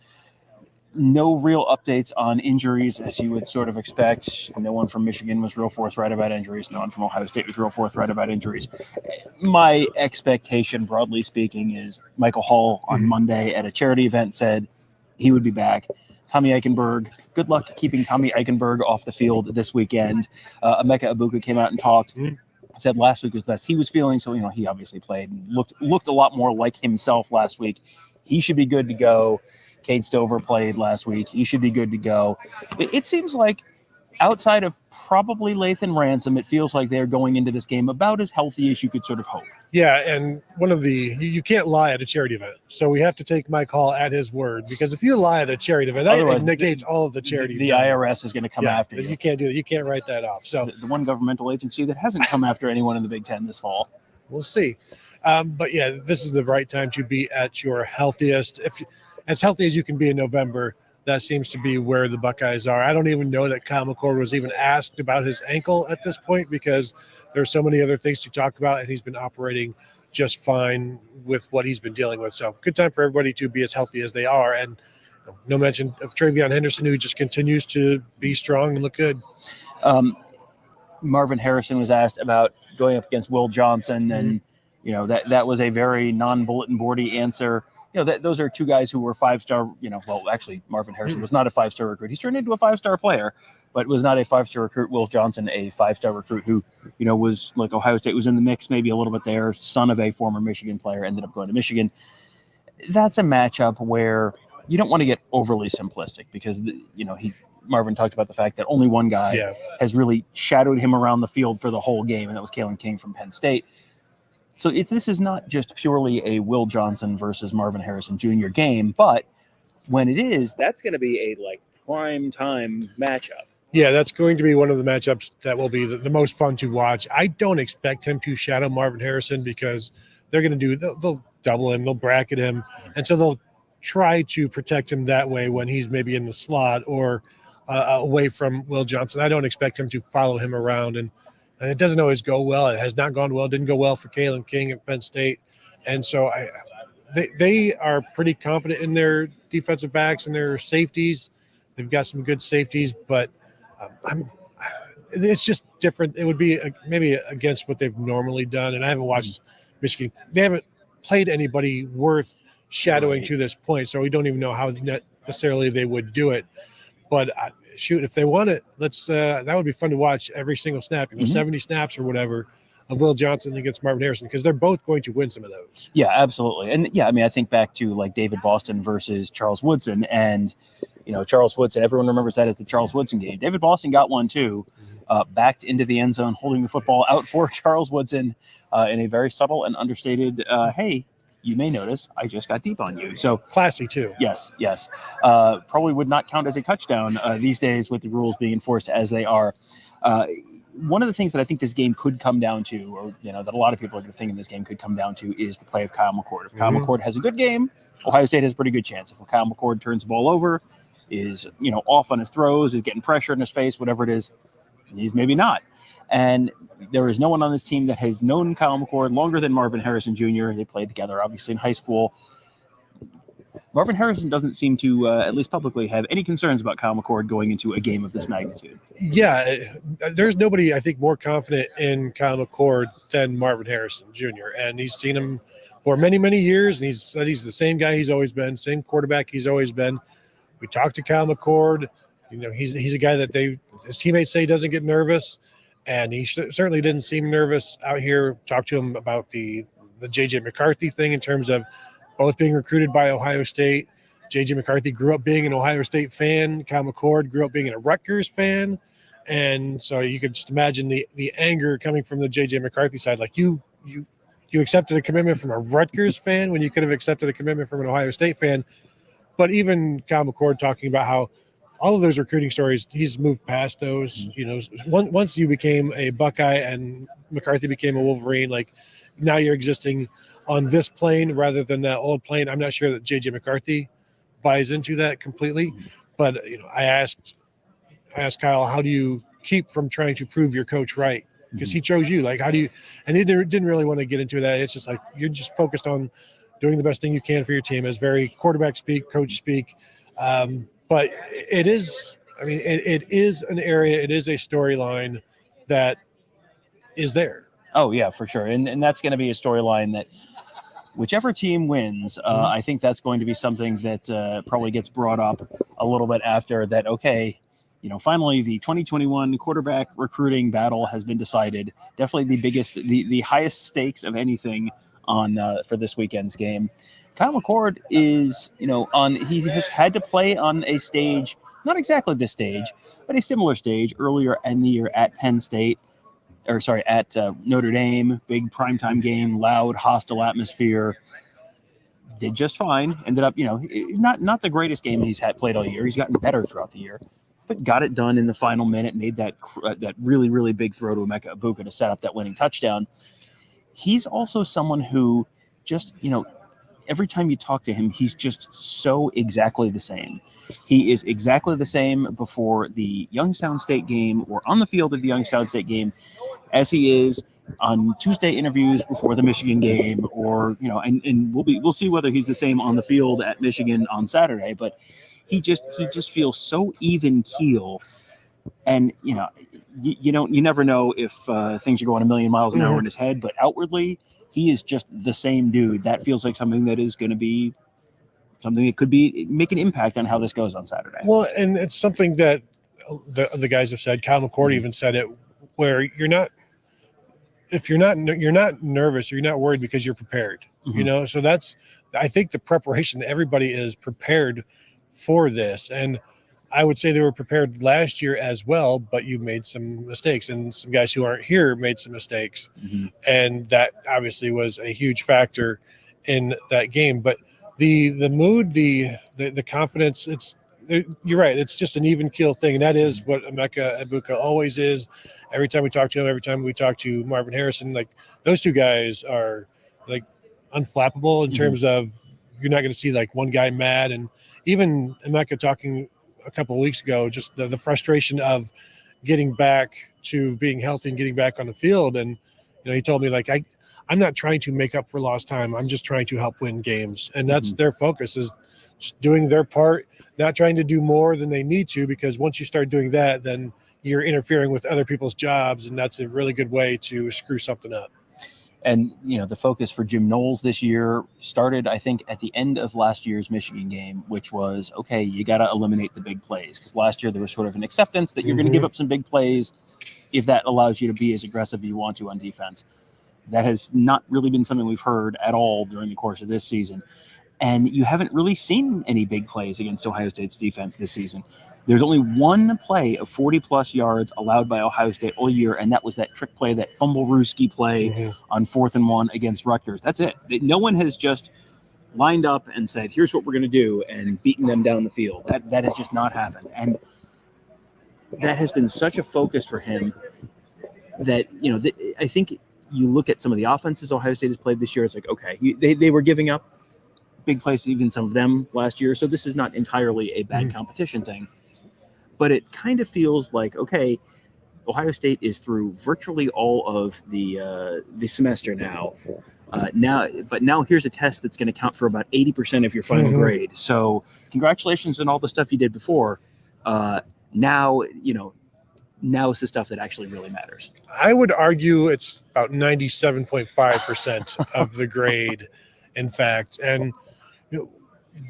No real updates on injuries, as you would sort of expect. No one from Michigan was real forthright about injuries. No one from Ohio State was real forthright about injuries. My expectation, broadly speaking, is Michael Hall on Monday at a charity event said he would be back. Tommy Eichenberg, good luck keeping Tommy Eichenberg off the field this weekend. Emeka Egbuka came out and talked. Said last week was the best he was feeling. So, he obviously played and looked a lot more like himself last week. He should be good to go. Cade Stover played last week. He should be good to go. It seems like outside of probably Lathan Ransom, it feels like they're going into this game about as healthy as you could sort of hope. Yeah, and you can't lie at a charity event. So we have to take Mike Hall at his word, because if you lie at a charity event, that negates all of the charity. The IRS is going to come after you. You can't do that. You can't write that off. So the one governmental agency that hasn't come after anyone in the Big Ten this fall. We'll see. But yeah, this is the right time to be at your healthiest. As healthy as you can be in November, that seems to be where the Buckeyes are. I don't even know that Kyle McCord was even asked about his ankle at this point, because there's so many other things to talk about, and he's been operating just fine with what he's been dealing with. So good time for everybody to be as healthy as they are. And no mention of Travion Henderson, who just continues to be strong and look good. Marvin Harrison was asked about going up against Will Johnson, and that was a very non-bulletin boardy answer. those are two guys who were 5-star. Well, actually, Marvin Harrison was not a 5-star recruit. He's turned into a 5-star player, but was not a 5-star recruit. Will Johnson, a 5-star recruit who, was like Ohio State was in the mix maybe a little bit there. Son of a former Michigan player, ended up going to Michigan. That's a matchup where you don't want to get overly simplistic because Marvin talked about the fact that only one guy has really shadowed him around the field for the whole game, and that was Kalen King from Penn State. So this is not just purely a Will Johnson versus Marvin Harrison Jr. game, but when it is, that's going to be a prime time matchup. Yeah, that's going to be one of the matchups that will be the most fun to watch. I don't expect him to shadow Marvin Harrison because they're going to they'll double him, they'll bracket him, and so they'll try to protect him that way when he's maybe in the slot or away from Will Johnson. I don't expect him to follow him around, and it doesn't always go well. It has not gone well. It didn't go well for Kalen King at Penn State. And so they are pretty confident in their defensive backs and their safeties. They've got some good safeties, but it's just different. It would be maybe against what they've normally done. And I haven't watched Michigan. They haven't played anybody worth shadowing to this point, so we don't even know how necessarily they would do it. But shoot, if they want it, that would be fun to watch every single snap, 70 snaps or whatever of Will Johnson against Marvin Harrison, because they're both going to win some of those. Yeah, absolutely. And I think back to David Boston versus Charles Woodson, and Charles Woodson, everyone remembers that as the Charles Woodson game. David Boston got one too, backed into the end zone, holding the football out for Charles Woodson in a very subtle and understated, hey, you may notice I just got deep on you. So classy too. Yes. Probably would not count as a touchdown these days with the rules being enforced as they are. One of the things that I think this game could come down to, or that a lot of people are going to think this game could come down to, is the play of Kyle McCord. If Kyle McCord has a good game, Ohio State has a pretty good chance. If Kyle McCord turns the ball over, is off on his throws, is getting pressure in his face, whatever it is, he's maybe not. And there is no one on this team that has known Kyle McCord longer than Marvin Harrison Jr. They played together, obviously, in high school. Marvin Harrison doesn't seem to, at least publicly, have any concerns about Kyle McCord going into a game of this magnitude. Yeah, there's nobody, I think, more confident in Kyle McCord than Marvin Harrison Jr. And he's seen him for many, many years, and he's said he's the same guy he's always been, same quarterback he's always been. We talked to Kyle McCord. He's a guy that his teammates say doesn't get nervous. And he certainly didn't seem nervous out here. Talked to him about the J.J. McCarthy thing in terms of both being recruited by Ohio State. J.J. McCarthy grew up being an Ohio State fan. Kyle McCord grew up being a Rutgers fan. And so you could just imagine the anger coming from the J.J. McCarthy side. Like you accepted a commitment from a Rutgers fan when you could have accepted a commitment from an Ohio State fan. But even Kyle McCord talking about how all of those recruiting stories, he's moved past those. Once you became a Buckeye and McCarthy became a Wolverine, now you're existing on this plane rather than that old plane. I'm not sure that J.J. McCarthy buys into that completely, but I asked Kyle, how do you keep from trying to prove your coach right? Because he chose you. How do you? And he didn't really want to get into that. It's just you're just focused on doing the best thing you can for your team. As very quarterback speak, coach speak. But it is, it is an area, it is a storyline that is there. Oh, yeah, for sure. And that's going to be a storyline that whichever team wins, I think that's going to be something that probably gets brought up a little bit after that. Okay, finally the 2021 quarterback recruiting battle has been decided. Definitely the biggest, the highest stakes of anything on for this weekend's game. Kyle McCord is, he has had to play on a stage, not exactly this stage, but a similar stage earlier in the year at Penn State, at Notre Dame, big primetime game, loud, hostile atmosphere. Did just fine. Ended up, not the greatest game he's played all year. He's gotten better throughout the year, but got it done in the final minute. Made that really, really big throw to Emeka Egbuka to set up that winning touchdown. He's also someone who just, every time you talk to him, he's just so exactly the same. He is exactly the same before the Youngstown State game or on the field of the Youngstown State game as he is on Tuesday interviews before the Michigan game, or, and we'll see whether he's the same on the field at Michigan on Saturday, but he just feels so even keel. And, you never know if things are going a million miles an hour in his head, but outwardly, he is just the same dude. That feels like something that is going to be something that could make an impact on how this goes on Saturday. Well, and it's something that the guys have said. Kyle McCord even said it, where you're not nervous or you're not worried because you're prepared. You know, so I think the preparation, everybody is prepared for this, and I would say they were prepared last year as well, but you made some mistakes, and some guys who aren't here made some mistakes, and that obviously was a huge factor in that game. But the mood, the confidence, you're right. It's just an even keel thing, and that is what Emeka Egbuka always is. Every time we talk to him, every time we talk to Marvin Harrison, like those two guys are like unflappable in terms of you're not going to see like one guy mad. And even Emeka talking a couple of weeks ago, just the frustration of getting back to being healthy and getting back on the field. And he told me like I'm not trying to make up for lost time. I'm just trying to help win games, and that's their focus, is just doing their part, not trying to do more than they need to, because once you start doing that, then you're interfering with other people's jobs, and that's a really good way to screw something up. And, the focus for Jim Knowles this year started, I think, at the end of last year's Michigan game, which was, okay, you got to eliminate the big plays. Because last year there was sort of an acceptance that you're going to give up some big plays if that allows you to be as aggressive as you want to on defense. That has not really been something we've heard at all during the course of this season. And you haven't really seen any big plays against Ohio State's defense this season. There's only one play of 40-plus yards allowed by Ohio State all year, and that was that trick play, that fumble-rooski play on 4th and 1 against Rutgers. That's it. No one has just lined up and said, here's what we're going to do, and beaten them down the field. That has just not happened. And that has been such a focus for him that, I think you look at some of the offenses Ohio State has played this year, it's like, okay, they were giving up big plays, even some of them last year. So this is not entirely a bad competition thing, but it kind of feels like, okay, Ohio State is through virtually all of the semester now. Now here's a test that's going to count for about 80% of your final grade. So congratulations on all the stuff you did before. Now is the stuff that actually really matters. I would argue it's about 97.5% of the grade, in fact. And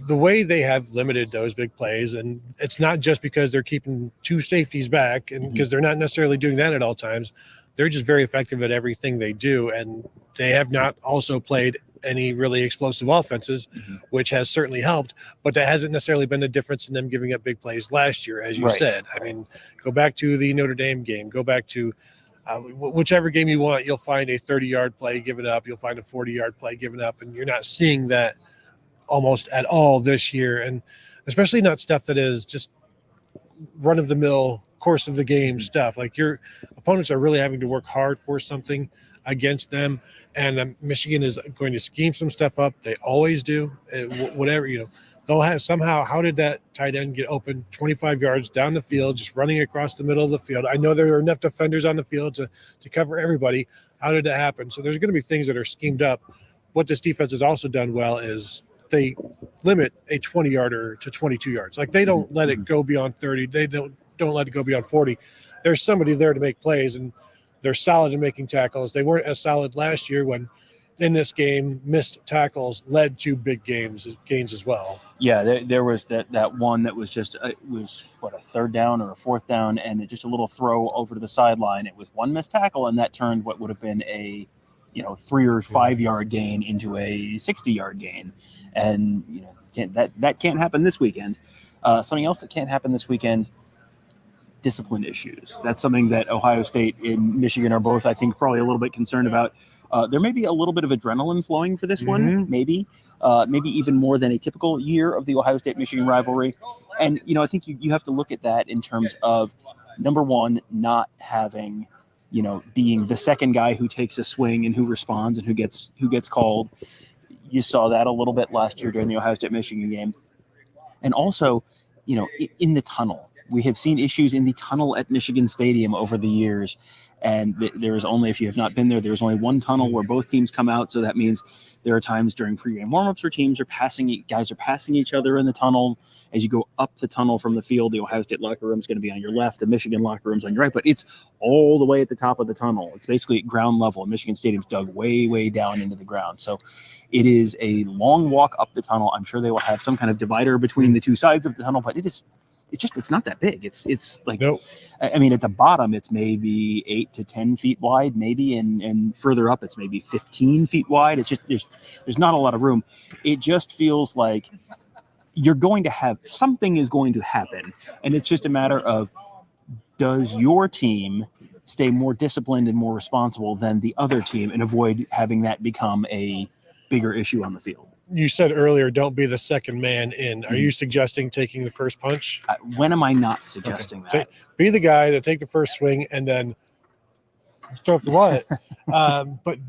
the way they have limited those big plays, and it's not just because they're keeping two safeties back, and because they're not necessarily doing that at all times. They're just very effective at everything they do, and they have not also played any really explosive offenses, which has certainly helped, but that hasn't necessarily been the difference in them giving up big plays last year, as you said. I mean, go back to the Notre Dame game, go back to whichever game you want, you'll find a 30-yard play given up, you'll find a 40-yard play given up, and you're not seeing that almost at all this year, and especially not stuff that is just run-of-the-mill course of the game stuff. Like, your opponents are really having to work hard for something against them, and Michigan is going to scheme some stuff up. They always do. Whatever, they'll have somehow, how did that tight end get open 25 yards down the field, just running across the middle of the field? I know there are enough defenders on the field to cover everybody. How did that happen? So there's going to be things that are schemed up. What this defense has also done well is they limit a 20-yarder to 22 yards. Like, they don't let it go beyond 30. They don't let it go beyond 40. There's somebody there to make plays, and they're solid in making tackles. They weren't as solid last year when, in this game, missed tackles led to big gains as well. Yeah, there was that one that was just a 3rd down or a 4th down, and just a little throw over to the sideline. It was one missed tackle, and that turned what would have been a 3 or 5 yard gain into a 60-yard gain. And that can't happen this weekend. Something else that can't happen this weekend, discipline issues. That's something that Ohio State and Michigan are both, I think, probably a little bit concerned about. There may be a little bit of adrenaline flowing for this one, maybe even more than a typical year of the Ohio State-Michigan rivalry. And, I think you have to look at that in terms of, number one, not having, being the second guy who takes a swing and who responds and who gets called. You saw that a little bit last year during the Ohio State-Michigan game. And also, in the tunnel, We have seen issues in the tunnel at Michigan Stadium over the years. And there is only, if you have not been there, there's only one tunnel where both teams come out. So that means there are times during pregame warmups where guys are passing each other in the tunnel. As you go up the tunnel from the field, the Ohio State locker room is going to be on your left, the Michigan locker room's on your right, but it's all the way at the top of the tunnel. It's basically at ground level. Michigan Stadium's dug way, way down into the ground. So it is a long walk up the tunnel. I'm sure they will have some kind of divider between the two sides of the tunnel, but it's not that big. It's like, nope. I mean, at the bottom, it's maybe 8 to 10 feet wide, maybe, and further up, it's maybe 15 feet wide. It's just, there's not a lot of room. It just feels like something is going to happen. And it's just a matter of, does your team stay more disciplined and more responsible than the other team and avoid having that become a bigger issue on the field? You said earlier, don't be the second man in. Are you suggesting taking the first punch? When am I not suggesting that? Be the guy to take the first swing and then throw up the wallet. But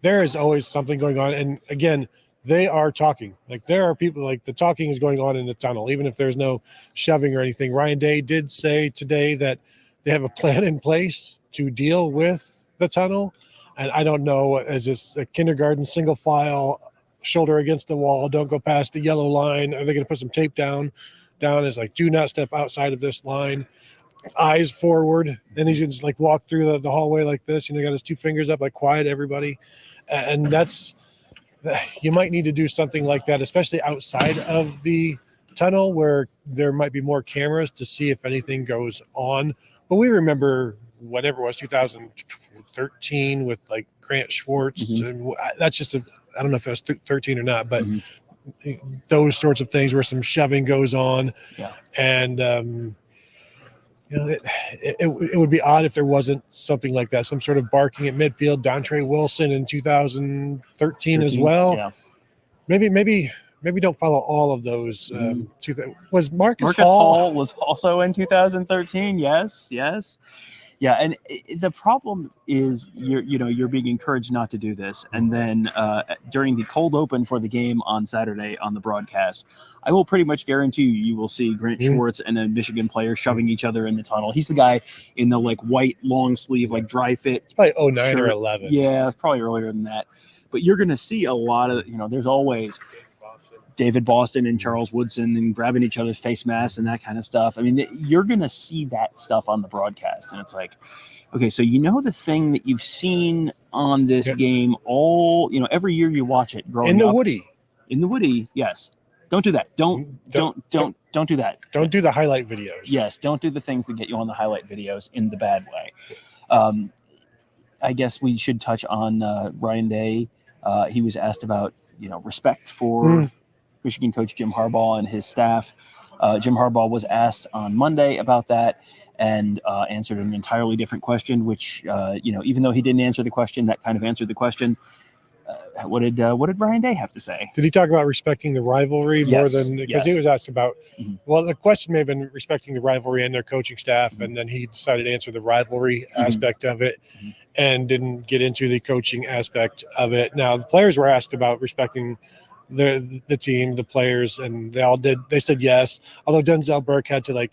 there is always something going on. And again, they are talking. Like, there are people, like, the talking is going on in the tunnel, even if there's no shoving or anything. Ryan Day did say today that they have a plan in place to deal with the tunnel. And I don't know, is this a kindergarten single file, shoulder against the wall, don't go past the yellow line? Are they going to put some tape down? Is like, do not step outside of this line, eyes forward. And he's just like walk through the hallway like this, got his two fingers up, like, quiet everybody. And you might need to do something like that, especially outside of the tunnel where there might be more cameras to see if anything goes on. But we remember whatever it was, 2013 with like Grant Schwartz. And that's just I don't know if it was 13 or not, but those sorts of things where some shoving goes on. Yeah. And, it would be odd if there wasn't something like that, some sort of barking at midfield. Dontre Wilson in 2013 as well. Yeah. Maybe don't follow all of those. Was Marcus Hall was also in 2013. Yes. Yeah, and the problem is you're being encouraged not to do this. And then during the cold open for the game on Saturday on the broadcast, I will pretty much guarantee you will see Grant Schwartz and a Michigan player shoving each other in the tunnel. He's the guy in the like white long sleeve, like dry fit. Probably 09 or 11. Yeah, probably earlier than that. But you're going to see a lot of, there's always David Boston and Charles Woodson and grabbing each other's face masks and that kind of stuff. I mean, you're going to see that stuff on the broadcast. And it's like, okay, so the thing that you've seen on this game every year you watch it growing up. In the Woody, yes. Don't do that. Don't do that. Don't do the highlight videos. Yes, don't do the things that get you on the highlight videos in the bad way. I guess we should touch on Ryan Day. He was asked about, respect for Michigan coach Jim Harbaugh and his staff. Jim Harbaugh was asked on Monday about that and answered an entirely different question, which, even though he didn't answer the question, that kind of answered the question. What did Ryan Day have to say? Did he talk about respecting the rivalry more than, because he was asked about, well, the question may have been respecting the rivalry and their coaching staff. And then he decided to answer the rivalry aspect of it and didn't get into the coaching aspect of it. Now, the players were asked about respecting the team, the players, and they all did. They said yes. Although Denzel Burke had to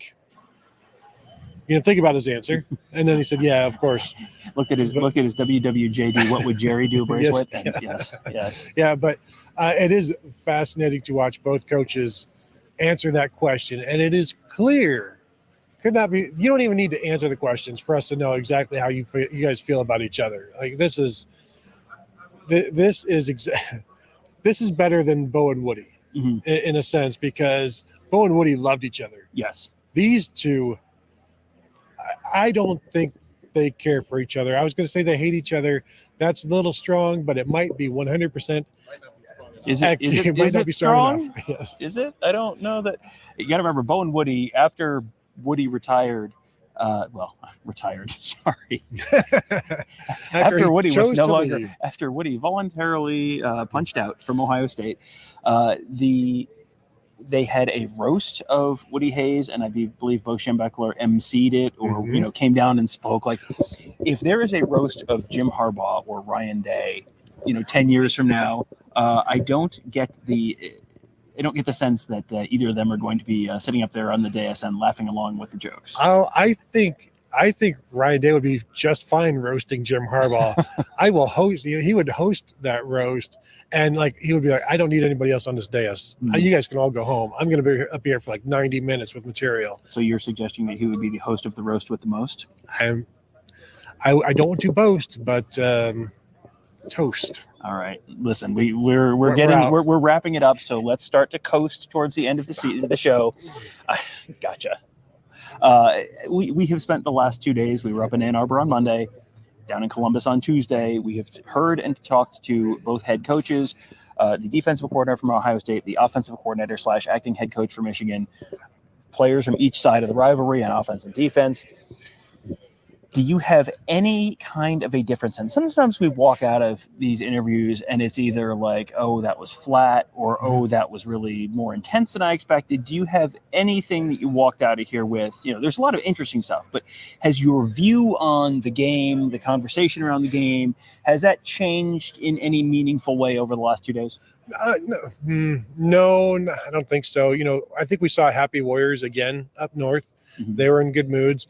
think about his answer, and then he said, "Yeah, of course." Look at his WWJD. What would Jerry do bracelet? Yes. Yeah, but it is fascinating to watch both coaches answer that question, and it is clear. Could not be. You don't even need to answer the questions for us to know exactly how you guys feel about each other. Like, this is better than Bo and Woody in a sense, because Bo and Woody loved each other. Yes. These two, I don't think they care for each other. I was going to say they hate each other. That's a little strong, but it might be 100%. Is it strong? Yes. Is it? I don't know that. You got to remember, Bo and Woody, after Woody retired, sorry. After Woody was no longer, after Woody voluntarily punched out from Ohio State, they had a roast of Woody Hayes, and I believe Bo Schembechler emceed it, or came down and spoke. Like, if there is a roast of Jim Harbaugh or Ryan Day, 10 years from now, I don't get the I don't get the sense that either of them are going to be sitting up there on the dais and laughing along with the jokes. I think Ryan Day would be just fine roasting Jim Harbaugh. I will host. He would host that roast, and like he would be like, "I don't need anybody else on this dais. You guys can all go home. I'm going to be up here for like 90 minutes with material." So you're suggesting that he would be the host of the roast with the most? I don't want to boast, but toast. All right. Listen, we're wrapping it up. So let's start to coast towards the end of the show. Gotcha. We have spent the last 2 days. We were up in Ann Arbor on Monday, down in Columbus on Tuesday. We have heard and talked to both head coaches, the defensive coordinator from Ohio State, the offensive coordinator / acting head coach for Michigan, players from each side of the rivalry on offense and defense. Do you have any kind of a difference? And sometimes we walk out of these interviews and it's either like, oh, that was flat, or, oh, that was really more intense than I expected. Do you have anything that you walked out of here with? There's a lot of interesting stuff, but has your view on the game, the conversation around the game, has that changed in any meaningful way over the last 2 days? No, I don't think so. I think we saw happy Warriors again up north. Mm-hmm. They were in good moods.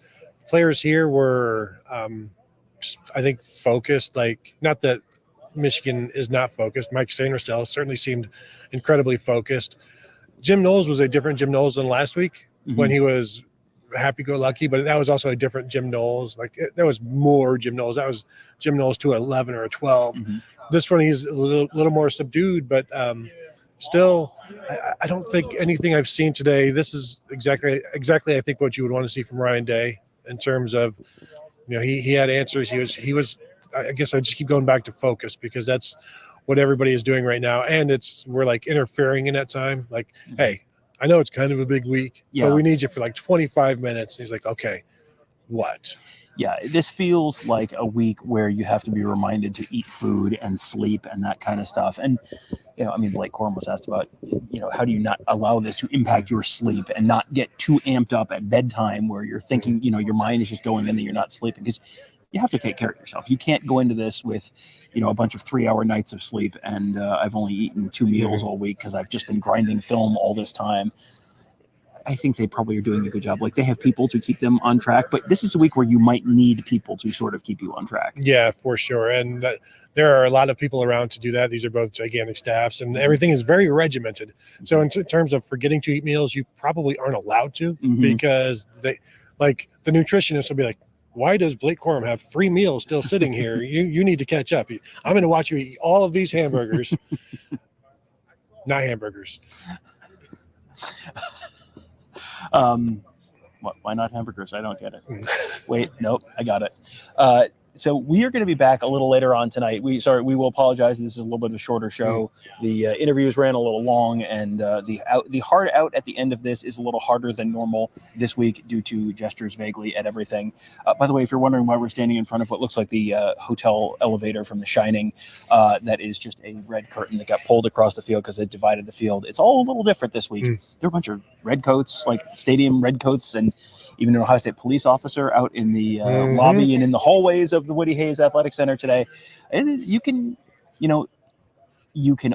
Players here were, I think, focused. Like, not that Michigan is not focused. Mike Sainristil certainly seemed incredibly focused. Jim Knowles was a different Jim Knowles than last week when he was happy-go-lucky, but that was also a different Jim Knowles. Like, there was more Jim Knowles. That was Jim Knowles to 11 or a 12. This one, he's a little more subdued, but still, I don't think anything I've seen today. This is exactly, I think, what you would want to see from Ryan Day. In terms of, he had answers. He was. I guess I just keep going back to focus because that's what everybody is doing right now, and we're like interfering in that time. Like, hey, I know it's kind of a big week, but we need you for like 25 minutes. And he's like, okay, what? Yeah, this feels like a week where you have to be reminded to eat food and sleep and that kind of stuff. And, Blake Corum was asked about, how do you not allow this to impact your sleep and not get too amped up at bedtime where you're thinking, your mind is just going in and you're not sleeping, because you have to take care of yourself. You can't go into this with, a bunch of 3-hour nights of sleep and I've only eaten 2 meals all week because I've just been grinding film all this time. I think they probably are doing a good job. Like, they have people to keep them on track, but this is a week where you might need people to sort of keep you on track. Yeah, for sure. And there are a lot of people around to do that. These are both gigantic staffs, and everything is very regimented. So in terms of forgetting to eat meals, you probably aren't allowed to because the nutritionist will be like, why does Blake Corum have 3 meals still sitting here? You need to catch up. I'm going to watch you eat all of these hamburgers. Not hamburgers. Why not hamburgers? I don't get it. Wait, nope, I got it. So we are going to be back a little later on tonight. We will apologize. This is a little bit of a shorter show. The interviews ran a little long, and the hard out at the end of this is a little harder than normal this week due to gestures vaguely at everything. By the way, if you're wondering why we're standing in front of what looks like the hotel elevator from The Shining, that is just a red curtain that got pulled across the field because it divided the field. It's all a little different this week. There are a bunch of red coats, like stadium red coats, and even an Ohio State police officer out in the lobby and in the hallways of the Woody Hayes Athletic Center today. And you can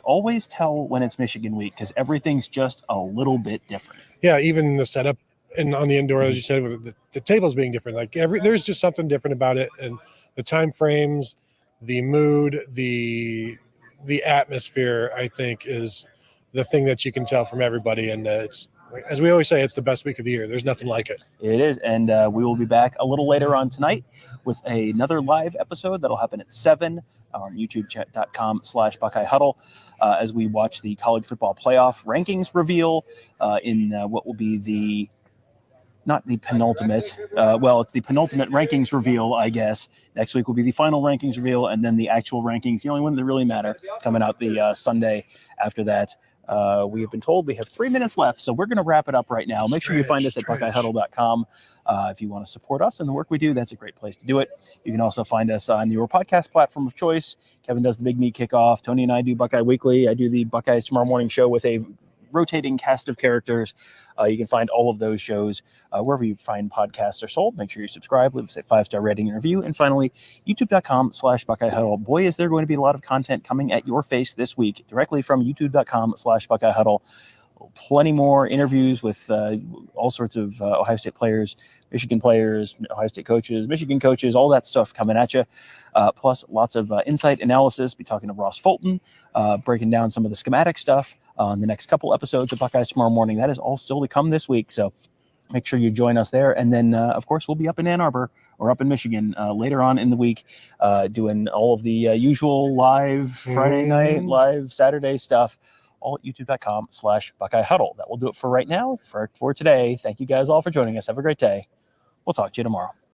always tell when it's Michigan week because everything's just a little bit different. Yeah, even the setup and on the indoor, as you said, with the tables being different, like there's just something different about it, and the time frames, the mood, the atmosphere, I think, is the thing that you can tell from everybody, and it's. As we always say, it's the best week of the year. There's nothing like it. It is. And we will be back a little later on tonight with another live episode that'll happen at 7 on youtube.com/Buckeye Huddle as we watch the college football playoff rankings reveal in what will be not the penultimate. It's the penultimate rankings reveal, I guess. Next week will be the final rankings reveal, and then the actual rankings, the only one that really matter, coming out the Sunday after that. We have been told we have 3 minutes left, so we're going to wrap it up right now. Make sure you find us at BuckeyeHuddle.com. If you want to support us and the work we do, that's a great place to do it. You can also find us on your podcast platform of choice. Kevin does the Big Meat Kickoff. Tony and I do Buckeye Weekly. I do the Buckeyes Tomorrow Morning Show with a rotating cast of characters. You can find all of those shows wherever you find podcasts are sold. Make sure you subscribe, leave us a 5-star rating and review. And finally, youtube.com/Buckeye Huddle. Boy, is there going to be a lot of content coming at your face this week directly from youtube.com/Buckeye Huddle. plenty more interviews with all sorts of Ohio State players, Michigan players, Ohio State coaches, Michigan coaches, all that stuff coming at you. Plus lots of insight analysis. Be talking to Ross Fulton, breaking down some of the schematic stuff on the next couple episodes of Buckeyes Tomorrow Morning. That is all still to come this week. So make sure you join us there. And then, of course, we'll be up in Ann Arbor or up in Michigan later on in the week, doing all of the usual live Friday night, live Saturday stuff, all at youtube.com/Buckeye Huddle. That will do it for right now. For today, thank you guys all for joining us. Have a great day. We'll talk to you tomorrow.